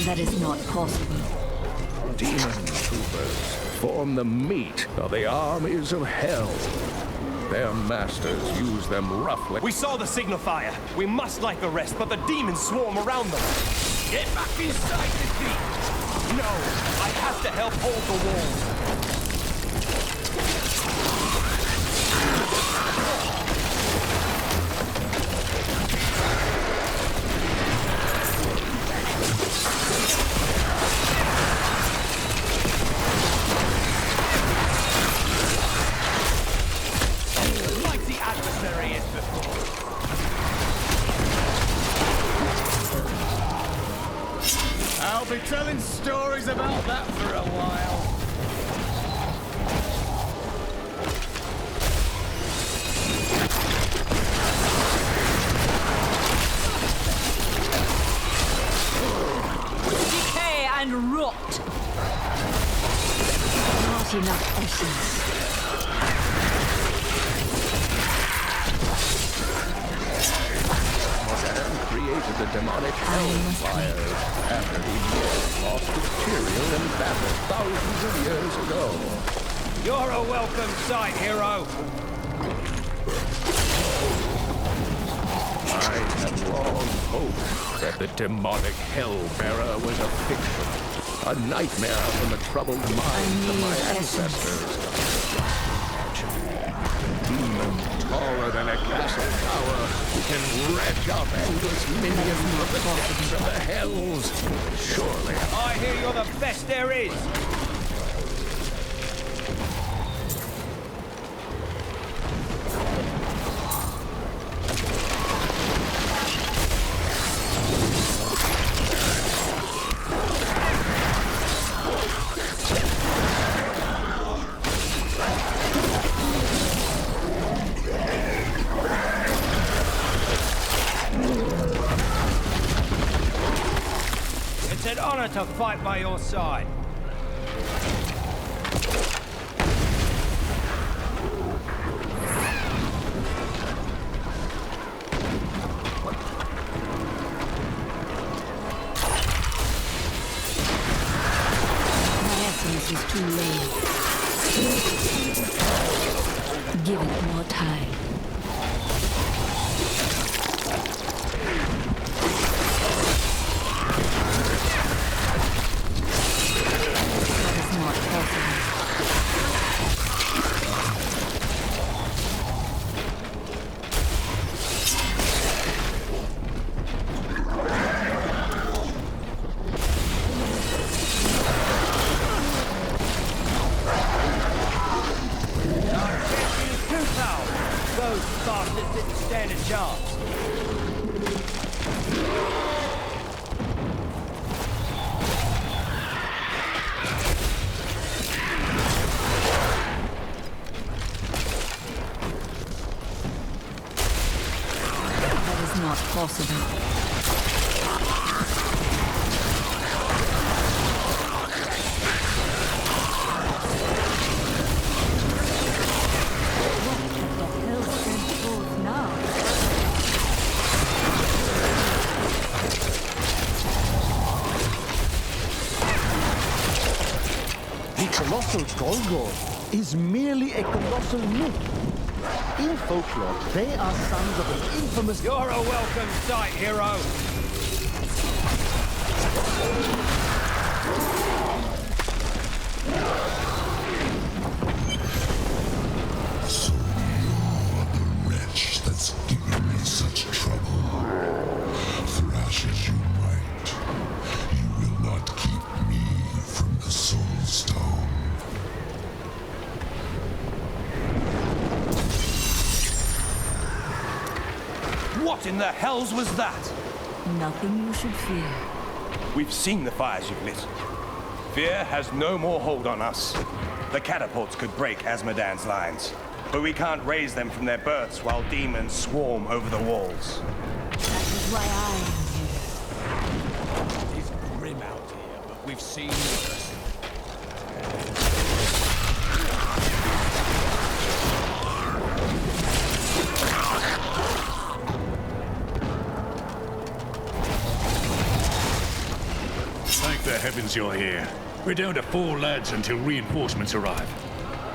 That is not possible. Demon troopers form the meat of the armies of hell. Their masters use them roughly. We saw the signal fire. We must light the rest, but the demons swarm around them. Get back inside the keep! No, I have to help hold the walls. Like the adversary is before. I'll be telling stories about that for a while. Decay and rot! Not enough essence. Created the demonic hellfire after he lost to Tyrael in battle thousands of years ago. You're a welcome sight, hero. I had long hoped that the demonic hellbearer was a fiction, a nightmare from the troubled minds of my ancestors. Demon taller than a castle tower, who can wrench up endless minions from the depths of the hells. Surely. I hear you're the best there is. It's an honor to fight by your side. My essence is too low. Give it more time. possible. The colossal Golgor is merely a colossal myth. In folklore, they are sons of an infamous... You're a welcome sight, hero! So you're the wretch that's given me such trouble. Thrash as you might, you will not keep me from the Soulstone. What in the hells was that? Nothing you should fear. We've seen the fires you've lit. Fear has no more hold on us. The catapults could break Azmodan's lines, but we can't raise them from their berths while demons swarm over the walls. That is why I am here. It's grim out here, but we've seen worse. Thank the heavens you're here. We're down to 4 lads until reinforcements arrive.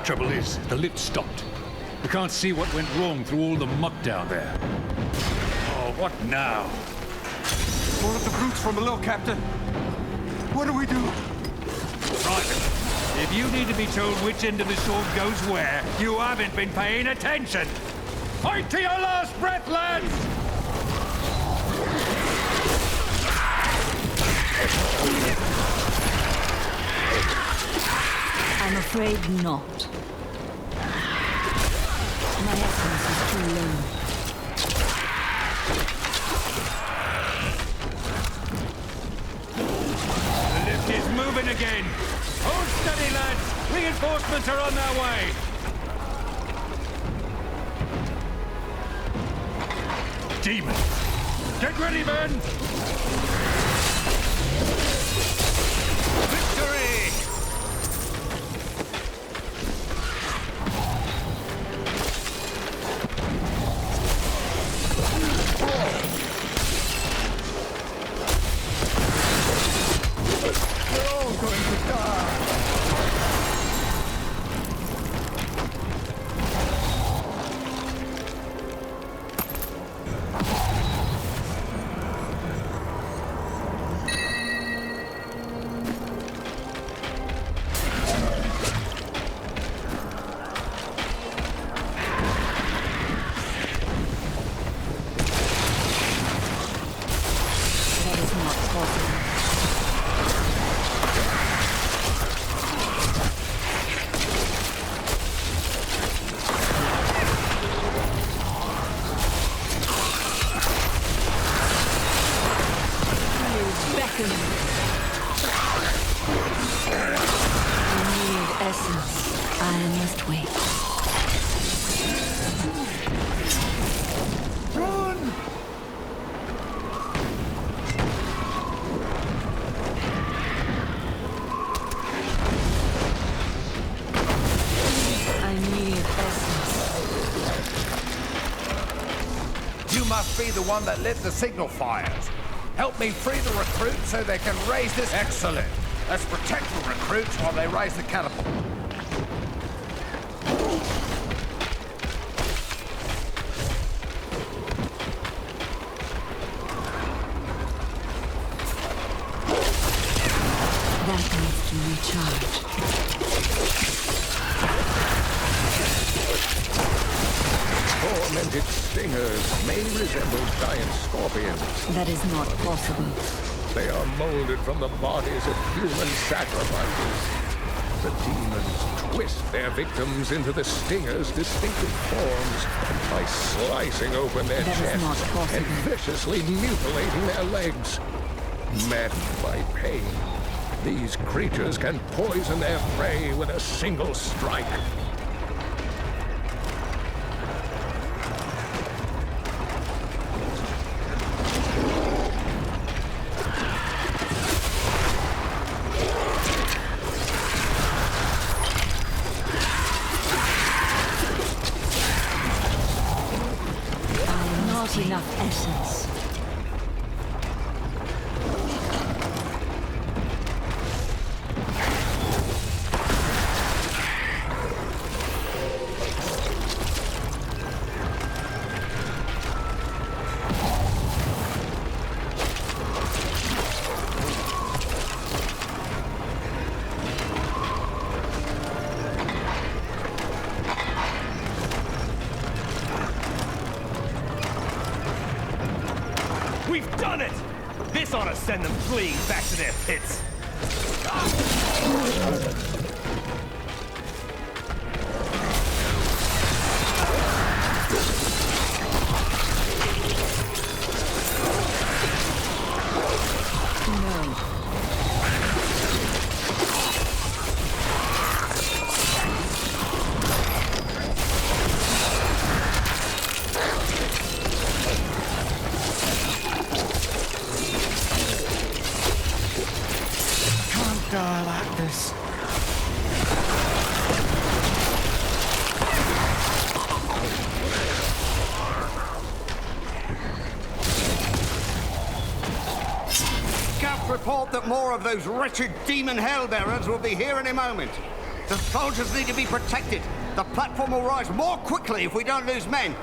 Trouble is, the lift stopped. We can't see what went wrong through all the muck down there. Oh, what now? More of the brutes from below, Captain. What do we do? Right. If you need to be told which end of the sword goes where, you haven't been paying attention. Fight to your last breath, lads! I'm afraid not. My essence is too low. The lift is moving again. Hold steady, lads. Reinforcements are on their way. Demons! Get ready, men! Victory! We're all going to die! Be the one that lit the signal fires. Help me free the recruits so they can raise this... Excellent. Let's protect the recruits while they raise the catapult. That needs to recharge. Tormented stingers may resemble giant scorpions. That is not possible. They are molded from the bodies of human sacrifices. The demons twist their victims into the stingers' distinctive forms by slicing open their chests and viciously mutilating their legs. Maddened by pain, these creatures can poison their prey with a single strike. essence. We've done it! This ought to send them fleeing back to their pits. Die like this. Scouts report that more of those wretched demon hellbearers will be here any moment. The soldiers need to be protected. The platform will rise more quickly if we don't lose men.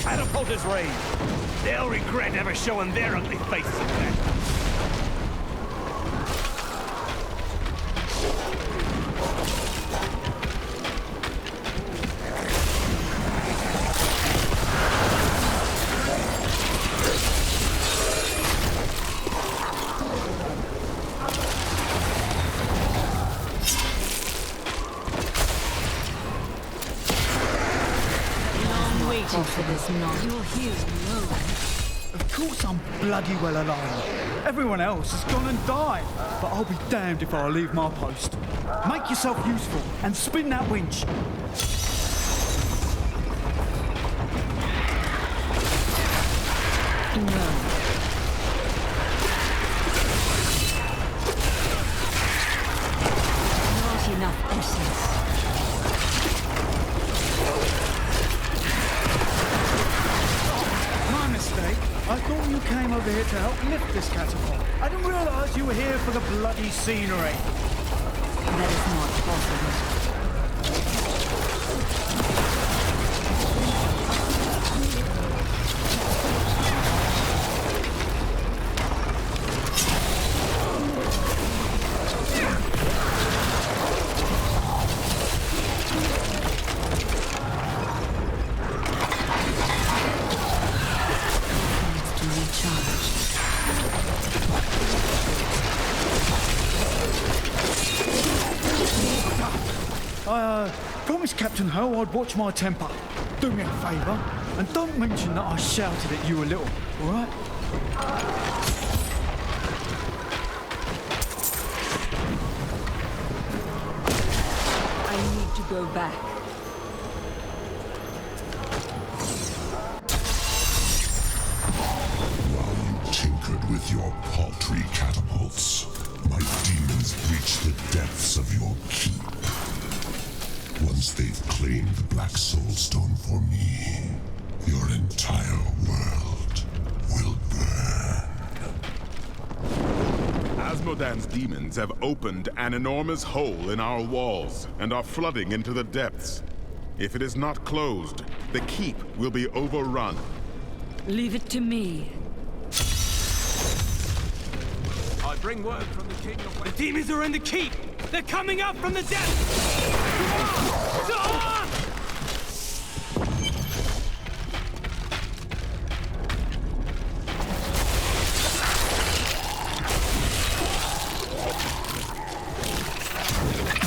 Catapulters raised. They'll regret ever showing their ugly faces again. For this knowledge. You're here alone. Of course I'm bloody well alone. Everyone else has gone and died. But I'll be damned if I leave my post. Make yourself useful and spin that winch. No. Not enough essence. I thought you came over here to help lift this catapult. I didn't realize you were here for the bloody scenery. That is not possible. Promise Captain Ho I'd watch my temper. Do me a favour, and don't mention that I shouted at you a little, alright? I need to go back. While you tinkered with your paltry catapults, my demons breached the depths of your keep. Once they've claimed the Black Soulstone for me, your entire world will burn. Asmodan's demons have opened an enormous hole in our walls and are flooding into the depths. If it is not closed, the keep will be overrun. Leave it to me. I bring word from the King of Westmarch. The demons are in the keep! They're coming up from the depths!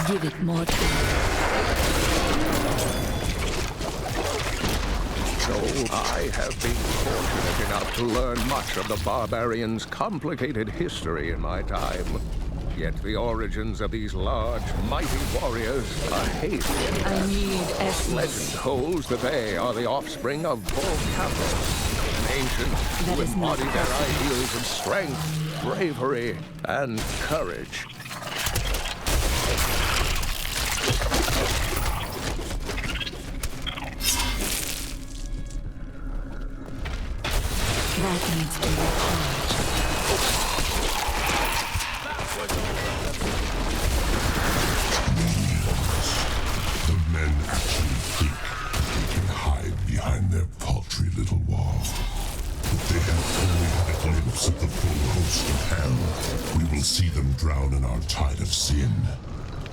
Give it more time. So I have been fortunate enough to learn much of the barbarians' complicated history in my time. Yet the origins of these large, mighty warriors are hazy. I need essence. Legend holds that they are the offspring of Volcappa, an ancient who embody their ideals of strength, bravery, and courage. That needs to be recharged. The men actually think they can hide behind their paltry little wall. If they have only had a glimpse of the full host of hell, we will see them drown in our tide of sin.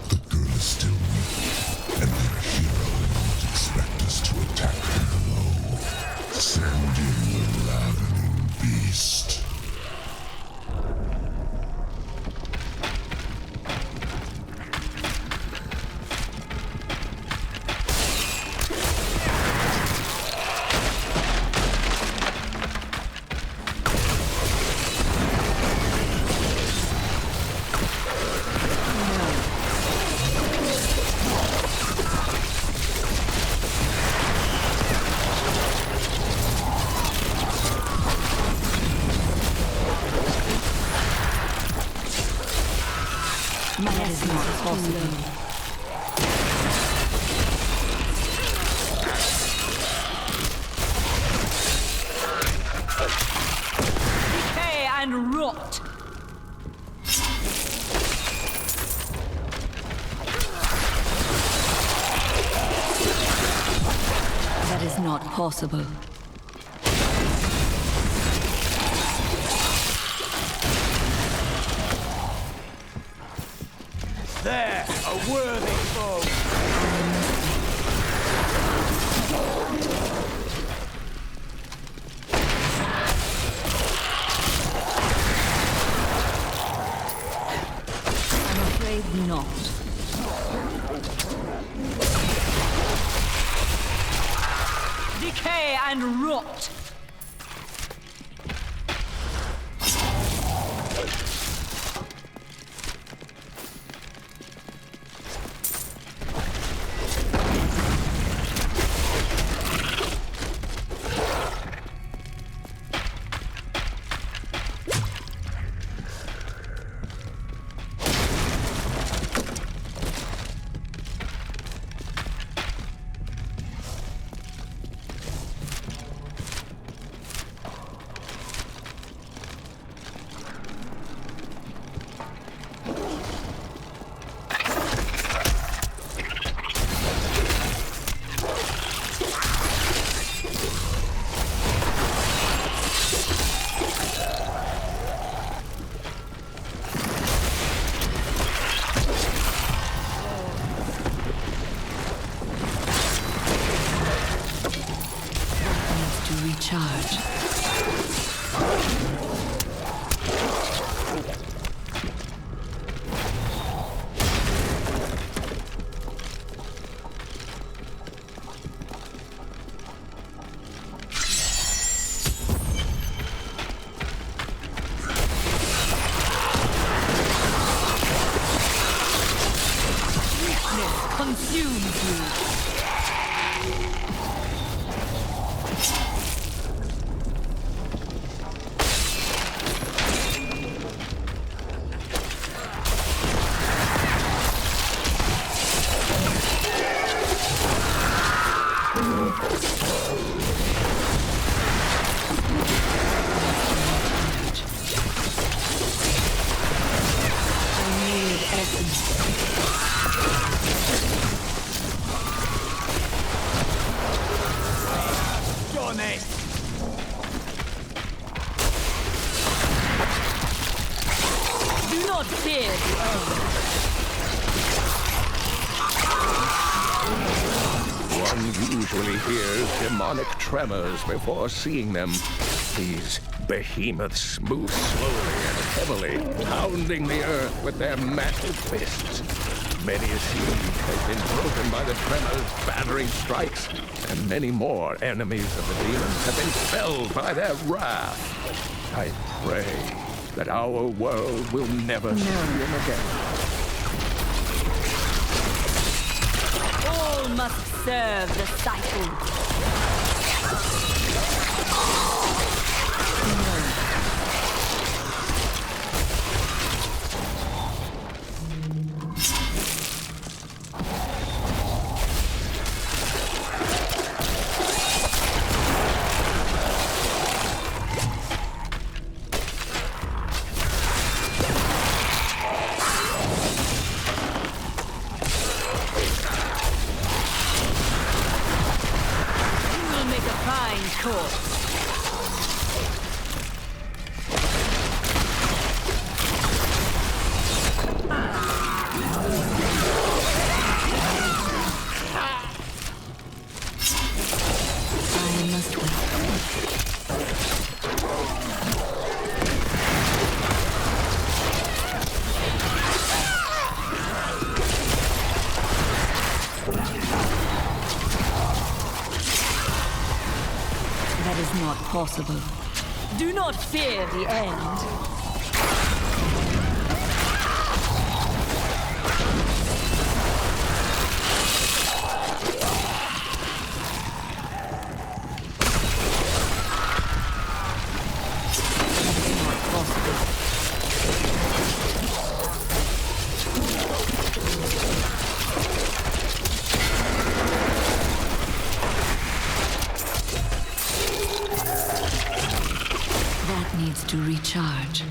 The girl is still weak, and their hero won't expect us to attack from below. Send in the ravening beast. That is not possible. Decay and rot! That is not possible. There, a worthy foe. I'm afraid not. Decay and rot! not fear the One usually hears demonic tremors before seeing them. These behemoths move slowly and heavily, pounding the earth with their massive fists. Many a siege has been broken by the tremors' battering strikes, and many more enemies of the demons have been felled by their wrath. I pray that our world will never see them again. All must serve the cycle. Possible. Do not fear the end. To recharge.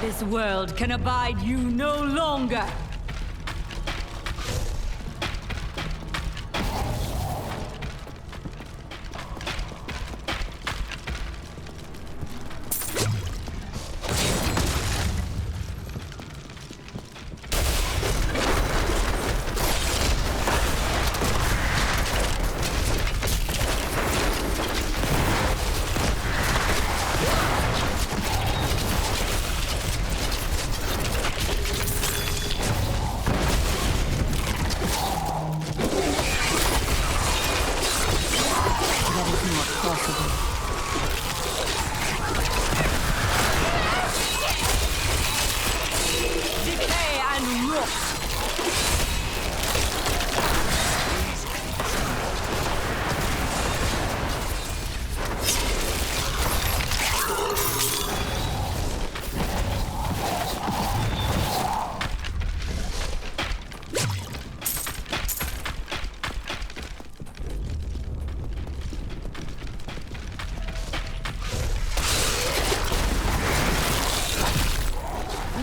This world can abide you no longer.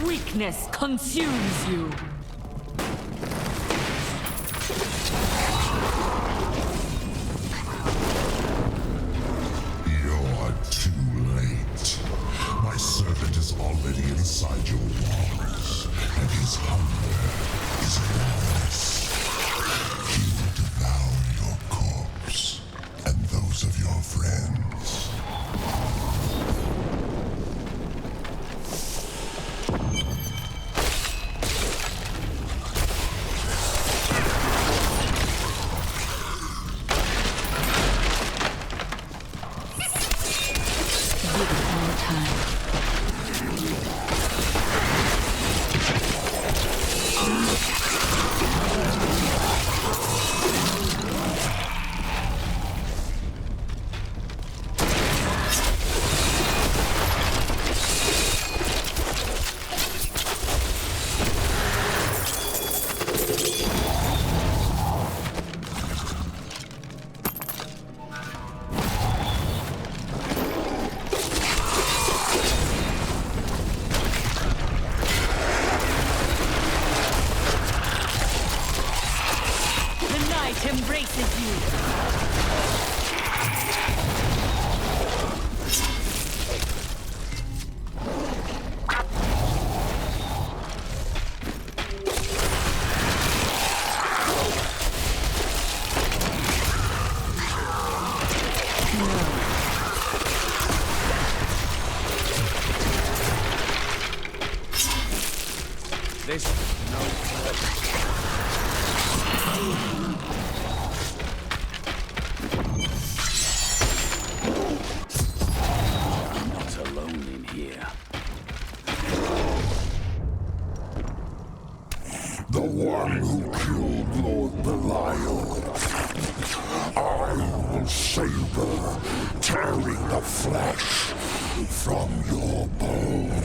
Weakness consumes you. You're too late. My servant is already inside your walls, and his hunger is enormous. He will devour your corpse and those of your friends. faces you! This no I'm not alone in here. The one who killed Lord Belial. I will save her, tearing the flesh from your bones.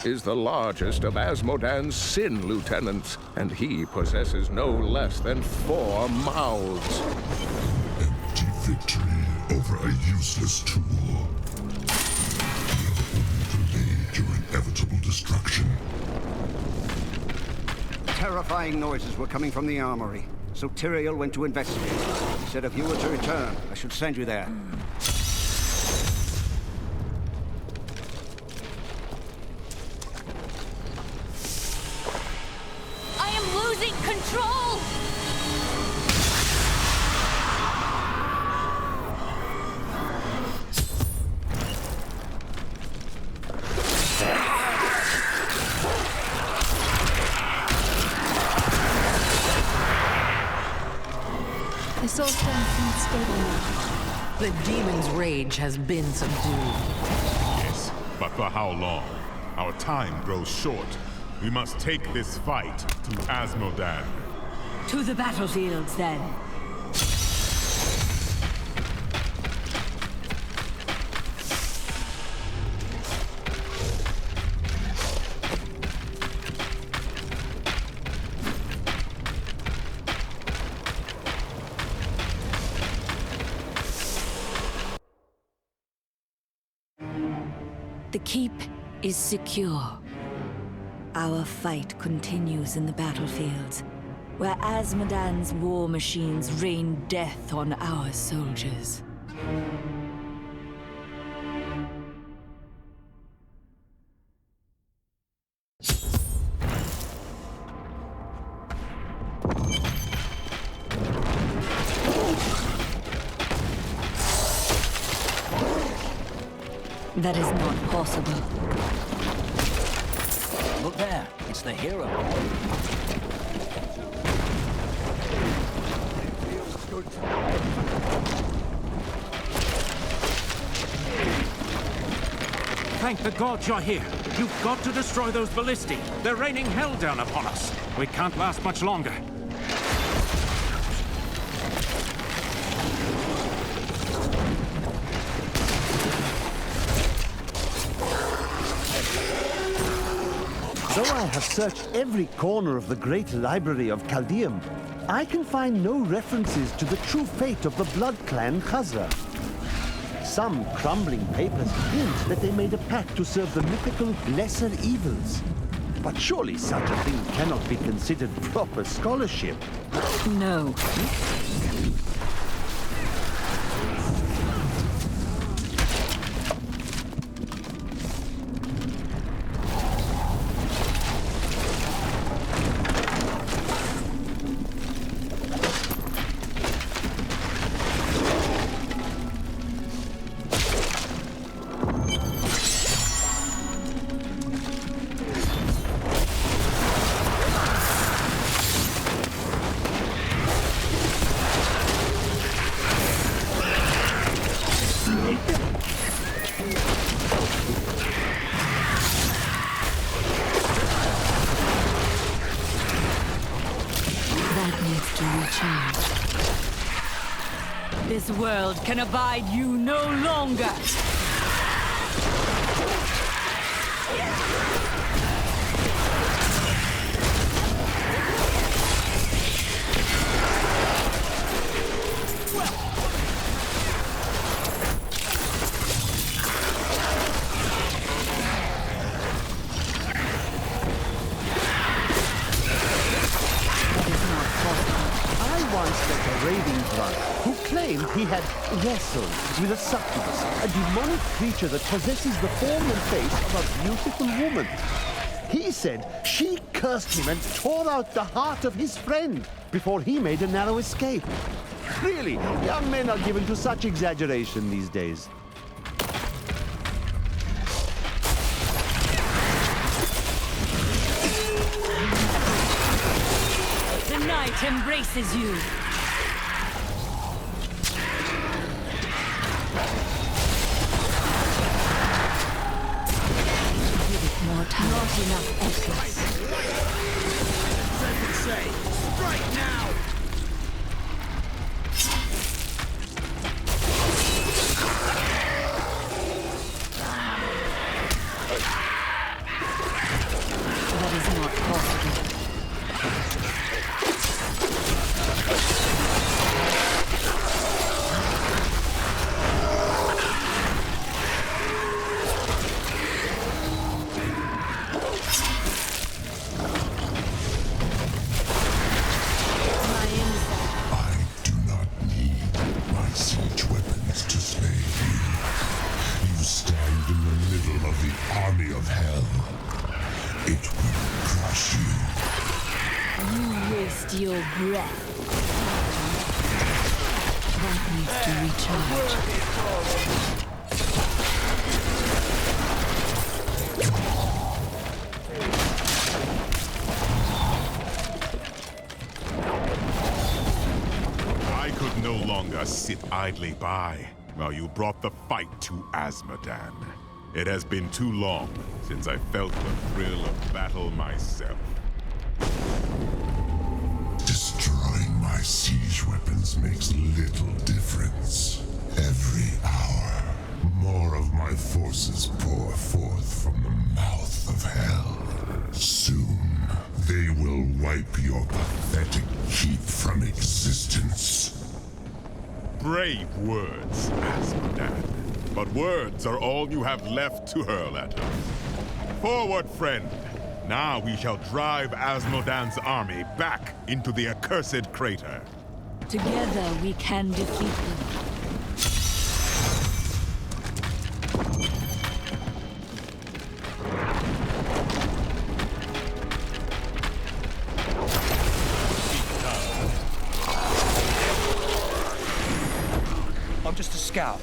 Is the largest of Asmodan's sin lieutenants, and he possesses no less than 4 mouths. Empty victory over a useless tool. Delayed your inevitable destruction. Terrifying noises were coming from the armory, so Tyrael went to investigate. He said if you were to return, I should send you there. Control! The Soulstone seems stable now. The demon's rage has been subdued. Yes, but for how long? Our time grows short. We must take this fight to Asmodan. To the battlefields, then. The keep is secure. Our fight continues in the battlefields, where Asmodan's war machines rain death on our soldiers. That is not possible. Look there, it's the hero. Thank the gods you're here. You've got to destroy those ballistae. They're raining hell down upon us. We can't last much longer. Though I have searched every corner of the great library of Chaldeum, I can find no references to the true fate of the Blood Clan Khazra. Some crumbling papers hint that they made a pact to serve the mythical lesser evils. But surely such a thing cannot be considered proper scholarship. No. This world can abide you no longer! Who claimed he had wrestled with a succubus, a demonic creature that possesses the form and face of a beautiful woman. He said she cursed him and tore out the heart of his friend before he made a narrow escape. Really, young men are given to such exaggeration these days. The night embraces you. Not enough essence. Say, strike now! That is not possible. Your breath. That needs to recharge. I could no longer sit idly by while you brought the fight to Azmodan. It has been too long since I felt the thrill of battle myself. Destroying my siege weapons makes little difference. Every hour, more of my forces pour forth from the mouth of hell. Soon, they will wipe your pathetic keep from existence. Brave words, Azmodan. But words are all you have left to hurl at us. Forward, friend! Now we shall drive Azmodan's army back into the accursed crater. Together we can defeat them. I'm just a scout.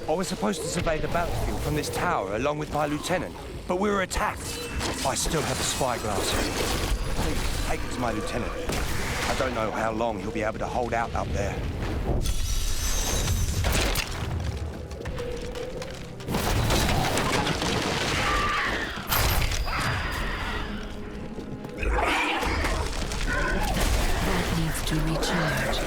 I was supposed to survey the battlefield from this tower along with my lieutenant, but we were attacked. I still have a spyglass. Please, take it to my lieutenant. I don't know how long he'll be able to hold out up there. That needs to recharge.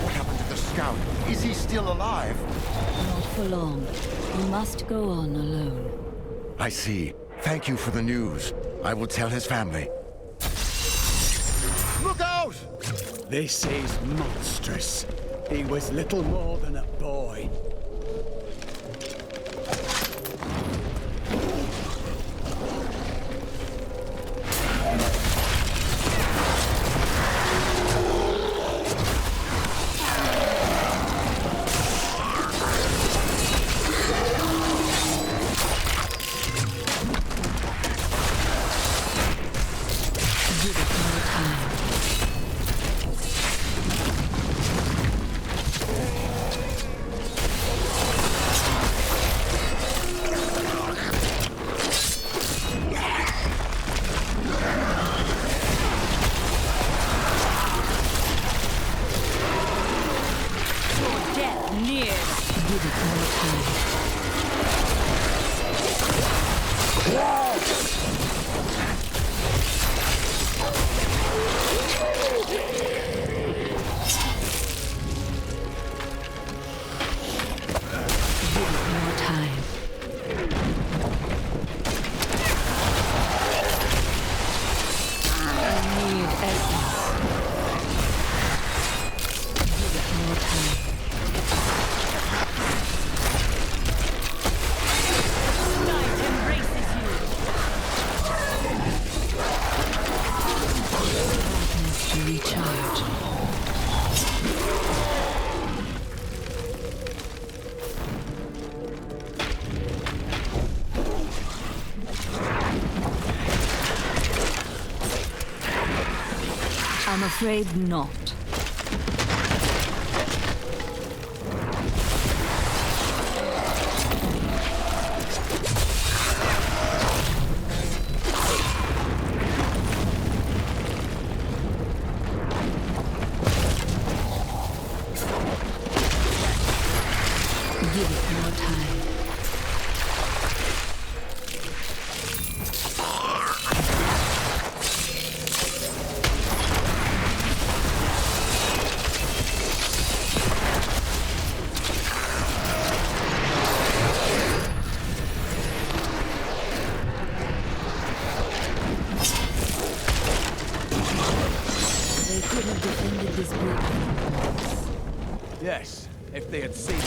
What happened to the scout? Is he still alive? Not for long. You must go on alone. I see. Thank you for the news. I will tell his family. Look out! This is monstrous. He was little more than a boy. I'm afraid not. Give it more time. They could have defended this bridge. Yes, if they had seen it.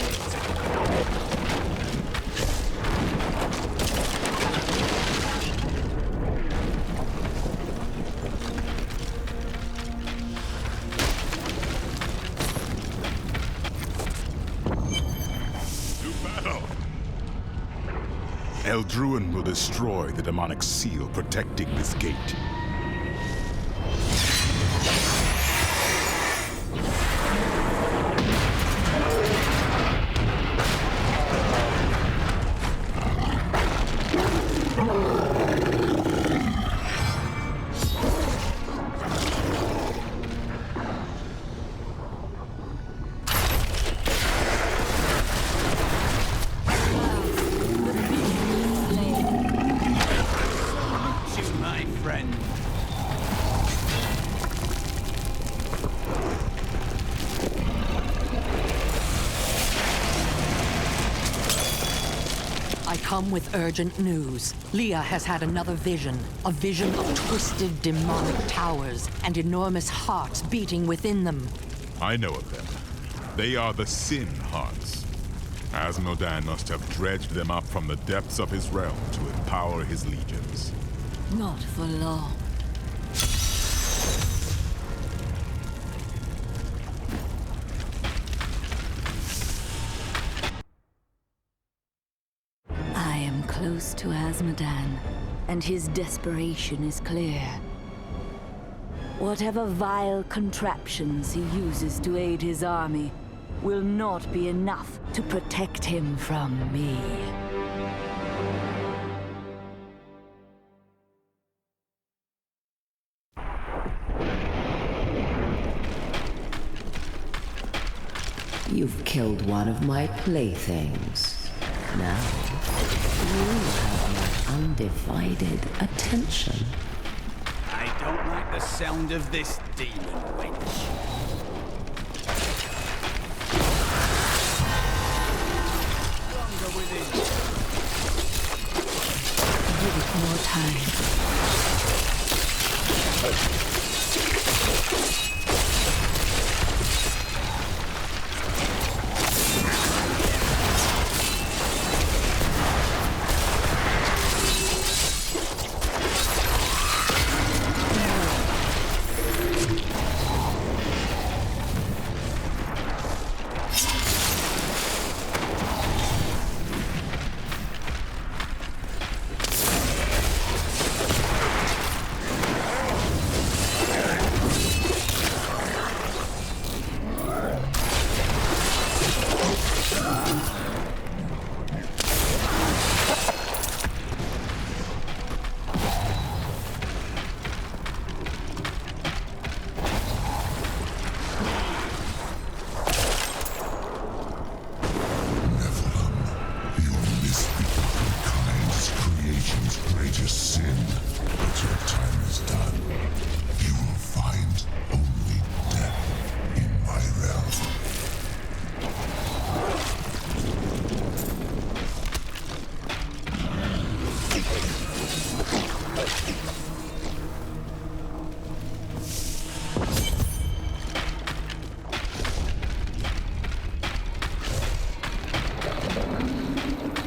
Eldruin will destroy the demonic seal protecting this gate. Come with urgent news. Leah has had another vision. A vision of twisted demonic towers and enormous hearts beating within them. I know of them. They are the Sin Hearts. Asmodan must have dredged them up from the depths of his realm to empower his legions. Not for long. Close to Asmodan, and his desperation is clear. Whatever vile contraptions he uses to aid his army will not be enough to protect him from me. You've killed one of my playthings. Now, you have my undivided attention. I don't like the sound of this demon wench. Stronger within. Give it more time.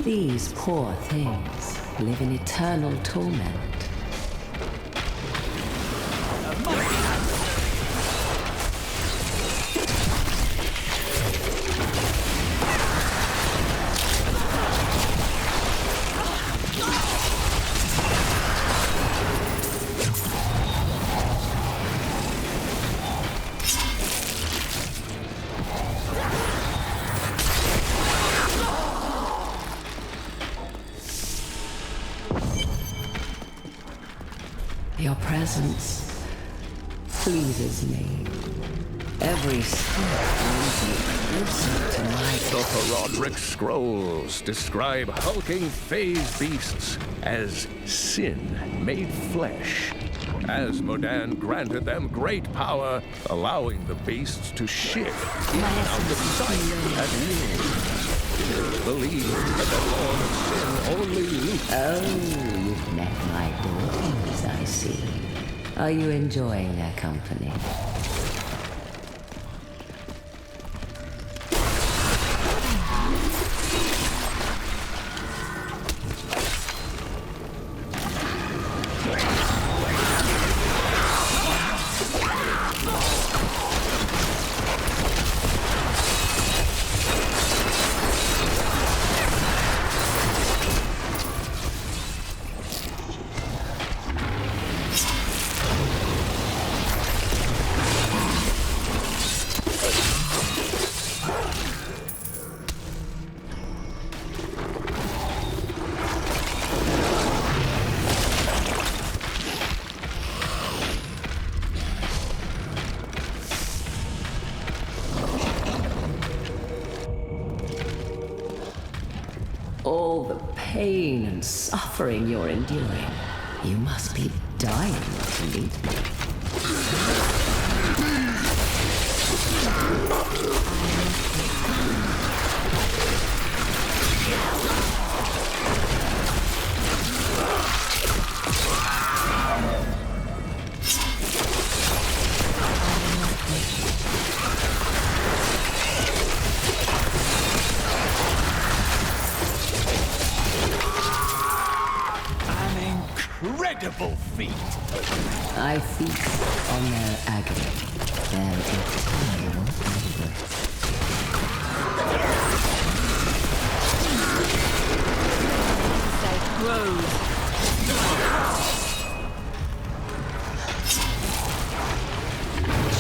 These poor things live in eternal torment. Your presence pleases me. Every step brings me closer to my... The Horadrim scrolls describe hulking phase beasts as sin made flesh. Asmodan granted them great power, allowing the beasts to shift in and out of sight at will. It is believed that the Lord of Sin only loops. Oh, you've met my daughters, I see. Are you enjoying their company? All the pain and suffering you're enduring. You must be dying to meet me. Incredible feat! I feast on their agony, their eternal anguish.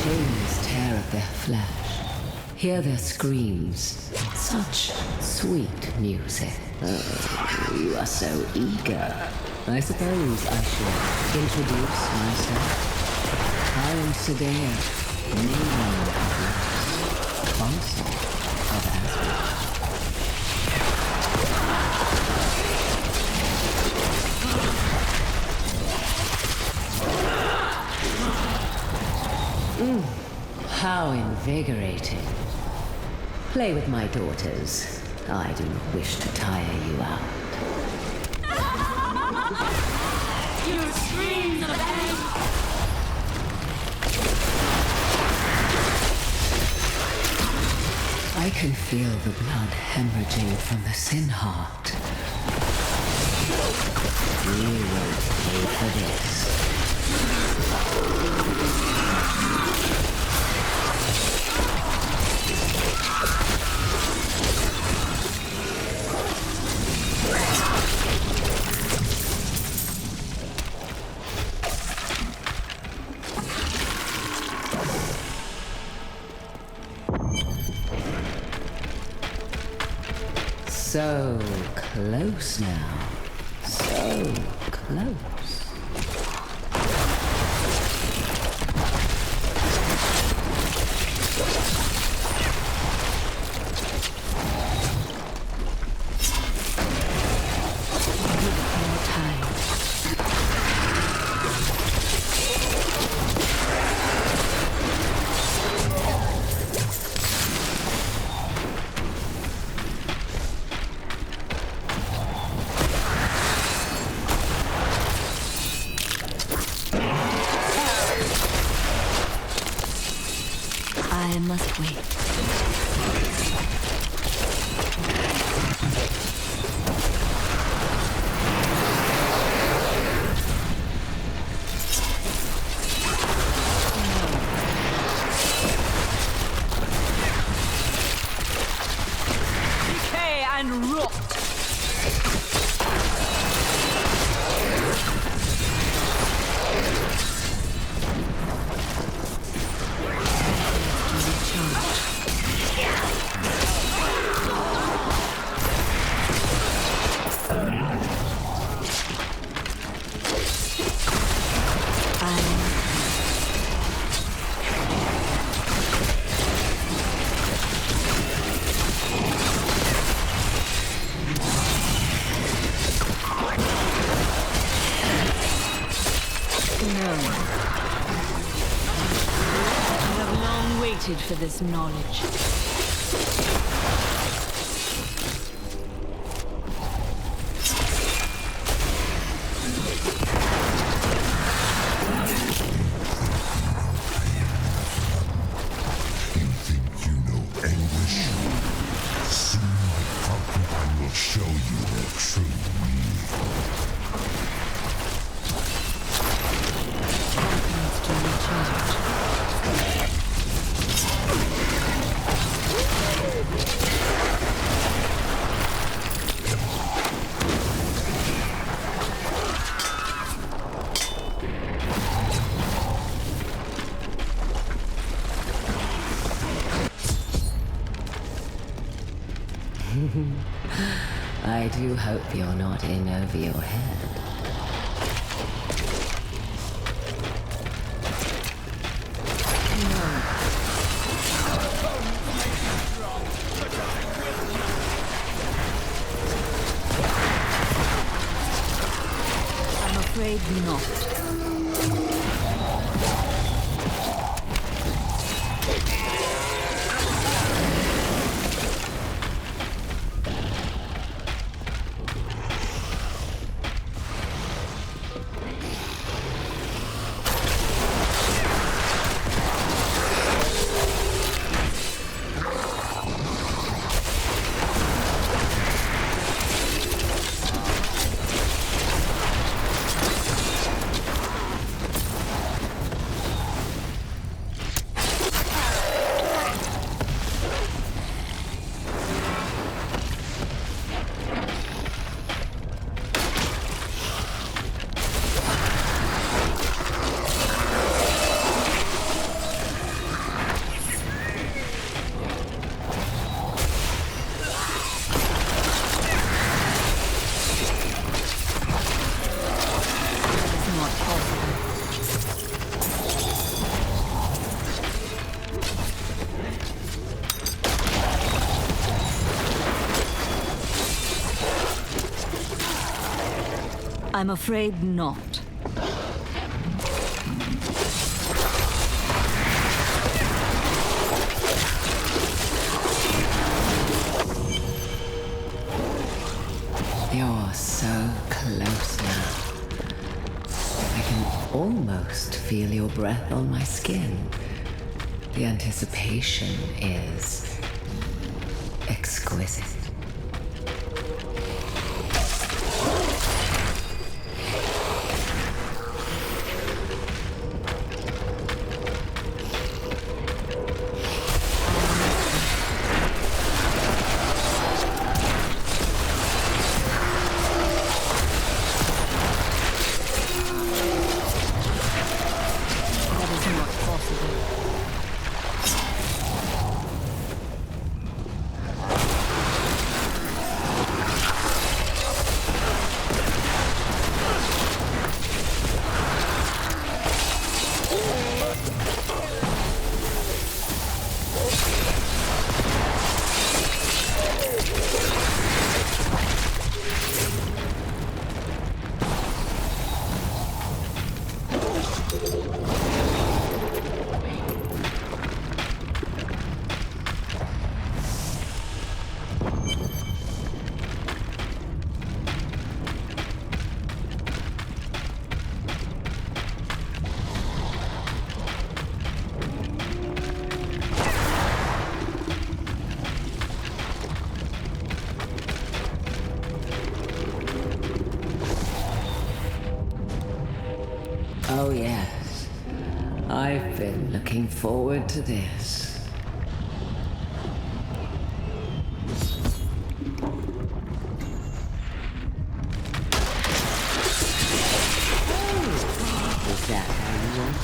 Chains tear at their flesh. Hear their screams. Such sweet music. Oh, you are so eager. I suppose I should introduce myself. I am Sadea, Maiden of Light, Consort of Asgard. How invigorating. Play with my daughters. I do not wish to tire you out. Your screams of pain! I can feel the blood hemorrhaging from the sin heart. You won't pay for this. So close now. So close. I must wait. Decay and rot! No. I have long waited for this knowledge. I do hope you're not in over your head. I'm afraid not. I'm afraid not. You're so close now. I can almost feel your breath on my skin. The anticipation is exquisite. Oh yes, I've been looking forward to this. Is that how you want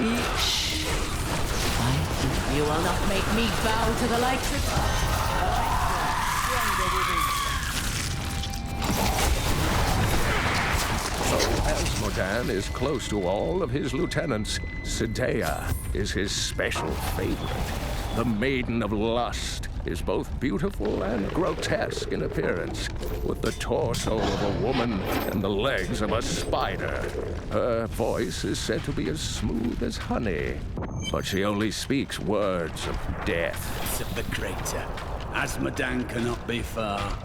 it? Shh. You will not make me bow to the likes of... As Modan is close to all of his lieutenants, Sidea is his special favorite. the Maiden of Lust, is both beautiful and grotesque in appearance, with the torso of a woman and the legs of a spider. Her voice is said to be as smooth as honey, but she only speaks words of death. Of the crater, Azmodan cannot be far.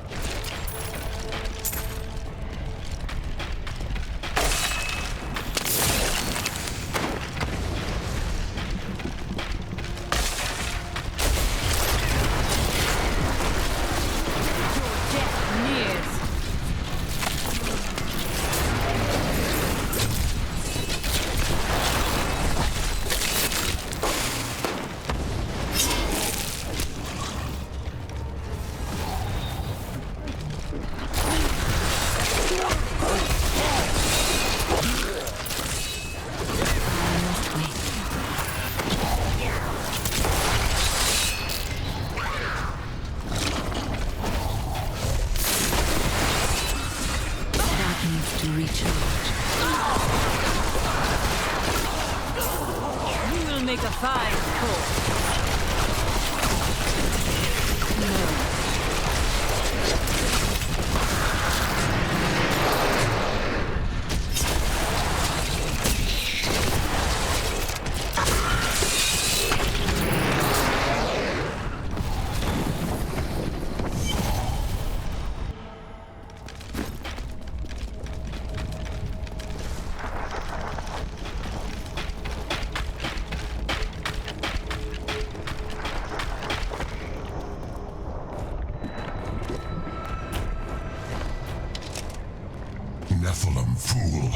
Nephalem, fool.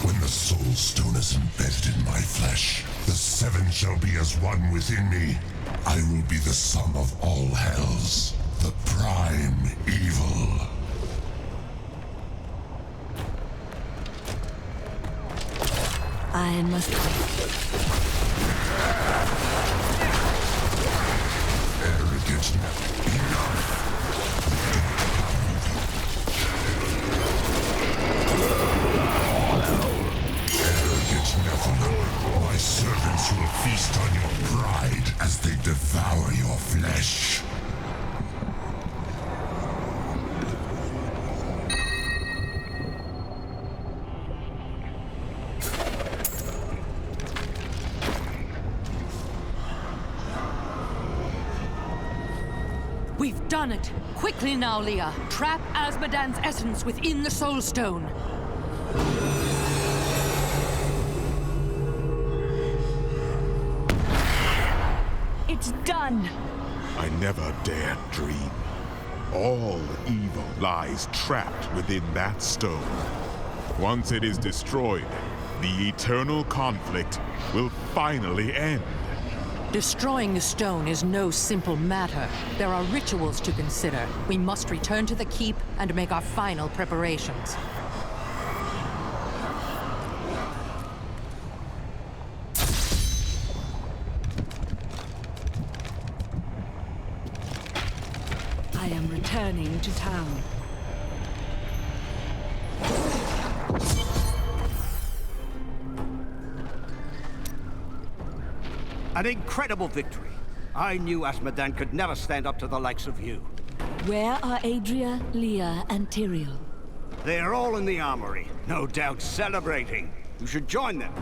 When the Soulstone is embedded in my flesh, the seven shall be as one within me. I will be the sum of all hells, the prime evil. I must wait. Arrogant, enough. Nephalem, my servants will feast on your pride as they devour your flesh. We've done it! Quickly now, Leah! Trap Azmodan's essence within the Soulstone! It's done! I never dared dream. All evil lies trapped within that stone. Once it is destroyed, the eternal conflict will finally end. Destroying the stone is no simple matter. There are rituals to consider. We must return to the keep and make our final preparations. I am returning to town. An incredible victory. I knew Azmodan could never stand up to the likes of you. Where are Adria, Leah, and Tyrael? They're all in the armory, no doubt celebrating. You should join them.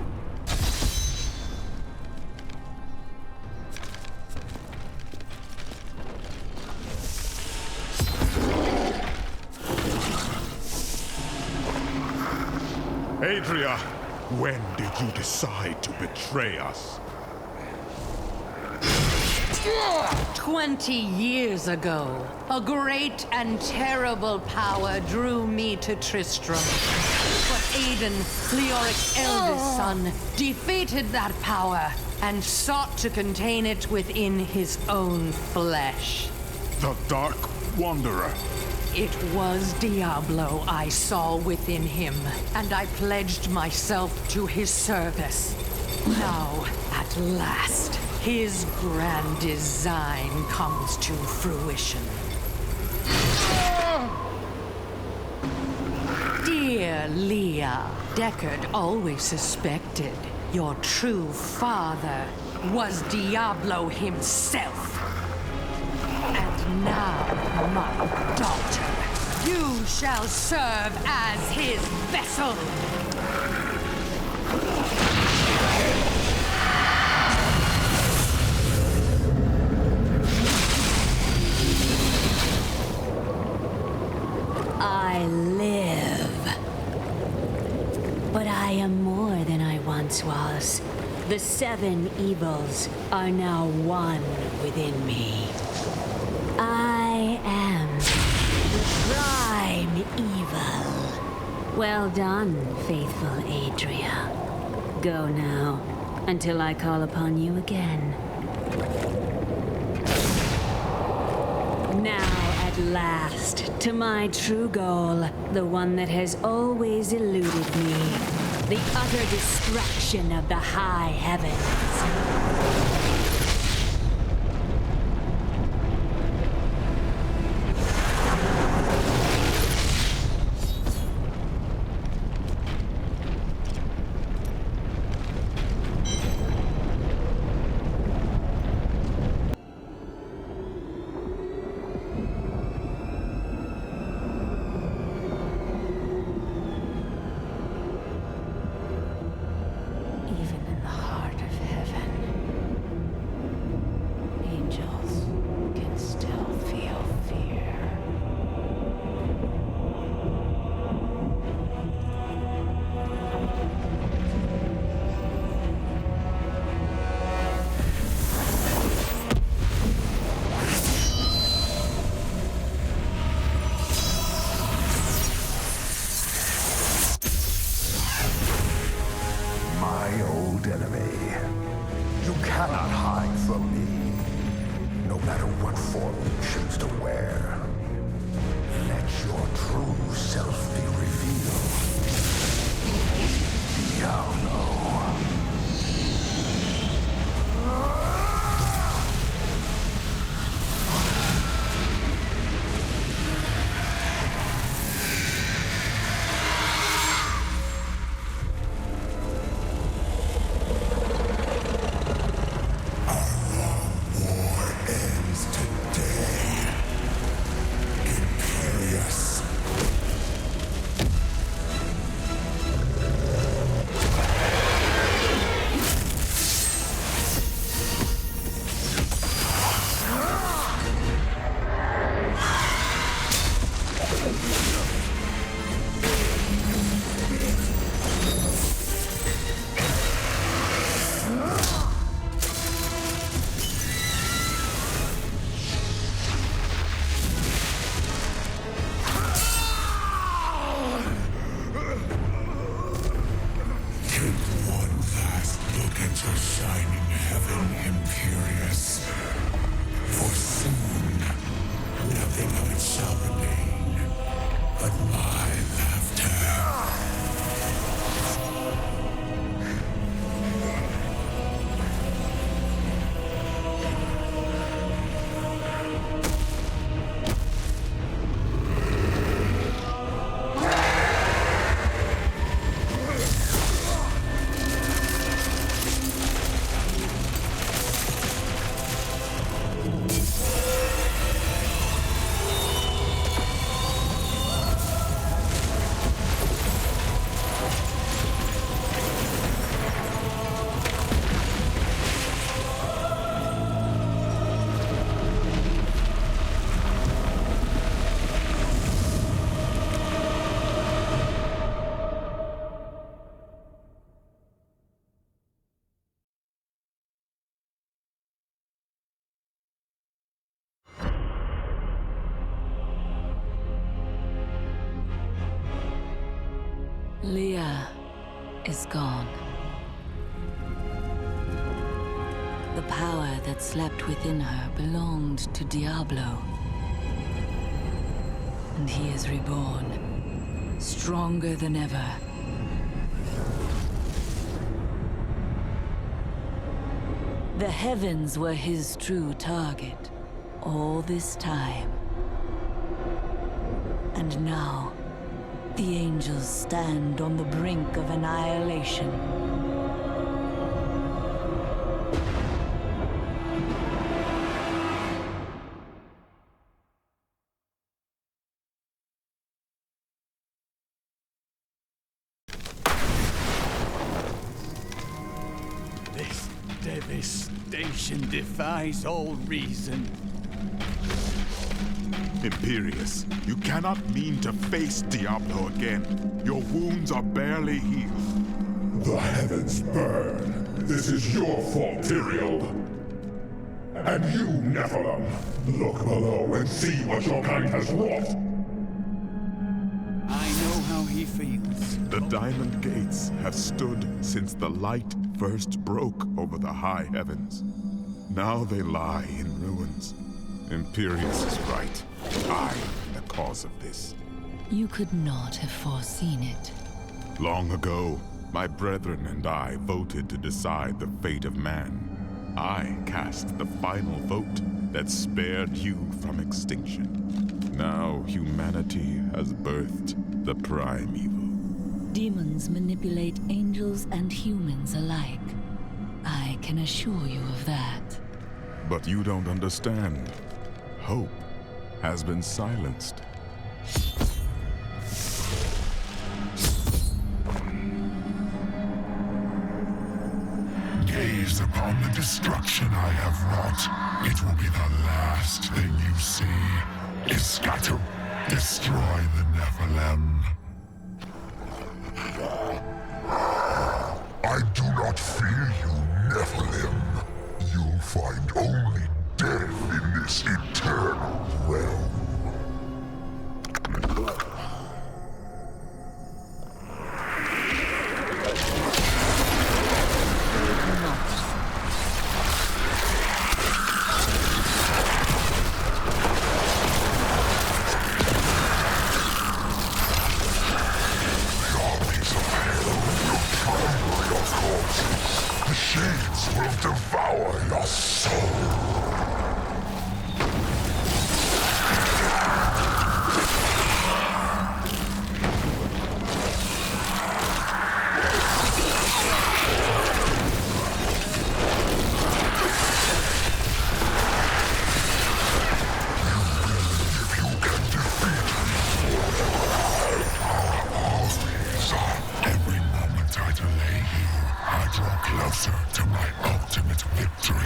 Adria, when did you decide to betray us? 20 years ago, a great and terrible power drew me to Tristram. But Aiden, Leoric's eldest son, defeated that power and sought to contain it within his own flesh. The Dark Wanderer. It was Diablo I saw within him, and I pledged myself to his service. Now, at last, his grand design comes to fruition. Dear Leah, Deckard always suspected your true father was Diablo himself. And now, my daughter, you shall serve as his vessel. I live. But I am more than I once was. The 7 evils are now one within me. I am the prime evil. Well done, faithful Adria. Go now, until I call upon you again. Now, at last, to my true goal, the one that has always eluded me. The utter destruction of the high heavens. Leah is gone. The power that slept within her belonged to Diablo. And he is reborn, stronger than ever. The heavens were his true target all this time. And now, the angels stand on the brink of annihilation. devastation defies all reason. Imperius, you cannot mean to face Diablo again. Your wounds are barely healed. The heavens burn. This is your fault, Tyrael. And you, Nephalem, look below and see what your kind has wrought. I know how he feels. The Diamond Gates have stood since the light first broke over the high heavens. Now they lie in ruins. Imperius is right. I am the cause of this. You could not have foreseen it. Long ago, my brethren and I voted to decide the fate of man. I cast the final vote that spared you from extinction. Now humanity has birthed the primeval. Demons manipulate angels and humans alike. I can assure you of that. But you don't understand. Hope has been silenced. Gaze upon the destruction I have wrought. It will be the last thing you see. Iskatu, destroy the Nephalem. I do not fear you, Nephalem. You'll find only death in this eternal realm. The shades will devour your soul. Closer to my ultimate victory.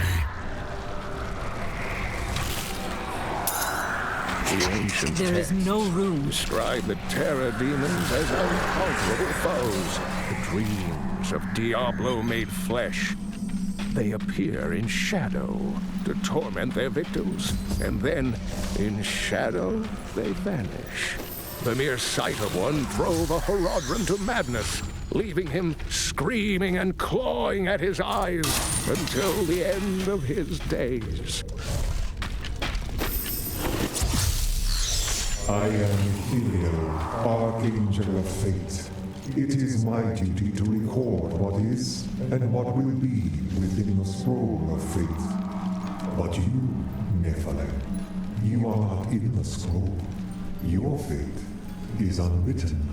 The ancient There is no room. Describe the terror demons as unconquerable foes. The dreams of Diablo made flesh. They appear in shadow to torment their victims, and then, in shadow, they vanish. The mere sight of one drove a Horadrim to madness, leaving him screaming and clawing at his eyes until the end of his days. I am Tyrael, Archangel of Fate. It is my duty to record what is and what will be within the scroll of fate. But you, Nephalem, you are not in the scroll. Your fate is unwritten.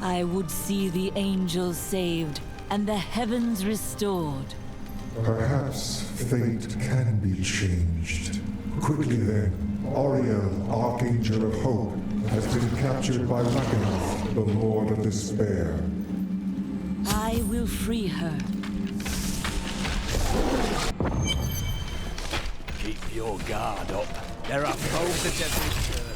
I would see the angels saved and the heavens restored. Perhaps fate can be changed. Quickly then, Auriel, Archangel of Hope, has been captured by Rakkis, the Lord of Despair. I will free her. Keep your guard up. There are foes at every turn.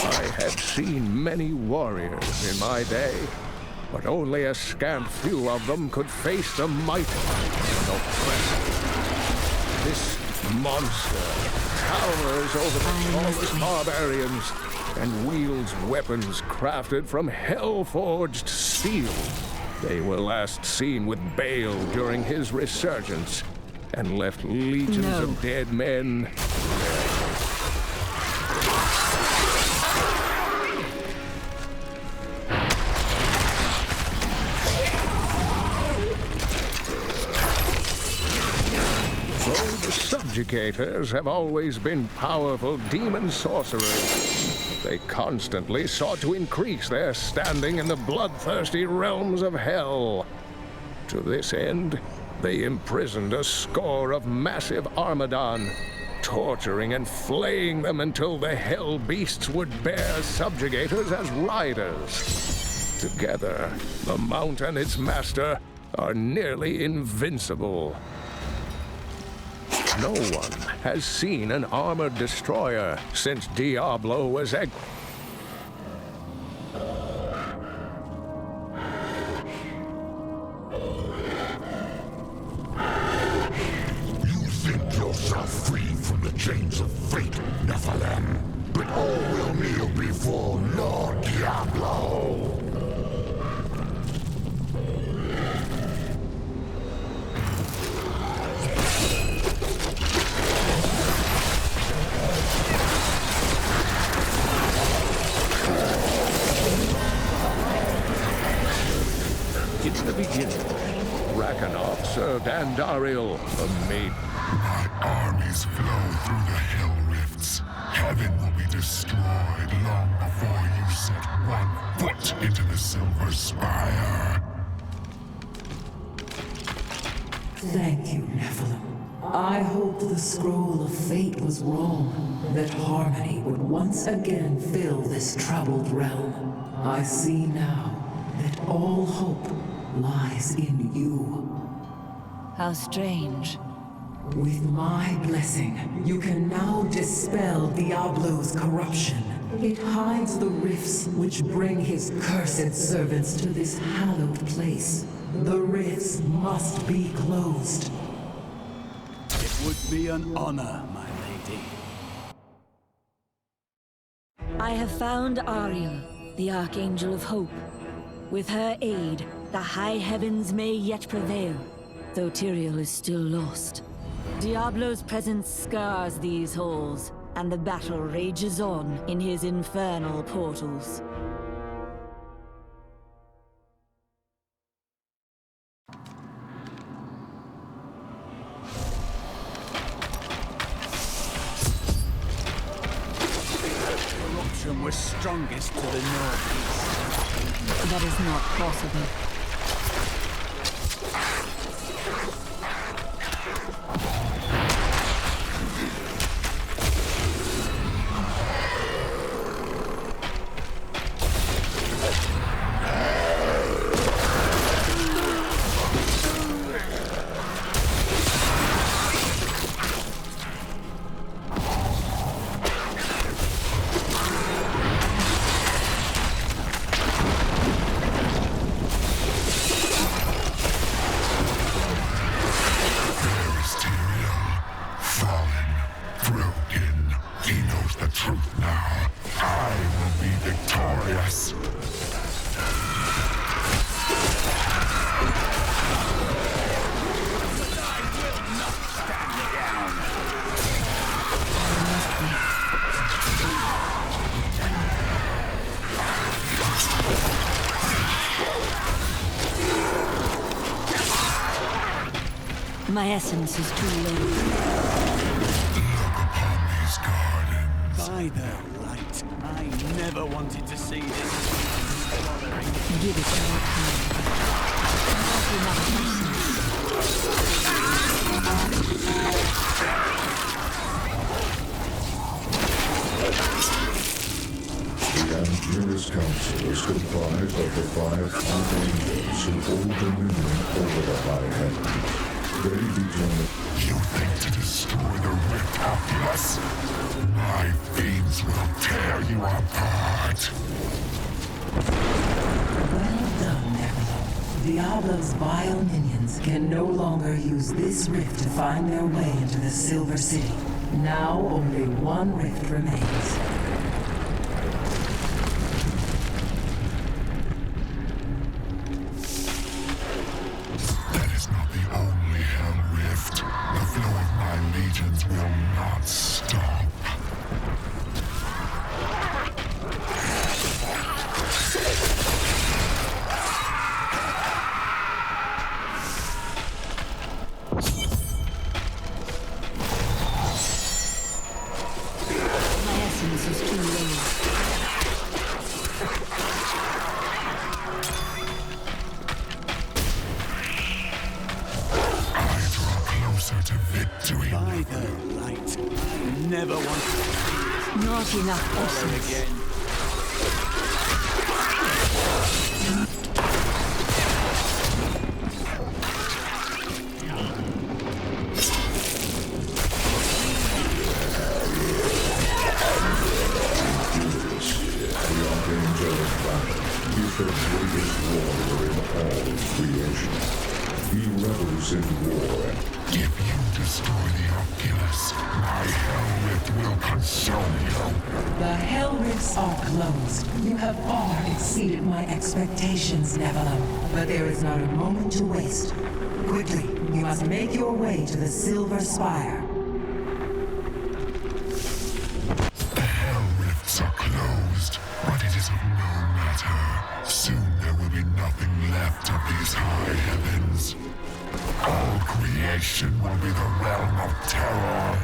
I had seen many warriors in my day, but only a scant few of them could face the might and oppressor. This monster towers over the tallest barbarians and wields weapons crafted from hell-forged steel. They were last seen with Baal during his resurgence and left legions of dead men. Subjugators have always been powerful demon sorcerers. They constantly sought to increase their standing in the bloodthirsty realms of hell. To this end, they imprisoned a score of massive Armadon, torturing and flaying them until the hell beasts would bear subjugators as riders. Together, the Mount and its master are nearly invincible. No one has seen an armored destroyer since Diablo was You think yourself free from the chains of fate, Nephalem, but all will kneel before Lord Diablo. In the beginning, Rakkis served Tyrael, a maid. My armies flow through the hell rifts. Heaven will be destroyed long before you set one foot into the Silver Spire. Thank you, Nephalem. I hoped the scroll of fate was wrong, that harmony would once again fill this troubled realm. I see now that all hope lies in you. How strange. With my blessing, you can now dispel Diablo's corruption. It hides the rifts which bring his cursed servants to this hallowed place. The rifts must be closed. It would be an honor, my lady. I have found Ariel, the Archangel of Hope. With her aid, the high heavens may yet prevail, though Tyrael is still lost. Diablo's presence scars these halls, and the battle rages on in his infernal portals. Corruption was strongest to the northeast. That is not possible. My essence is too low. Look upon these gardens. By the light, I never wanted to see this. Give it your time. The Angelus Council is comprised of the 5 archangels who hold dominion over the high heavens. They determine. You think to destroy the rift Oculus? My fiends will tear you apart. Well done, Nephalem. Diablo's vile minions can no longer use this rift to find their way into the Silver City. Now only one rift remains. Will not stop. My essence is too low. To victory. By the light, I never wanted to see this. Not enough essence. Again. the greatest warrior in all creation. He revels in war. If you destroy the Oculus, my hell rift will consume you. The hell rifts are closed. You have far exceeded my expectations, Nephalem. But there is not a moment to waste. Quickly, you must make your way to the Silver Spire. The hell rifts are closed, but it is of no matter. Soon there will be nothing left of these high heavens. All creation will be the realm of terror.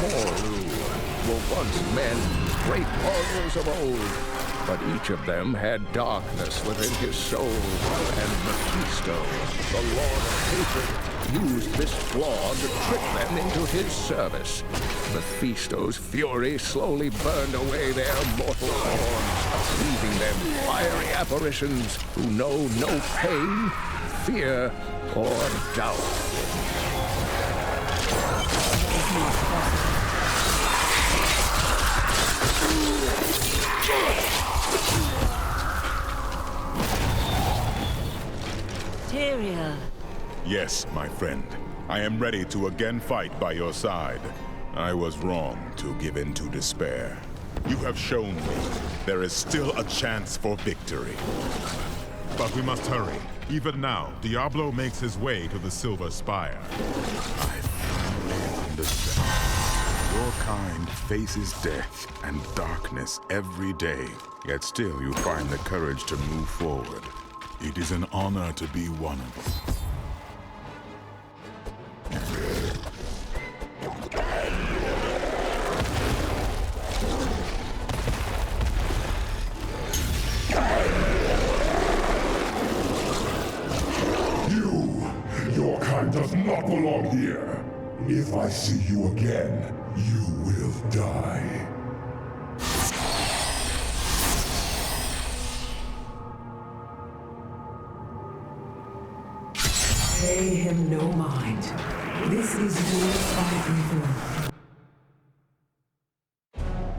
Moru were once men, great warriors of old, but each of them had darkness within his soul, and Mephisto, the Lord of Hatred, used this flaw to trick them into his service. Mephisto's fury slowly burned away their mortal forms, leaving them fiery apparitions who know no pain, fear, or doubt. Tyrael. Yes, my friend. I am ready to again fight by your side. I was wrong to give in to despair. You have shown me there is still a chance for victory. But we must hurry. Even now, Diablo makes his way to the Silver Spire. I finally understand. Your kind faces death and darkness every day, yet still you find the courage to move forward. It is an honor to be one of us. Your kind does not belong here. If I see you again, you will die. Pay him no mind. This is your fighting for.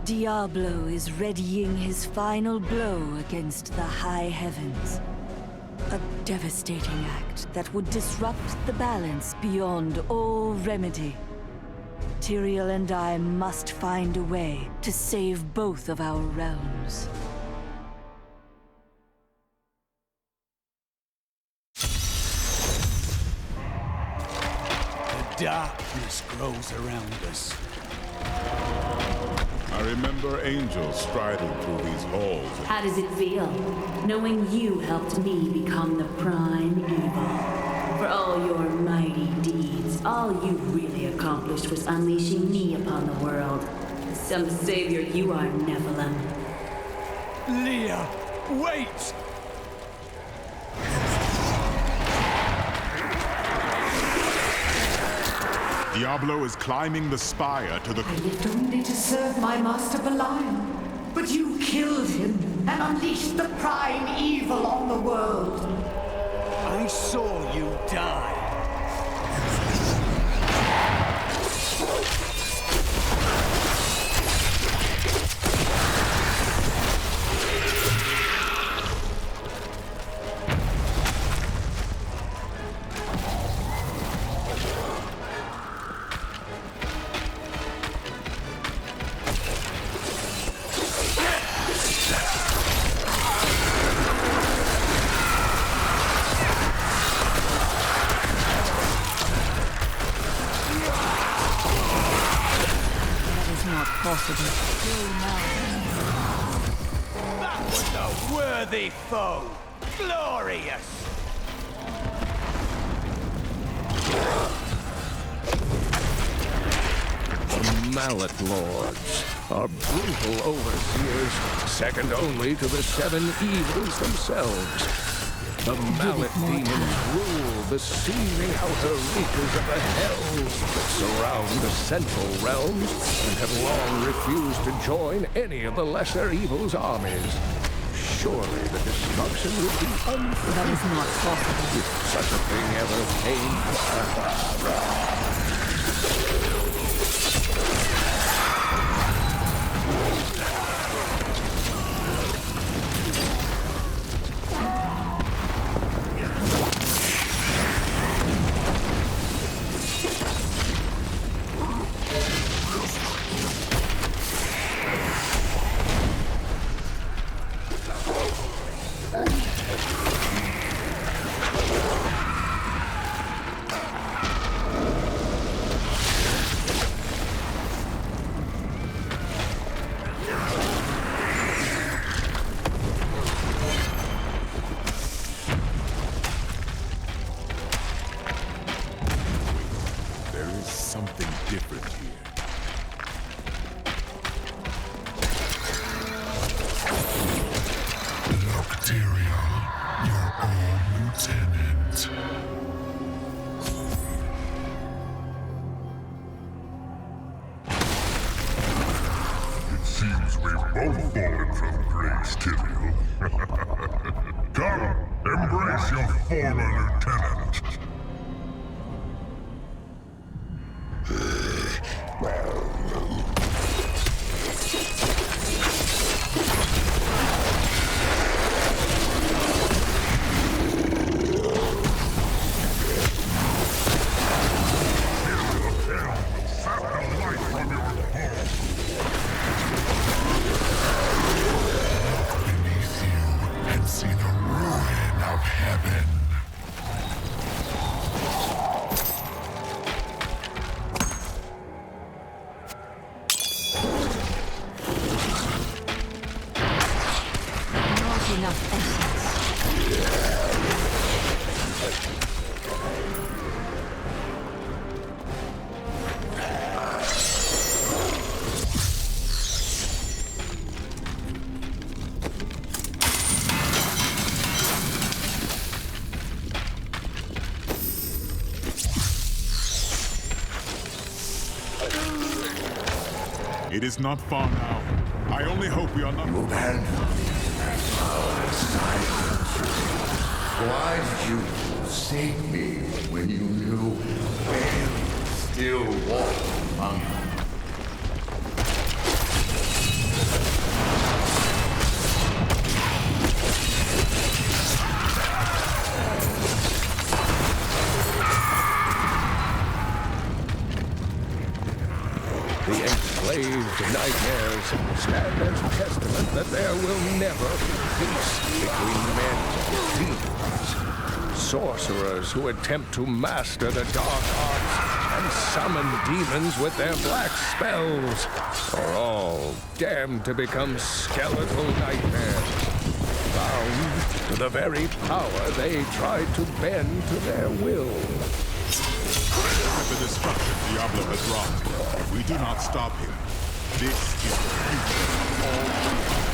Diablo is readying his final blow against the high heavens. A devastating act that would disrupt the balance beyond all remedy. Tyrael and I must find a way to save both of our realms. The darkness grows around us. I remember angels striding through these halls. How does it feel, knowing you helped me become the prime evil? For all your mighty deeds, all you really accomplished was unleashing me upon the world. Some savior you are, Nephalem. Leah, wait! Diablo is climbing the spire to the... I lived only to serve my master Belial. But you killed him and unleashed the prime evil on the world. I saw you die. That was a worthy foe! Glorious! The Mallet Lords are brutal overseers, second only to the seven evils themselves. The Mallet demons rule the seething outer reaches of the hells that surround the central realms and have long refused to join any of the lesser evil's armies. surely the destruction would be unforgivable. That is not possible. If such a thing ever came. It is not far now. I only hope we are not... You abandoned me and our silence. Why did you forsake me when you knew Baal still walked among you? The enslaved nightmares stand as testament that there will never be peace between men and demons. Sorcerers who attempt to master the dark arts and summon demons with their black spells are all damned to become skeletal nightmares, bound to the very power they tried to bend to their will. With the destruction Diablo has wrought, if we do not stop him, this is the future of all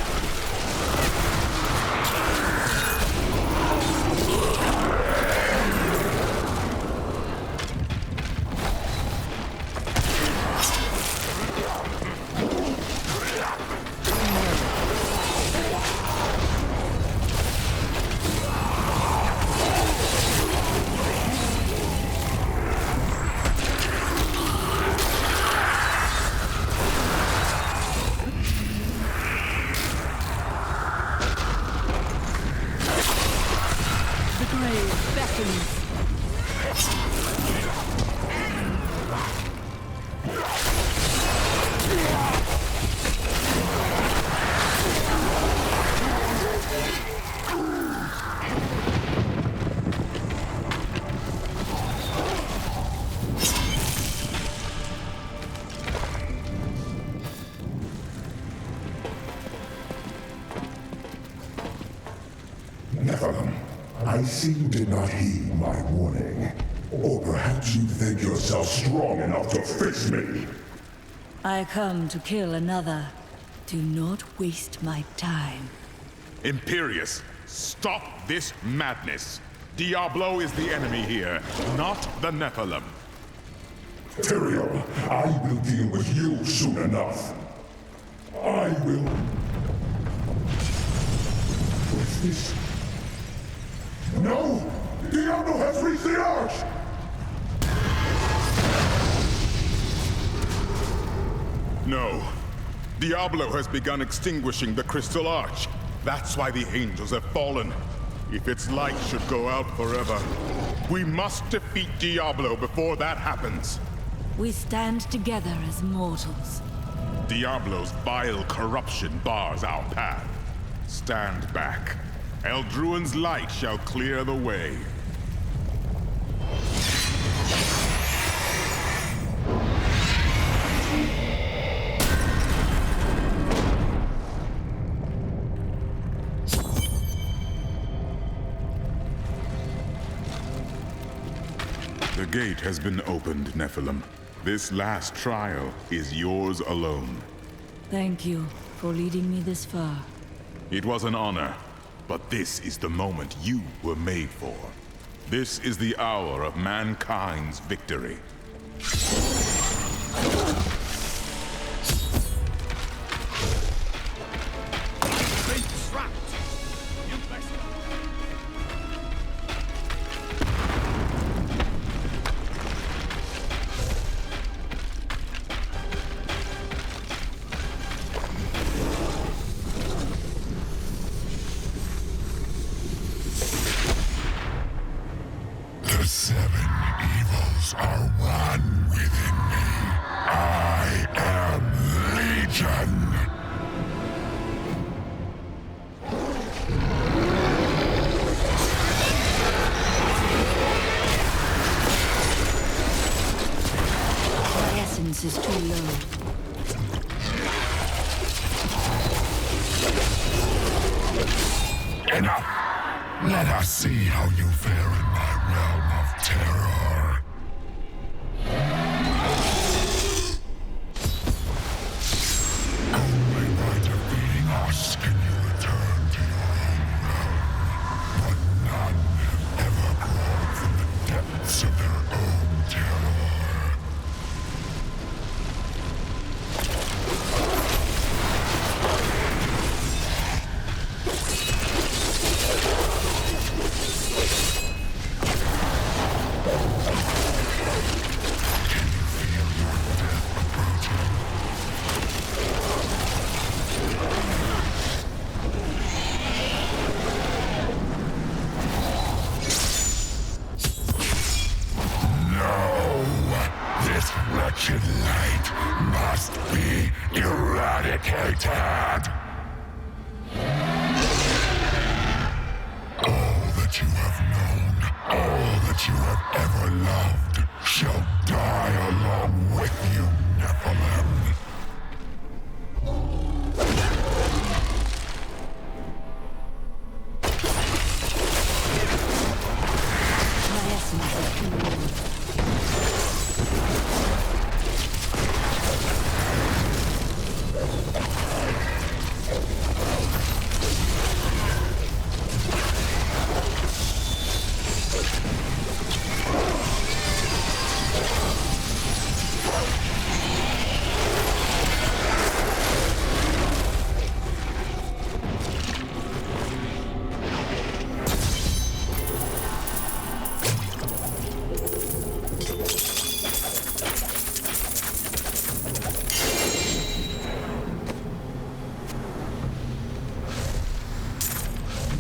Nephalem, I see you did not heed my warning. Or perhaps you think yourself strong enough to face me. I come to kill another. Do not waste my time. Imperius, stop this madness. Diablo is the enemy here, not the Nephalem. Tyrael, I will deal with you soon enough. I will... this? No! Diablo has reached the arch! No. Diablo has begun extinguishing the Crystal Arch. That's why the angels have fallen. If its light should go out forever, we must defeat Diablo before that happens. We stand together as mortals. Diablo's vile corruption bars our path. Stand back. Eldruin's light shall clear the way. The gate has been opened, Nephalem. This last trial is yours alone. Thank you for leading me this far. It was an honor, but this is the moment you were made for. This is the hour of mankind's victory. The 7 evils are one within me. I am Legion. My essence is too low. Enough. Let us see how you fare in my realm of terror. Only by defeating us can you return to your own realm. But none have ever crawled from the depths of their own terror. Wretched light must be eradicated. All that you have known, all that you have ever loved, shall die along with you, Nephalem. My essence is too low.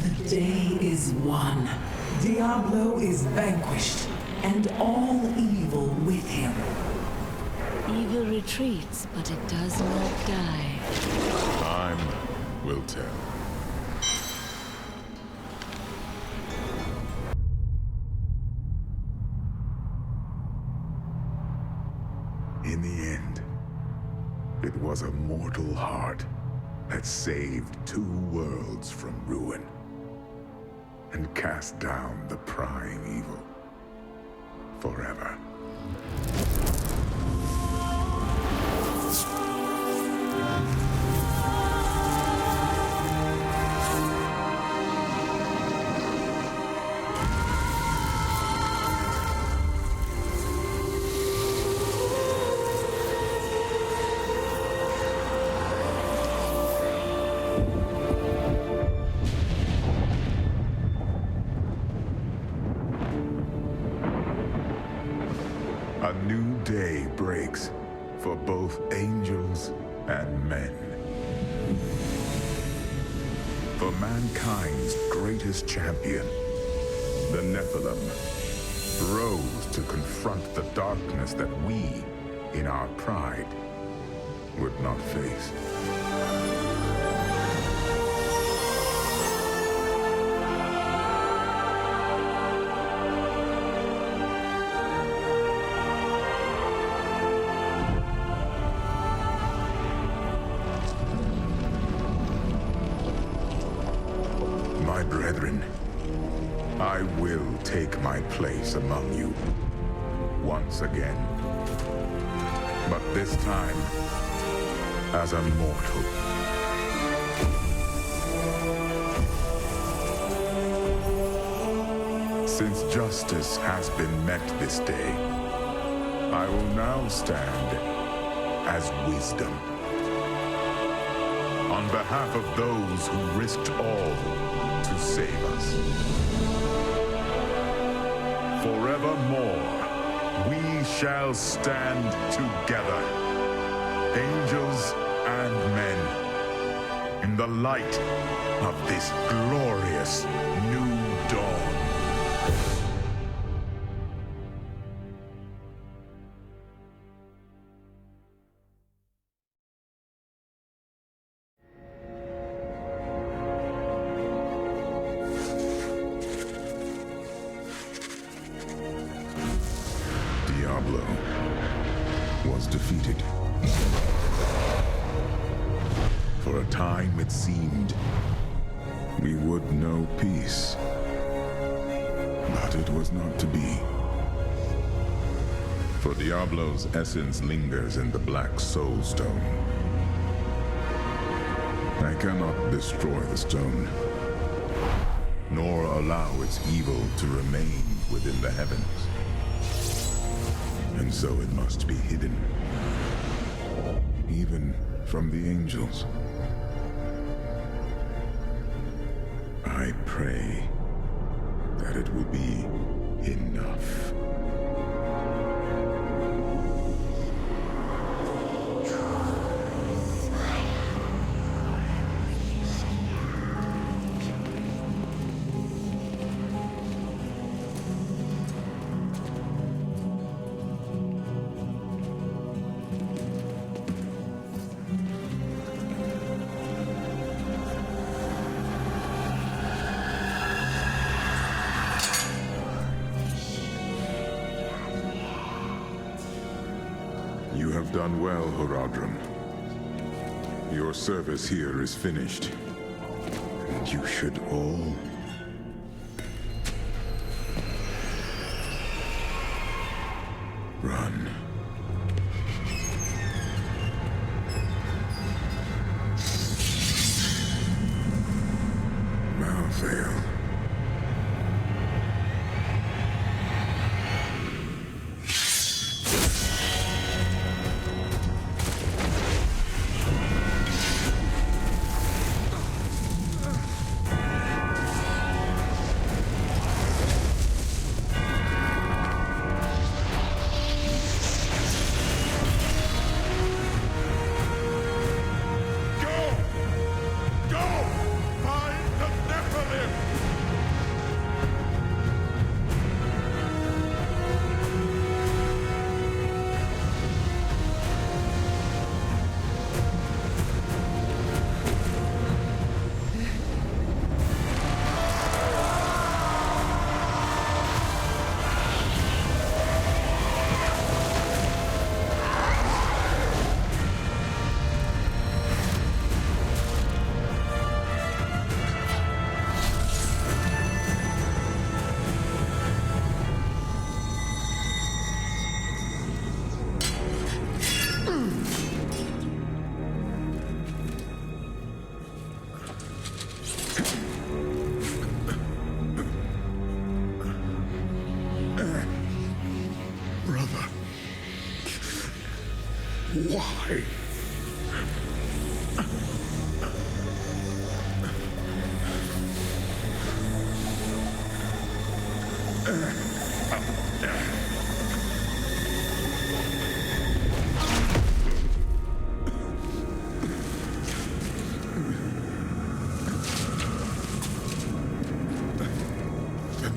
The day is won. Diablo is vanquished, and all evil with him. Evil retreats, but it does not die. Time will tell. In the end, it was a mortal heart that saved 2 worlds from ruin and cast down the prying evil forever. for both angels and men. For mankind's greatest champion, the Nephalem, rose to confront the darkness that we, in our pride, would not face. My brethren, I will take my place among you once again. But this time, as a mortal. Since justice has been met this day, I will now stand as wisdom. On behalf of those who risked all to save us. Forevermore, we shall stand together, angels and men, in the light of this glorious new dawn. Diablo was defeated. For a time it seemed we would know peace, but it was not to be. For Diablo's essence lingers in the Black Soulstone. I cannot destroy the stone, nor allow its evil to remain within the heavens. And so it must be hidden, even from the angels. I pray that it will be enough. You have done well, Horadrim. Your service here is finished. And you should all run. Malthael. Why?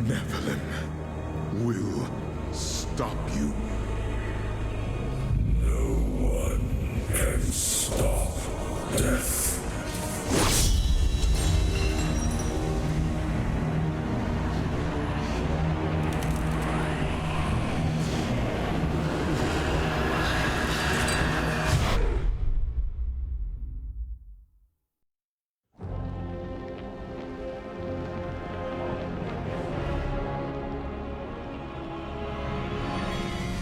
Nephalem will stop you. No one can stop death.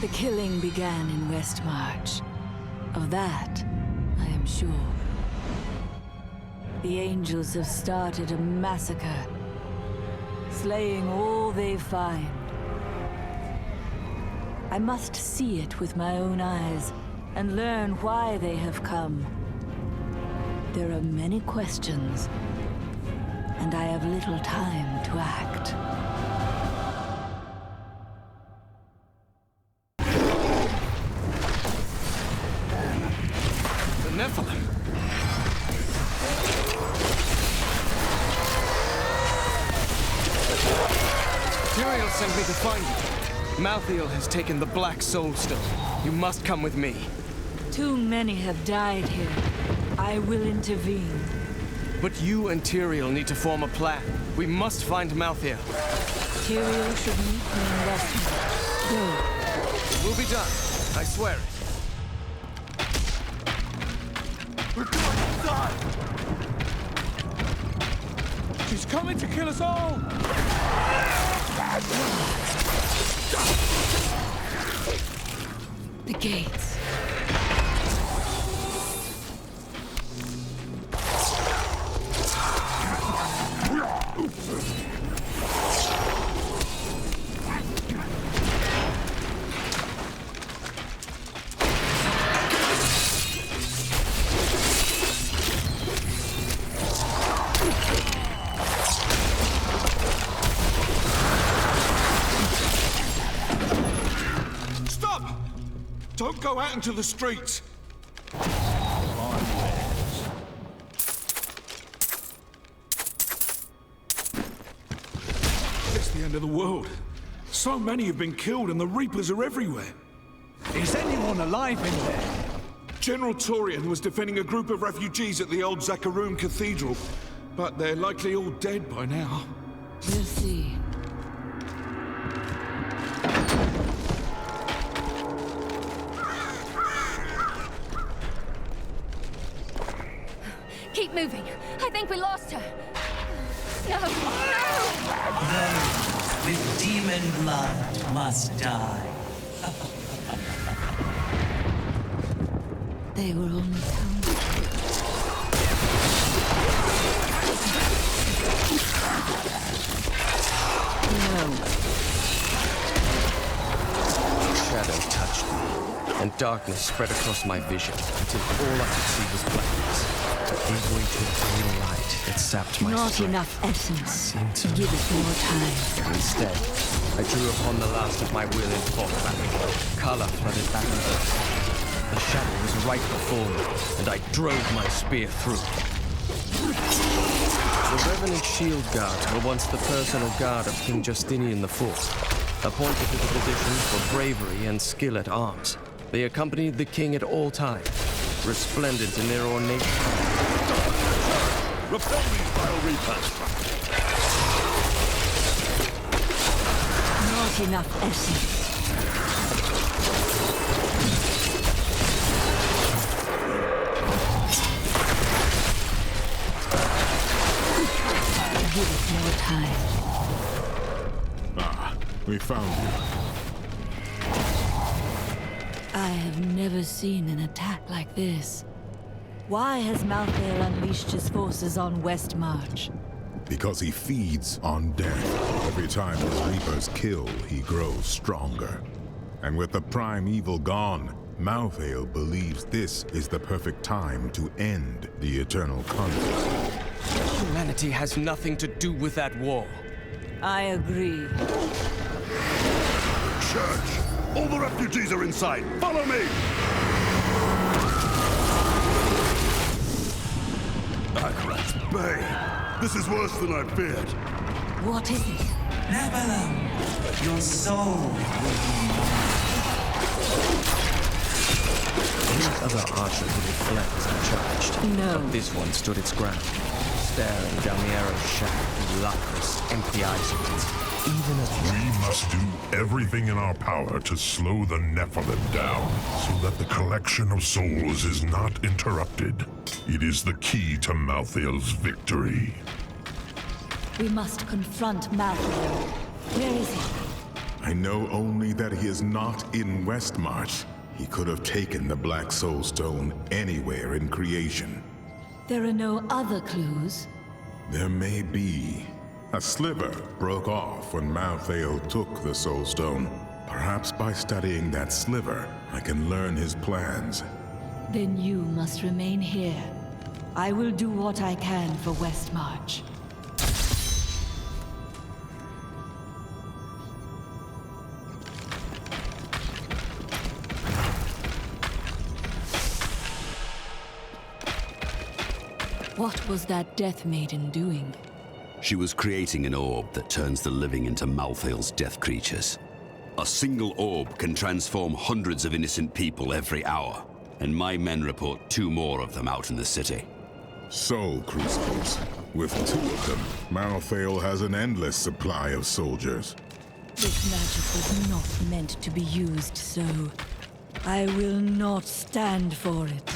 The killing began in Westmarch. Of that, I am sure. The angels have started a massacre, slaying all they find. I must see it with my own eyes and learn why they have come. There are many questions, and I have little time to act. Nephalem. Tyrael sent me to find you. Malthael has taken the Black Soulstone. You must come with me. Too many have died here. I will intervene. But you and Tyrael need to form a plan. We must find Malthael. Tyrael should meet me in Westmarch. Go. It will be done. I swear it. We're going to die! She's coming to kill us all! The gates. Don't go out into the streets! It's the end of the world. So many have been killed and the Reapers are everywhere. Is anyone alive in there? General Torian was defending a group of refugees at the old Tristram Cathedral, but they're likely all dead by now. We'll see. Keep moving. I think we lost her. No! Those with demon blood must die. They were only counted. No. Shadow touched me, and darkness spread across my vision until all I could see was blackness. I gave way to a pale light that sapped my Not strength. enough essence to give it more time. Instead, I drew upon the last of my will and fought back. Color flooded back into me. The shadow was right before me, and I drove my spear through. The Revenant Shield Guards were once the personal guard of King Justinian IV, appointed to the position for bravery and skill at arms. They accompanied the king at all times, resplendent in their ornate... Repel these vile reapers! Not enough essence. Give it more time. Ah, we found you. I have never seen an attack like this. Why has Malthael unleashed his forces on Westmarch? Because he feeds on death. Every time his reapers kill, he grows stronger. And with the prime evil gone, Malthael believes this is the perfect time to end the eternal conflict. Humanity has nothing to do with that war. I agree. Church! All the refugees are inside! Follow me! Akrat's Bay! This is worse than I feared. What is it? Nephalem, your soul will be mine. Any other archer would have fled as I charged. No. But this one stood its ground, staring down the arrow's shaft with lustrous, empty eyes of it. Even as We must do everything in our power to slow the Nephalem down, so that the collection of souls is not interrupted. It is the key to Malthael's victory. We must confront Malthael. Where is he? I know only that he is not in Westmarch. He could have taken the Black Soulstone anywhere in creation. There are no other clues. There may be. A sliver broke off when Malthael took the Soulstone. Perhaps by studying that sliver, I can learn his plans. Then you must remain here. I will do what I can for Westmarch. What was that Death Maiden doing? She was creating an orb that turns the living into Malthael's death creatures. A single orb can transform hundreds of innocent people every hour, and my men report 2 more of them out in the city. Soul crucibles. With 2 of them, Malthael has an endless supply of soldiers. This magic was not meant to be used so. I will not stand for it.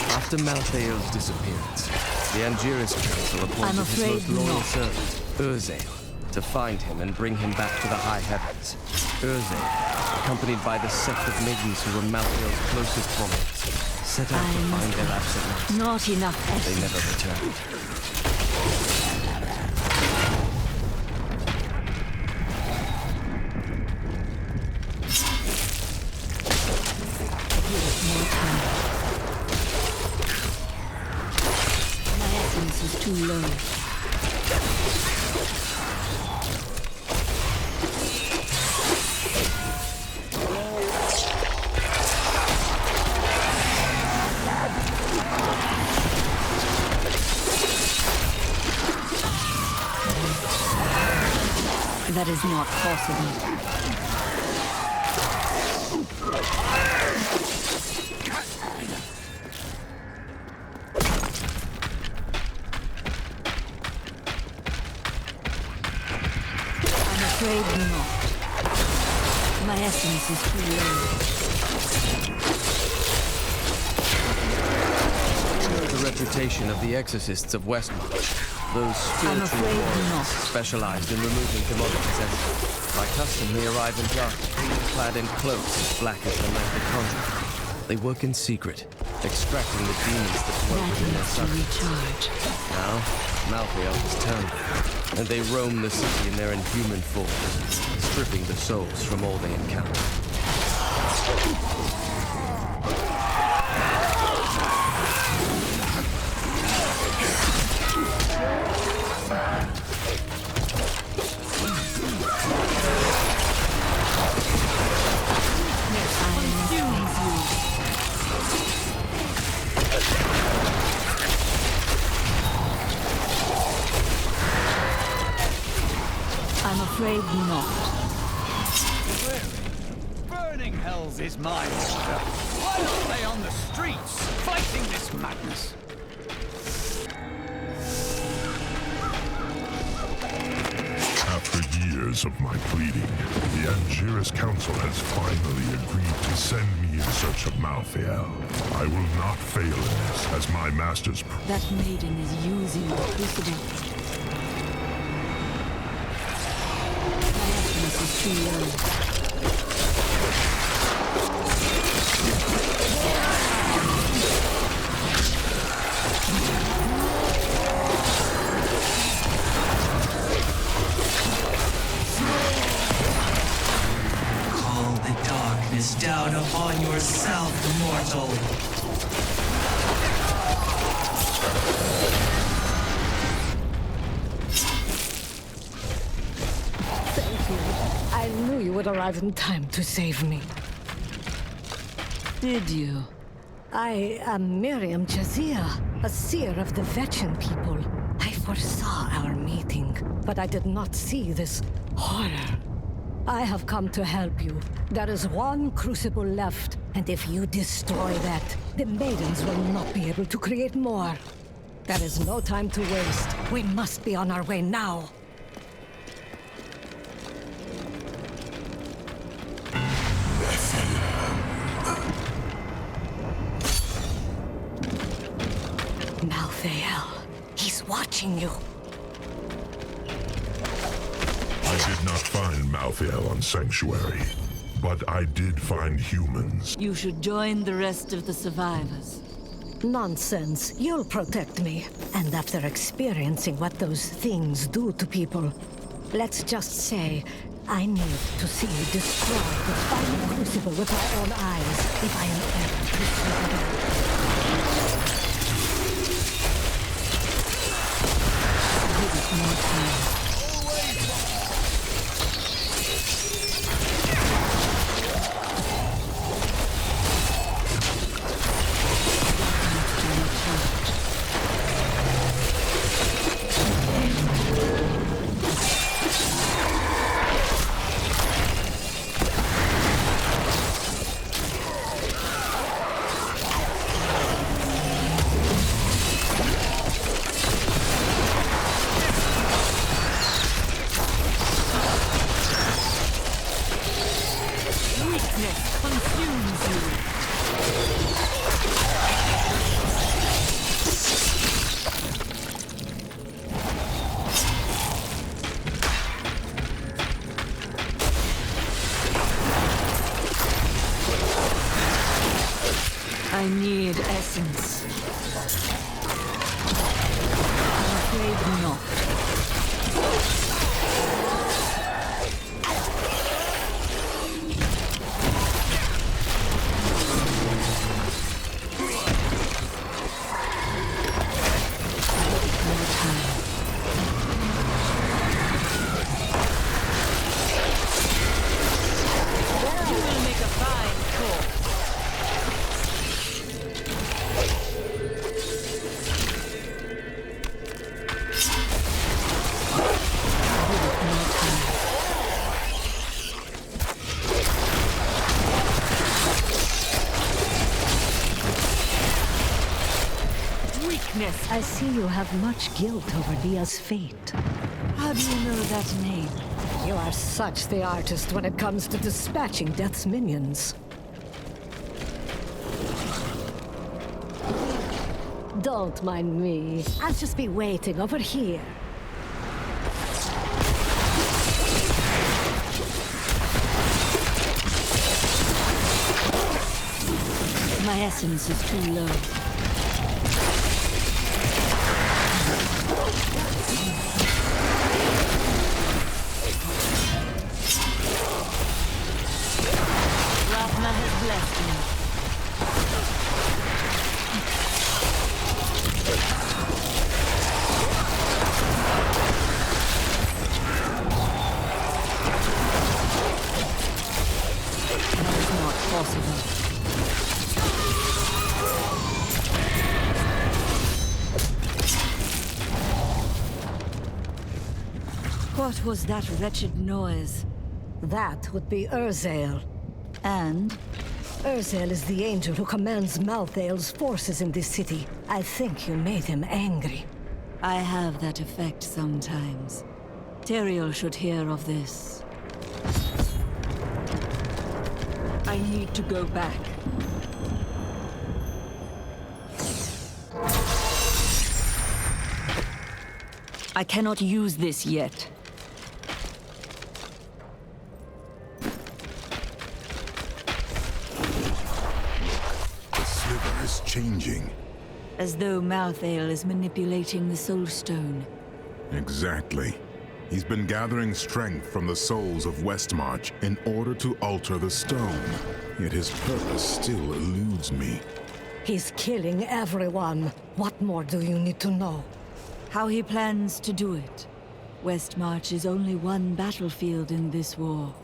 After Malthael's disappearance, the Angiris Council appointed his most loyal servant, Urzael, to find him and bring him back to the high heavens. Urzael, accompanied by the sect of maidens who were Malthael's closest followers, set out to find their absent master. Not enough. They never returned. Is too low. That is not possible. Afraid not. My essence is too low. You know the reputation of the exorcists of Westmarch. Those spiritual warriors specialized in removing demonic possession. By custom, they arrive in dark, clad in cloaks as black as the night they conjure. They work in secret, extracting the demons that dwell within their subjects. Now, Malthael has turned them, and they roam the city in their inhuman forms, stripping the souls from all they encounter. I'm afraid not. Burning hells is my order. Why aren't they on the streets, fighting this madness? After years of my pleading, the Angiris Council has finally agreed to send me in search of Malthael. I will not fail in this, as my master's That maiden is using the crucible. My essence is too low. Call the darkness down upon yourself, mortal. Thank you. I knew you would arrive in time to save me. Did you? I am Miriam Jazia, a seer of the Vetchin people. I foresaw our meeting, but I did not see this horror. I have come to help you. There is one crucible left, and if you destroy that, the maidens will not be able to create more. There is no time to waste. We must be on our way now. Malthael, he's watching you. I did not find Malthael on Sanctuary, but I did find humans. You should join the rest of the survivors. Nonsense. You'll protect me. And after experiencing what those things do to people, let's just say I need to see you destroy the final crucible with my own eyes if I am ever to see it again. Give us more time. I need essence. I'm afraid not. You will make a fine corpse. I see you have much guilt over Leah's fate. How do you know that name? You are such the artist when it comes to dispatching Death's minions. Don't mind me. I'll just be waiting over here. My essence is too low. Rapna has blessed me. That is not possible. What was that wretched noise? That would be Urzael. And? Urzael is the angel who commands Malthael's forces in this city. I think you made him angry. I have that effect sometimes. Tyrael should hear of this. I need to go back. I cannot use this yet. The sliver is changing. As though Malthael is manipulating the Soulstone. Exactly. He's been gathering strength from the souls of Westmarch in order to alter the stone. Yet his purpose still eludes me. He's killing everyone. What more do you need to know? How he plans to do it. Westmarch is only one battlefield in this war.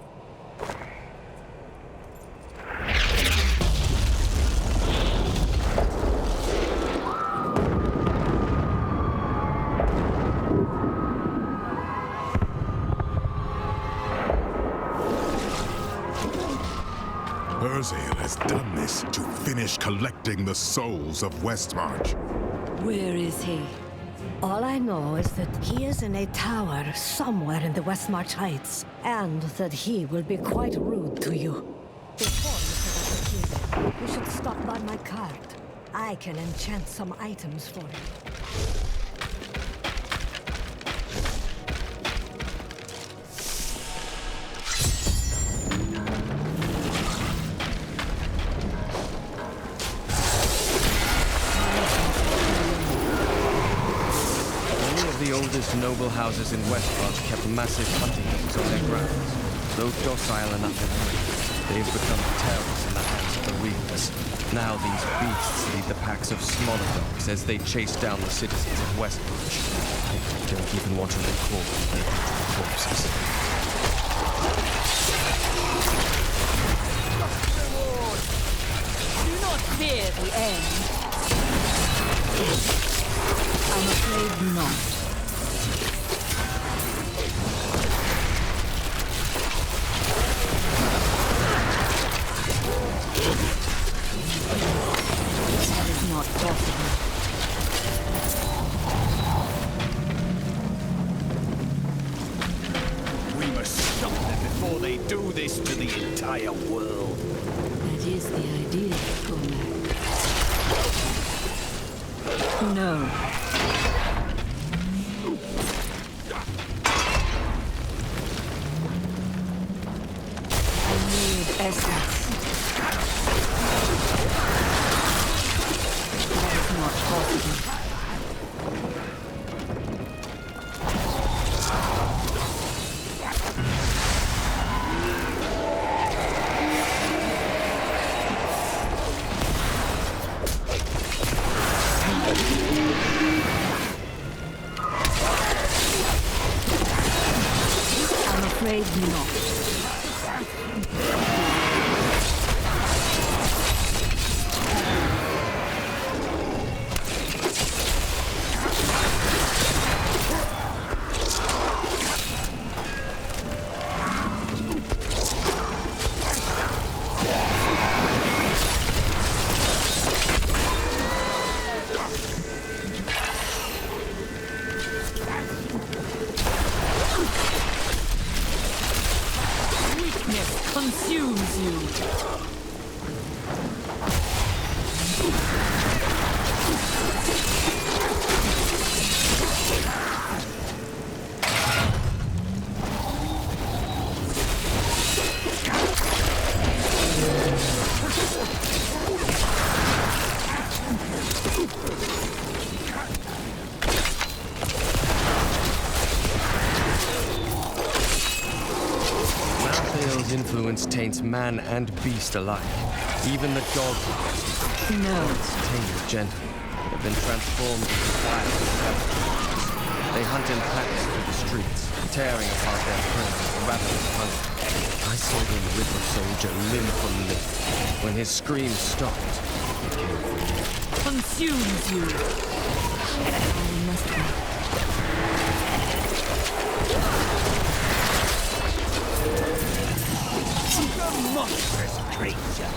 Urzael has done this to finish collecting the souls of Westmarch. Where is he? All I know is that he is in a tower somewhere in the Westmarch Heights, and that he will be quite rude to you. Before you set up a you should stop by my cart. I can enchant some items for you. Noble houses in Westmarch kept massive hunting dogs on their grounds. Though docile enough in life, they've become terrors in the hands of the Reapers. Now these beasts lead the packs of smaller dogs as they chase down the citizens of Westmarch. I don't even want to recall their corpses. Do not fear the end. I'm afraid not. That is not possible. We must stop them before they do this to the entire world. That is the idea, Cormac. No. I need essence. That is not possible. I'm afraid not. Consumes you. Influence taints man and beast alike. Even the dog tamed gentle, have been transformed into wild savages. They hunt in packs through the streets, tearing apart their prey with ravenous hunger. I saw them rip a soldier limb from limb. When his screams stopped, it came for me. Consumes you. I must be. A monstrous creature.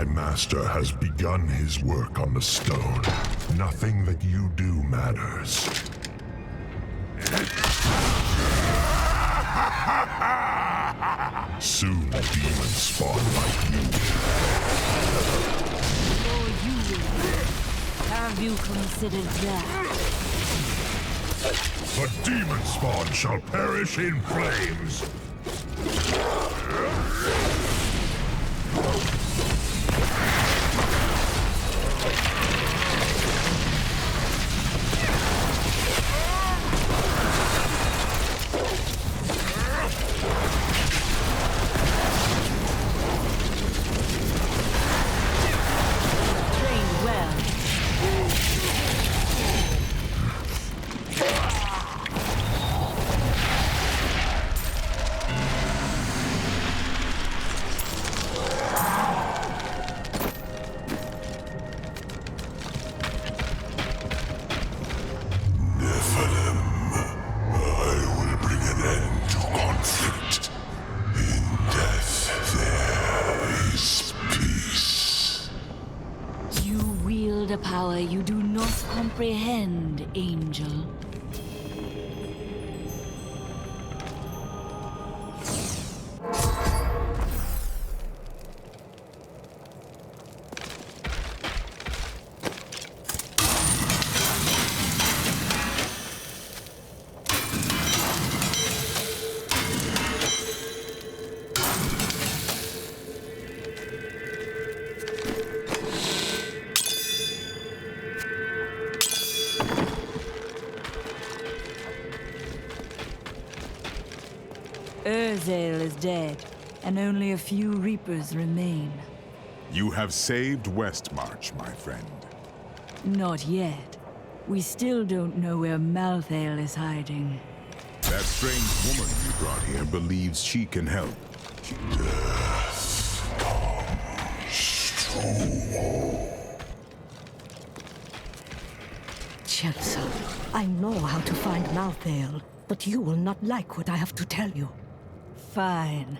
My master has begun his work on the stone. Nothing that you do matters. Soon demons spawn like you. Or you will. Have you considered that? The demon spawn shall perish in flames. A power you do not comprehend, Angel. Urzael is dead, and only a few Reapers remain. You have saved Westmarch, my friend. Not yet. We still don't know where Malthael is hiding. That strange woman you brought here believes she can help. Death comes true. Chelsea, I know how to find Malthael, but you will not like what I have to tell you. Fine.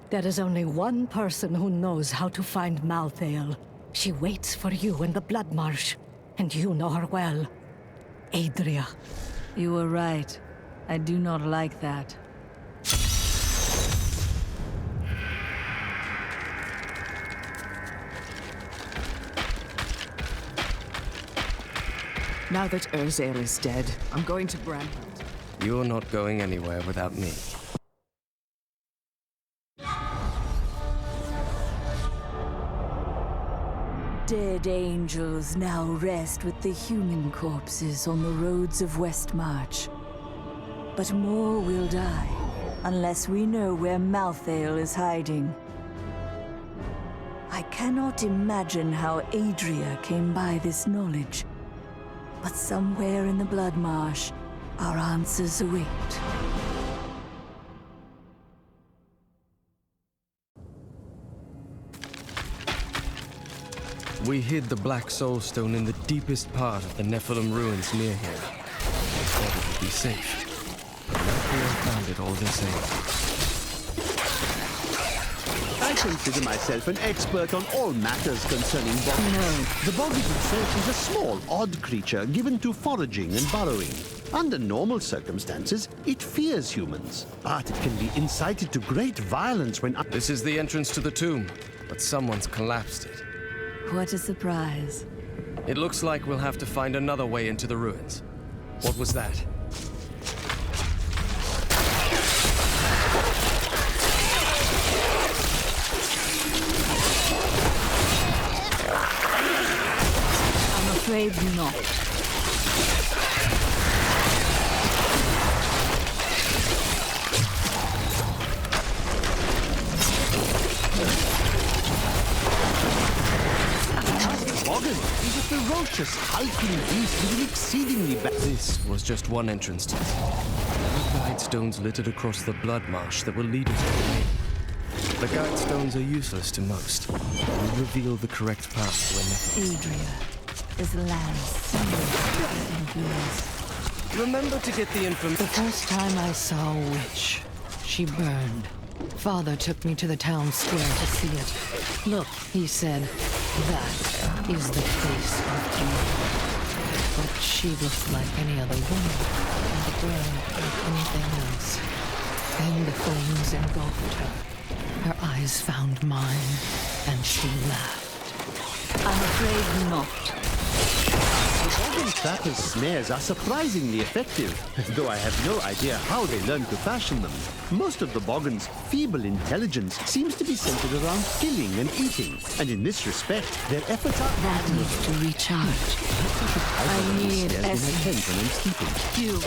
There is only one person who knows how to find Malthael. She waits for you in the Blood Marsh, and you know her well. Adria. You were right. I do not like that. Now that Urzael is dead, I'm going to Bramhart. You're not going anywhere without me. Dead angels now rest with the human corpses on the roads of Westmarch. But more will die, unless we know where Malthael is hiding. I cannot imagine how Adria came by this knowledge. But somewhere in the Blood Marsh, our answers await. We hid the Black Soulstone in the deepest part of the Nephalem ruins near here. I thought it would be safe. But found it all the same. I consider myself an expert on all matters concerning boggies. No. The boggis itself is a small, odd creature given to foraging and burrowing. Under normal circumstances, it fears humans. But it can be incited to great violence when... This is the entrance to the tomb, but someone's collapsed it. What a surprise. It looks like we'll have to find another way into the ruins. What was that? I'm afraid not. Is a ferocious, hulking beast with an exceedingly bad... This was just one entrance to it. There are guide stones littered across the blood marsh that will lead us to the main. The guide stones are useless to most. They reveal the correct path to a Nephalem. Adria is a land sealed with influence. Remember to get the information. The first time I saw a witch, she burned. Father took me to the town square to see it. Look, he said, that is the face of evil. But she looks like any other woman, and the girl like anything else. Then the flames engulfed her. Her eyes found mine, and she laughed. I'm afraid not. The Boggin Trapper's snares are surprisingly effective, though I have no idea how they learned to fashion them. Most of the Boggin's feeble intelligence seems to be centered around killing and eating, and in this respect, their efforts are... That needs to recharge. I need essence. When I'm sleeping. You.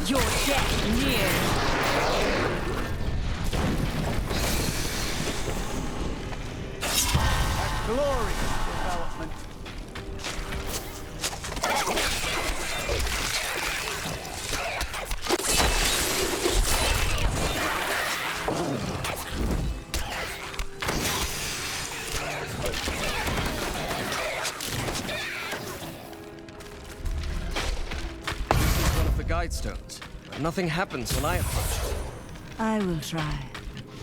Your death near. A glorious development. Stones. Nothing happens when I approach. I will try.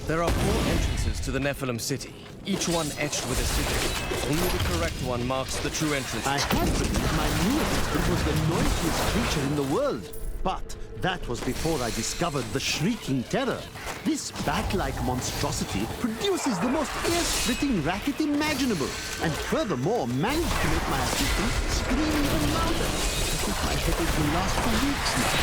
There are 4 entrances to the Nephalem city, each one etched with a sigil. Only the correct one marks the true entrance. I had believed my new assistant was the noisiest creature in the world, but that was before I discovered the Shrieking Terror. This bat-like monstrosity produces the most ear-splitting racket imaginable, and furthermore managed to make my assistant scream even louder. I think my headache will last for weeks now.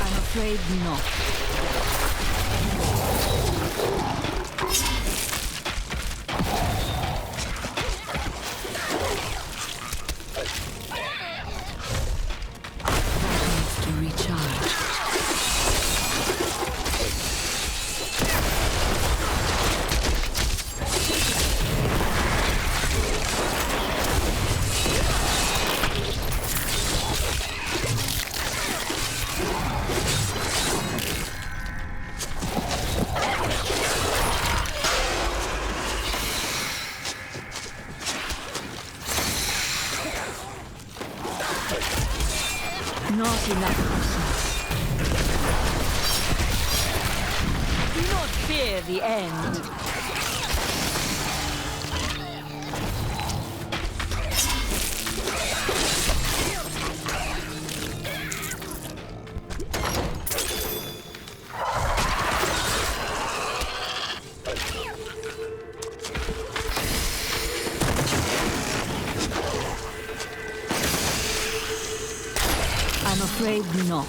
I'm afraid not. Not enough. Do not fear the end. I'm afraid not.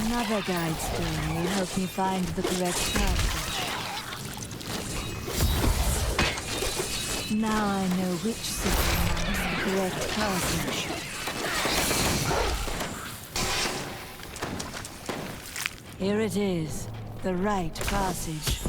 Another guide stone will help me find the correct passage. Now I know which city marks the correct passage. Here it is, the right passage.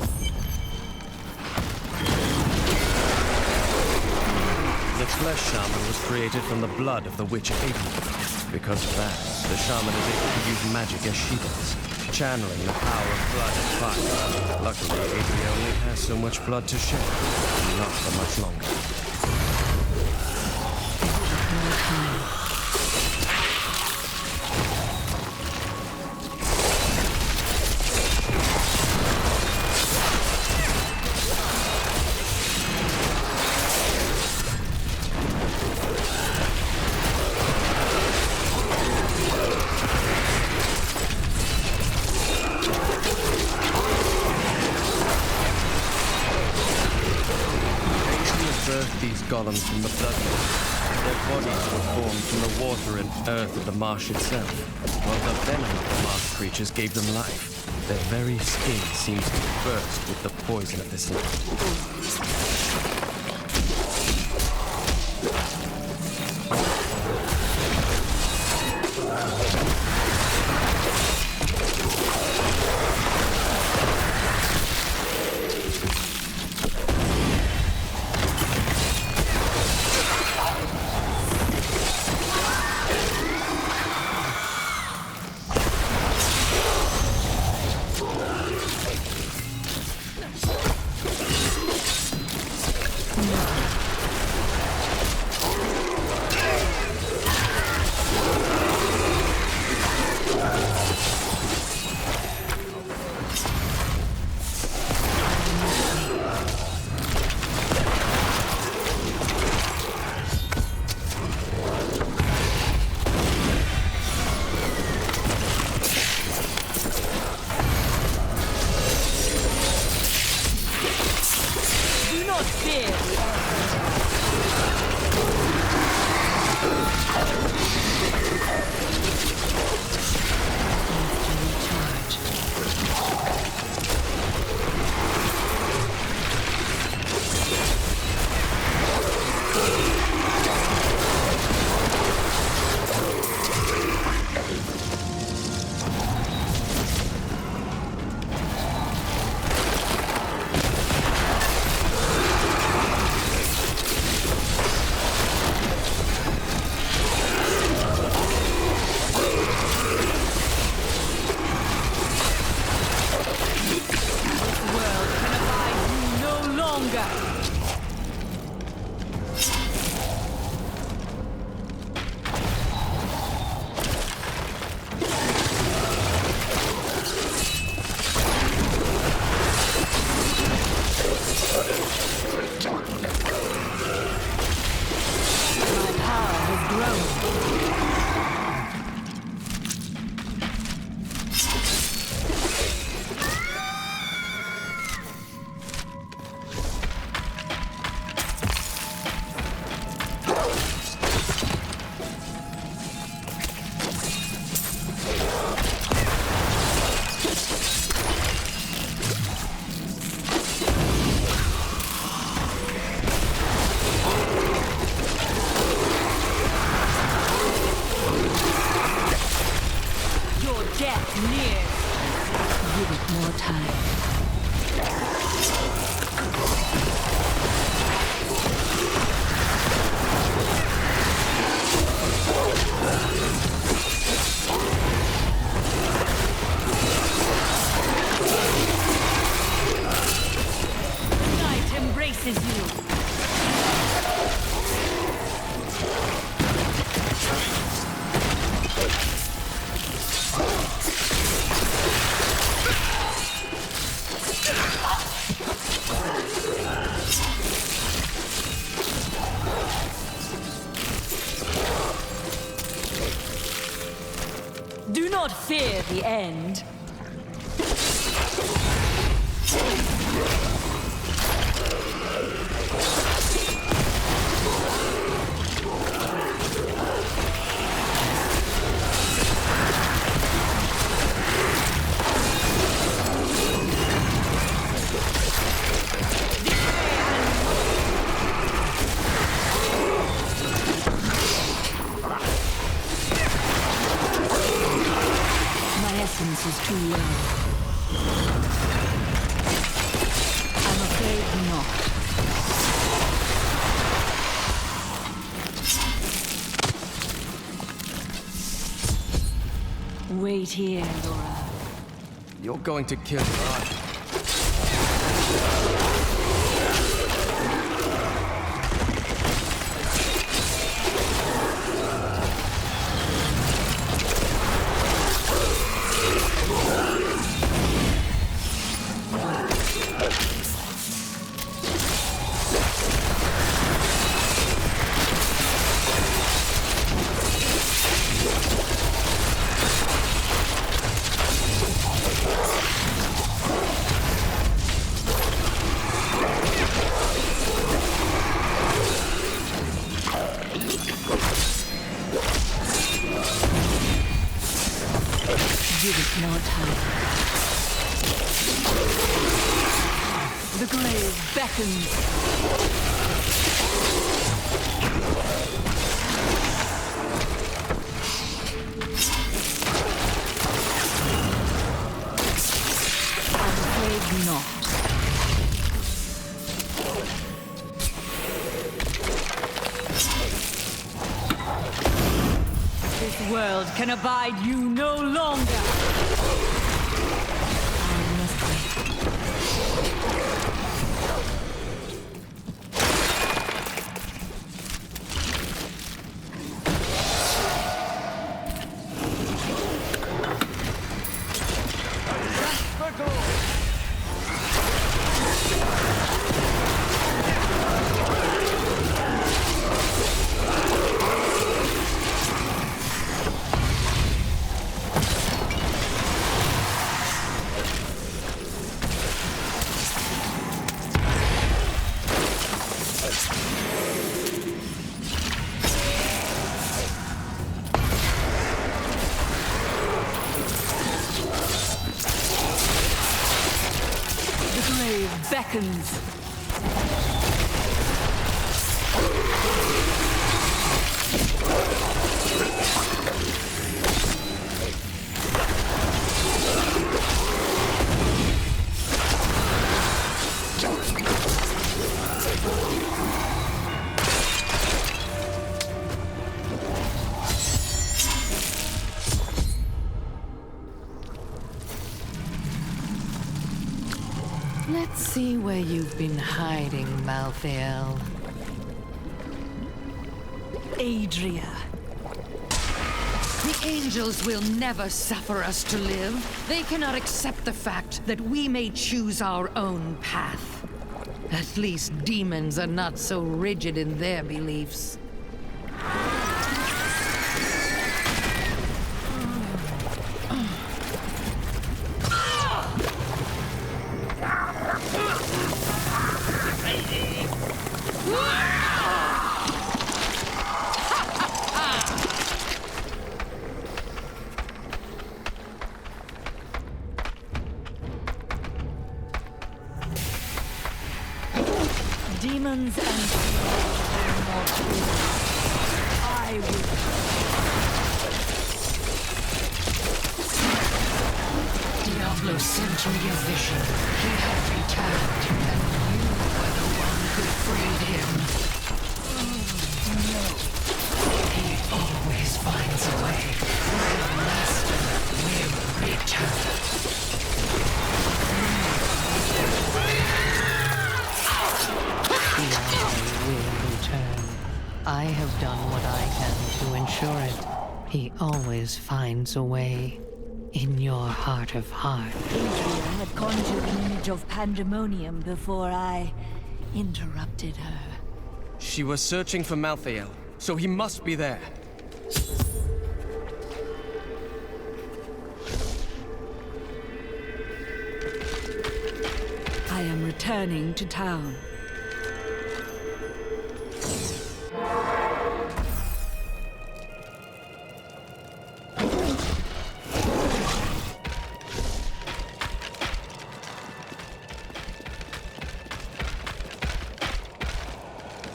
The flesh shaman was created from the blood of the witch Aiden. Because of that, the shaman is able to use magic as she does, channeling the power of blood and fire. Luckily, Aiden only has so much blood to shed, and not for much longer. These golems from the blood. Their bodies were formed from the water and earth of the marsh itself, while the venom of the marsh creatures gave them life. Their very skin seems to burst with the poison of this land. Give it more time. Night embraces you. Do not fear the end. Essence is too low. I'm afraid not. Wait here, Laura. You're going to kill her, aren't you? Give it more time. The grave beckons. I'm afraid not. This world can abide you no longer. I must wait. Beckons. Let's see where you've been hiding, Malthael. Adria. The angels will never suffer us to live. They cannot accept the fact that we may choose our own path. At least demons are not so rigid in their beliefs. Demons and I will. Malflo sent me a vision. He had returned, and you were the one who freed him. No. He always finds a way. My master will return. The will return. I have done what I can to ensure it. He always finds a way. In your heart of hearts. Adria had conjured an image of pandemonium before I interrupted her. She was searching for Malthael, so he must be there. I am returning to town.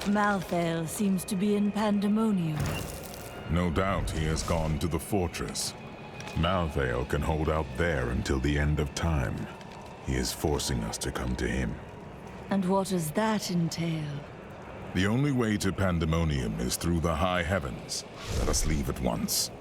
Malthael seems to be in pandemonium. No doubt he has gone to the fortress. Malthael can hold out there until the end of time. He is forcing us to come to him. And what does that entail? The only way to pandemonium is through the high heavens. Let us leave at once.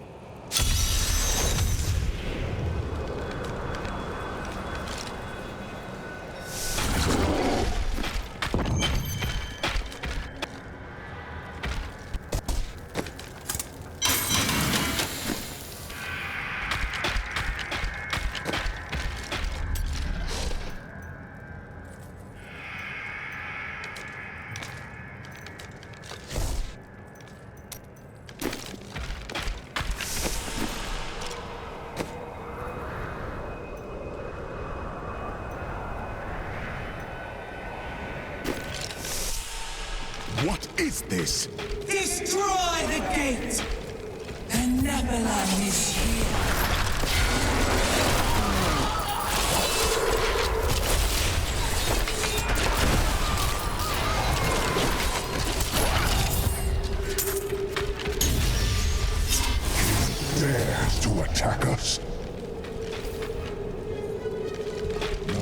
What is this? Destroy the gate! And Nephalem is here. Dares to attack us?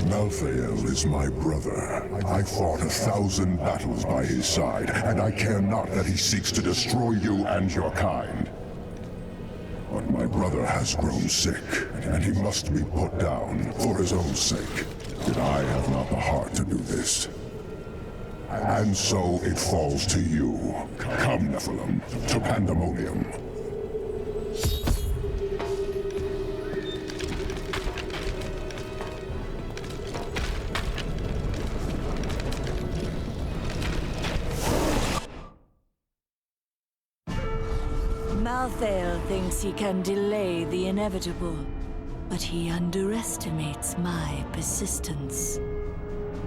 Malthael is my brother. I fought 1,000 battles by his side, and I care not that he seeks to destroy you and your kind. But my brother has grown sick, and he must be put down for his own sake. Yet I have not the heart to do this. And so it falls to you. Come, Nephalem, to Pandemonium. Malthael thinks he can delay the inevitable, but he underestimates my persistence.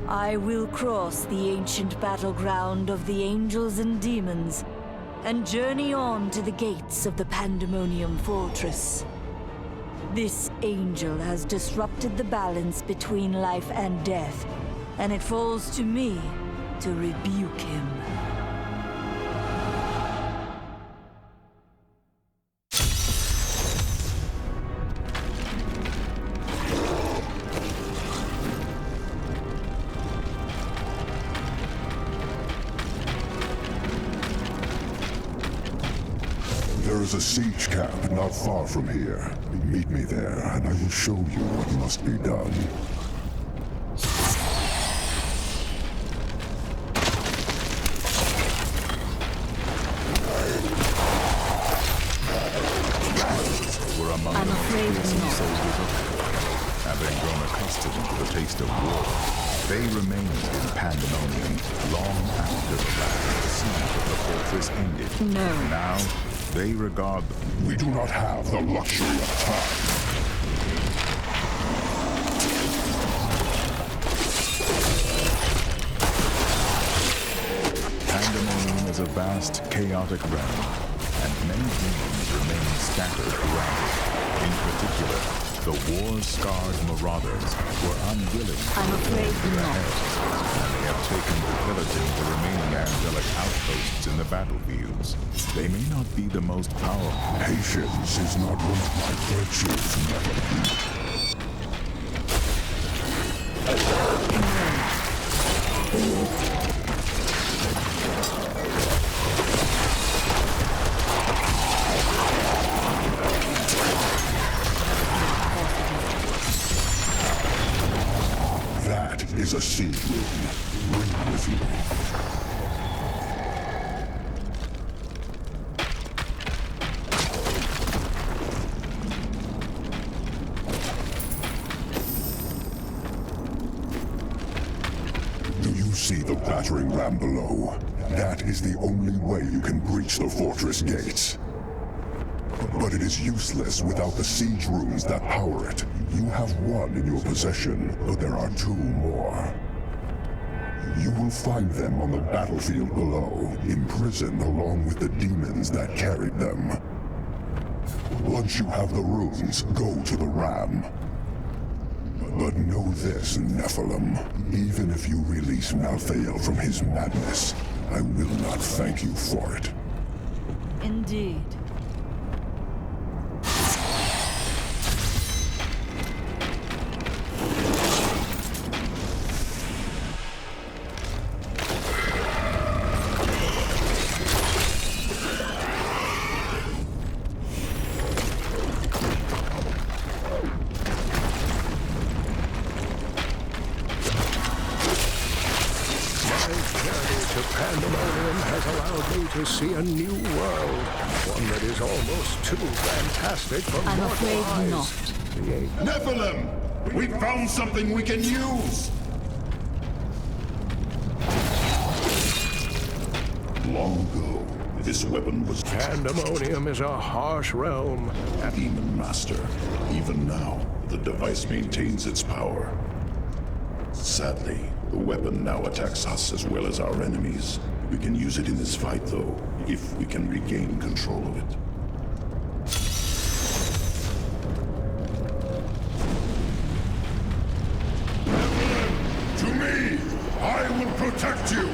I will cross the ancient battleground of the angels and demons and journey on to the gates of the Pandemonium Fortress. This angel has disrupted the balance between life and death, and it falls to me to rebuke him. There is a siege camp not far from here. Meet me there, and I will show you what must be done. We're among I'm afraid not. soldiers of having grown accustomed to the taste of war. They remained in Pandemonium long after the last siege of the fortress ended. No. Now, they regard... We do not have the luxury of time. Pandemonium is a vast, chaotic realm, and many dreams remain scattered around it. In particular, the war-scarred marauders were unwilling to afraid go not. ahead, and they have taken to pillaging the remaining angelic outposts in the battlefields. They may not be the most powerful. Patience is not one of my virtues, Nephalem. is a seed rune. Bring it with you. See the battering ram below. That is the only way you can breach the fortress gates. But it is useless without the siege runes that power it. You have one in your possession, but there are two more. You will find them on the battlefield below, imprisoned along with the demons that carried them. Once you have the runes, go to the ram. But know this, Nephalem. Even if you release Malthael from his madness, I will not thank you for it. Indeed. To see a new world, one that is almost too fantastic for I'm mortal afraid eyes. not. Nephalem! We found something we can use! Long ago, this weapon was... Pandemonium is a harsh realm. Demon Master. Even now, the device maintains its power. Sadly, the weapon now attacks us as well as our enemies. We can use it in this fight, though, if we can regain control of it. To me! I will protect you!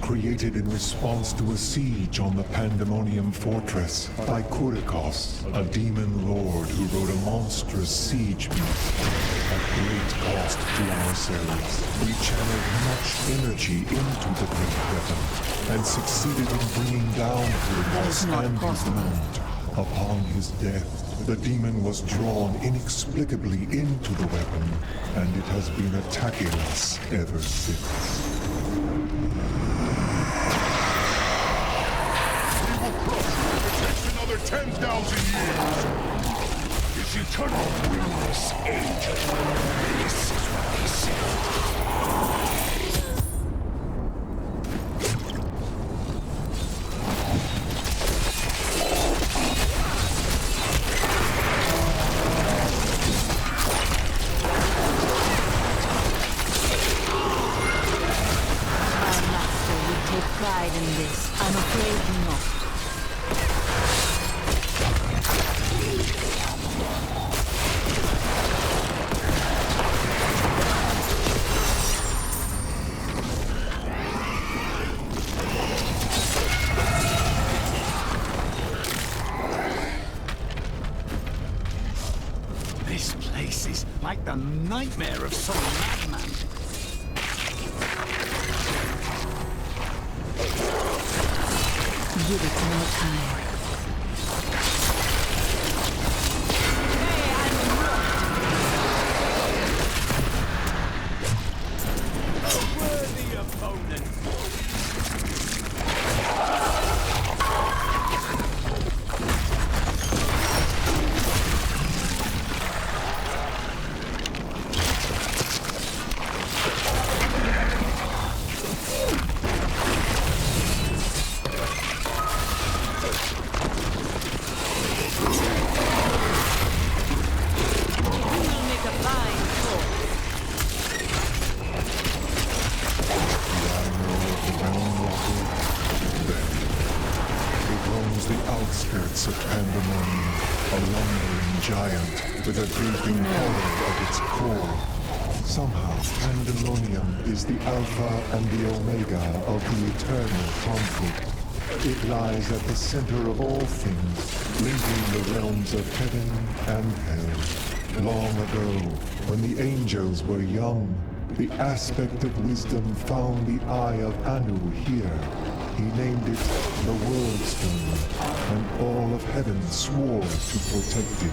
Created in response to a siege on the Pandemonium Fortress by Kurikos, a demon lord who wrote a monstrous siege beast. At great cost to ourselves, we channeled much energy into the great weapon and succeeded in bringing down Kurikos and his mount. Upon his death, the demon was drawn inexplicably into the weapon, and it has been attacking us ever since. Another 10,000 years! This eternal wilderness angel. This is what he said. nightmare of some madman. Give it more time. A worthy opponent. Of Pandemonium, a lumbering giant with a gaping horror at its core. Somehow, Pandemonium is the alpha and the omega of the eternal conflict. It lies at the center of all things, linking the realms of heaven and hell. Long ago, when the angels were young, the aspect of wisdom found the eye of Anu here. He named it the Worldstone, and all of heaven swore to protect it.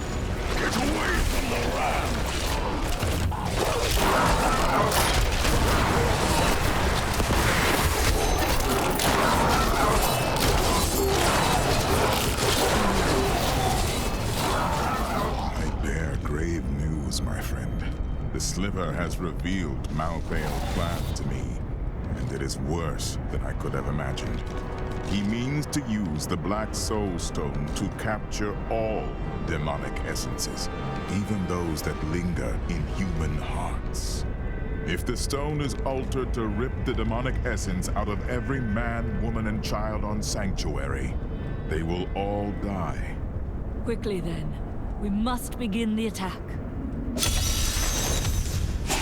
Get away from the ram! I bear grave news, my friend. The Sliver has revealed Malthael's plan to me. And it is worse than I could have imagined. He means to use the Black Soulstone to capture all demonic essences, even those that linger in human hearts. If the stone is altered to rip the demonic essence out of every man, woman, and child on Sanctuary, they will all die. Quickly then, we must begin the attack.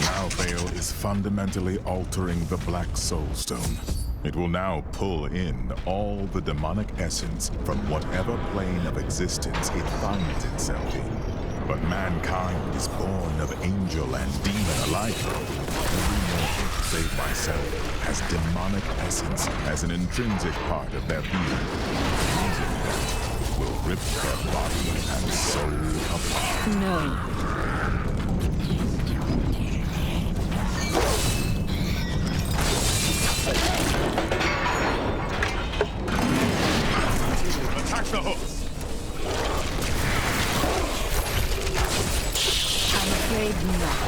Malthael is fundamentally altering the Black Soulstone. It will now pull in all the demonic essence from whatever plane of existence it finds itself in. But mankind is born of angel and demon alike. Every mortal, save myself, has demonic essence as an intrinsic part of their being. Using that will rip their body and soul apart. No. Attack the hooks! I'm afraid not.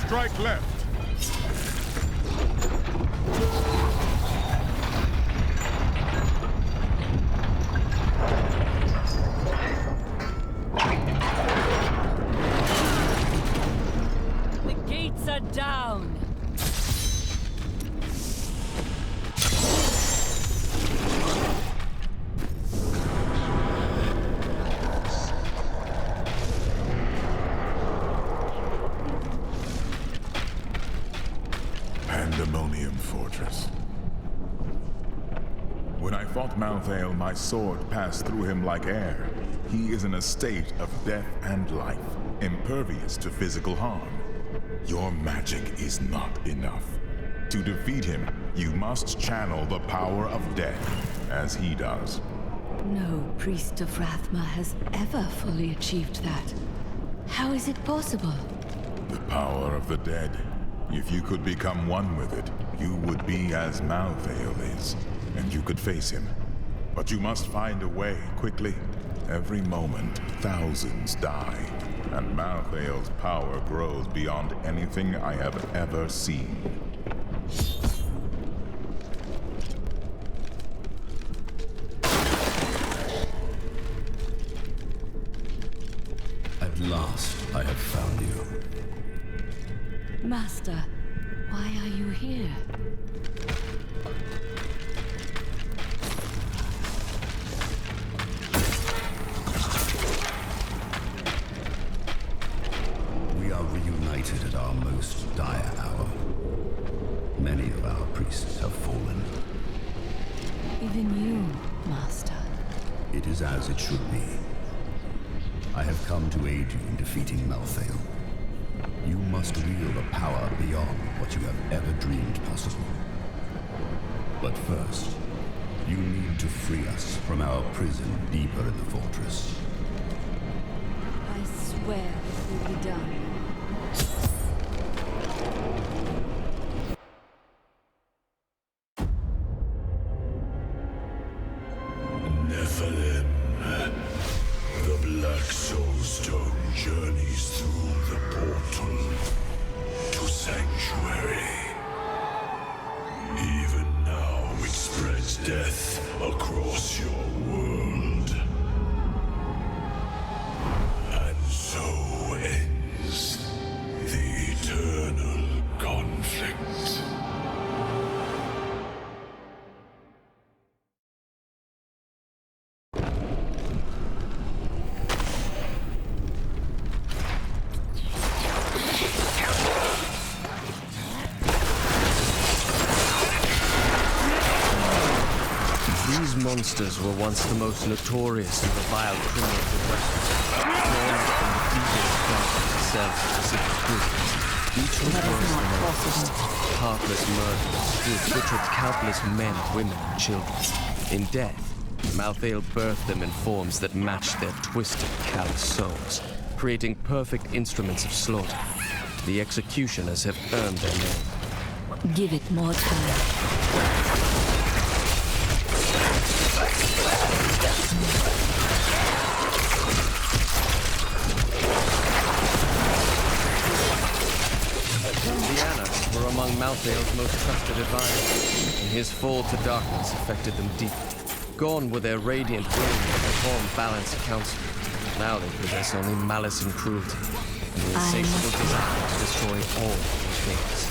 Strike left. The gates are down. Pandemonium Fortress. When I fought Malthael, my sword passed through him like air. He is in a state of death and life, impervious to physical harm. Your magic is not enough. To defeat him, you must channel the power of death, as he does. No priest of Rathma has ever fully achieved that. How is it possible? The power of the dead. If you could become one with it, you would be as Malthael is, and you could face him. But you must find a way, quickly. Every moment, thousands die, and Malthael's power grows beyond anything I have ever seen. At last, I have found you. Master, are you here? We are reunited at our most dire hour. Many of our priests have fallen. Even you, Master. It is as it should be. I have come to aid you in defeating Malthael. You must wield a power beyond what you have ever dreamed possible. But first, you need to free us from our prison deeper in the fortress. I swear it will be done. Nephalem. The Black Soulstone journeys through the portal to Sanctuary. Even now it spreads death across your world. And so ends the eternal conflict. These monsters were once the most notorious and reviled criminals of Westmarch, drawn from the deepest darkness cells of Pacific prisons. Each was worse than the last. Heartless murderers who had butchered countless men, women, and children. In death, Malthael birthed them in forms that matched their twisted, callous souls, creating perfect instruments of slaughter. The executioners have earned their name. Give it more time. Were among Malthael's most trusted advisors, and his fall to darkness affected them deeply. Gone were their radiant will and their calm, balanced counsel. Now they possess only malice and cruelty, and the insatiable desire to destroy all things.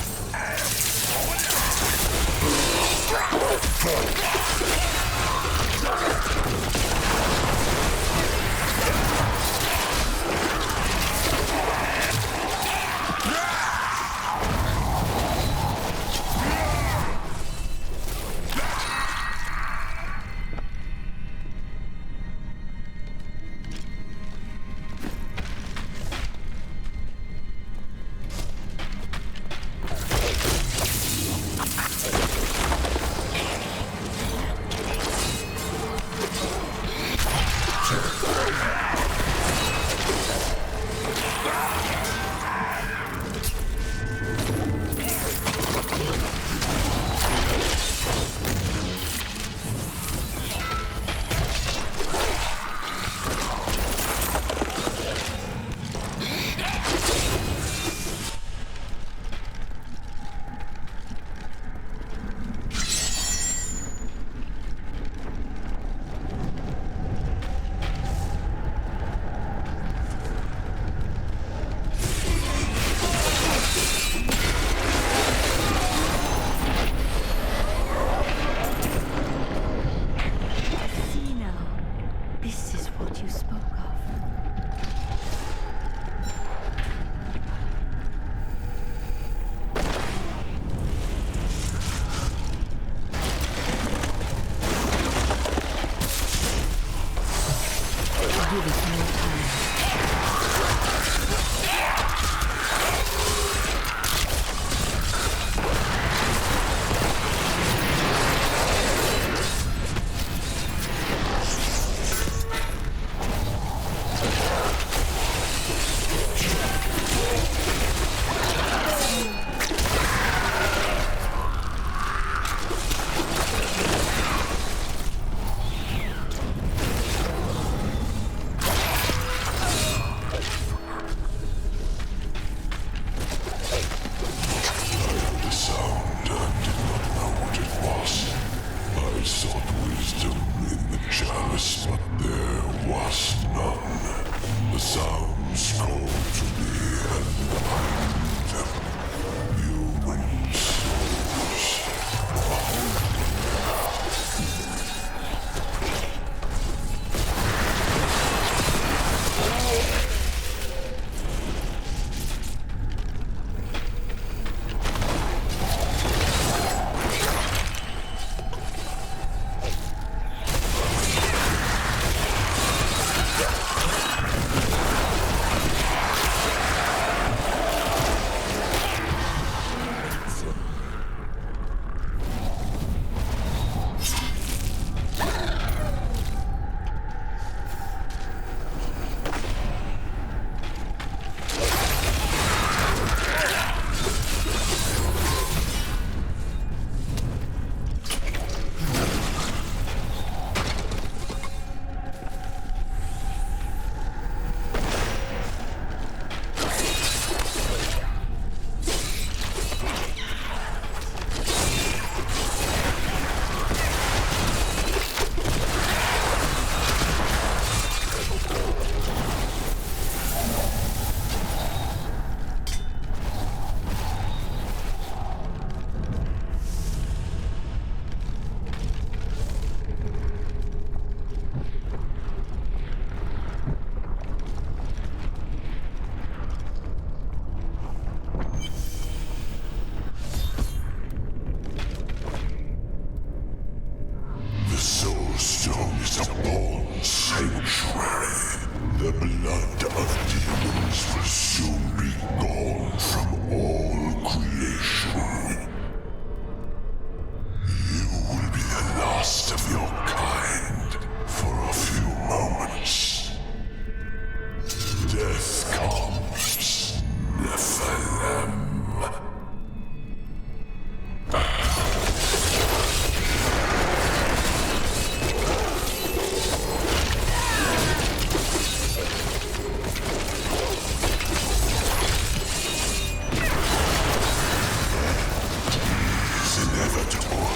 inevitable.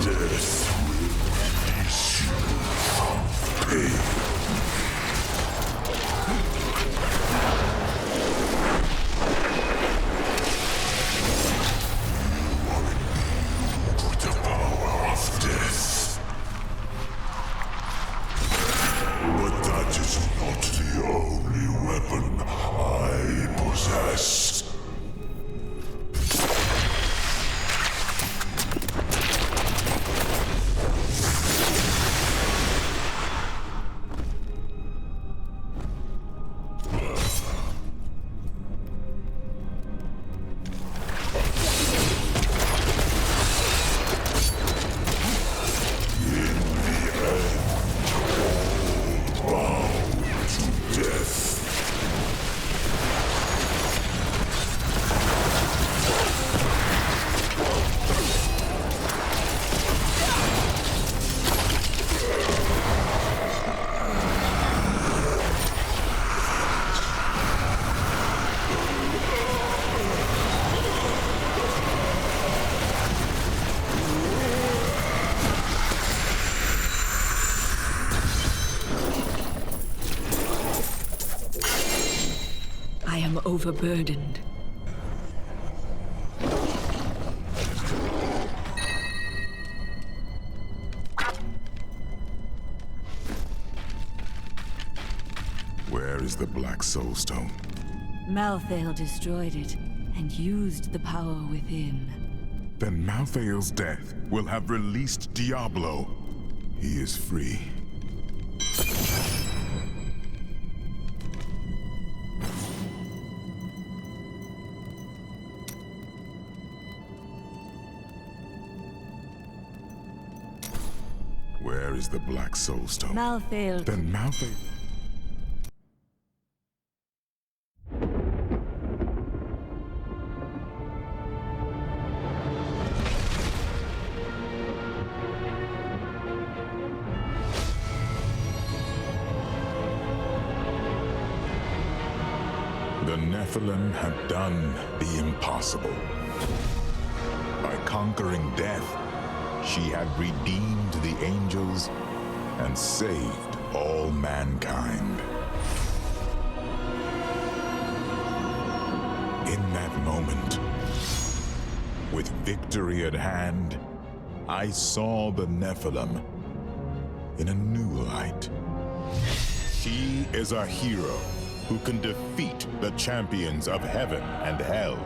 Death will release you from pain. Overburdened. Where is the Black Soulstone? Malthael destroyed it and used the power within. Then Malthael's death will have released Diablo. He is free. Where is the Black Soulstone? Malthael. Then Malthael... The Nephalem had done the impossible. By conquering death, she had redeemed the angels and saved all mankind. In that moment, with victory at hand, I saw the Nephalem in a new light. She is a hero who can defeat the champions of heaven and hell,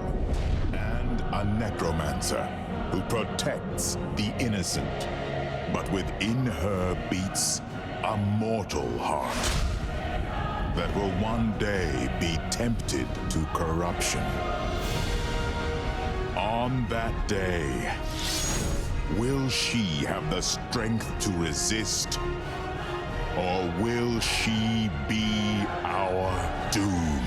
and a necromancer who protects the innocent, but within her beats a mortal heart that will one day be tempted to corruption. On that day, will she have the strength to resist, or will she be our doom?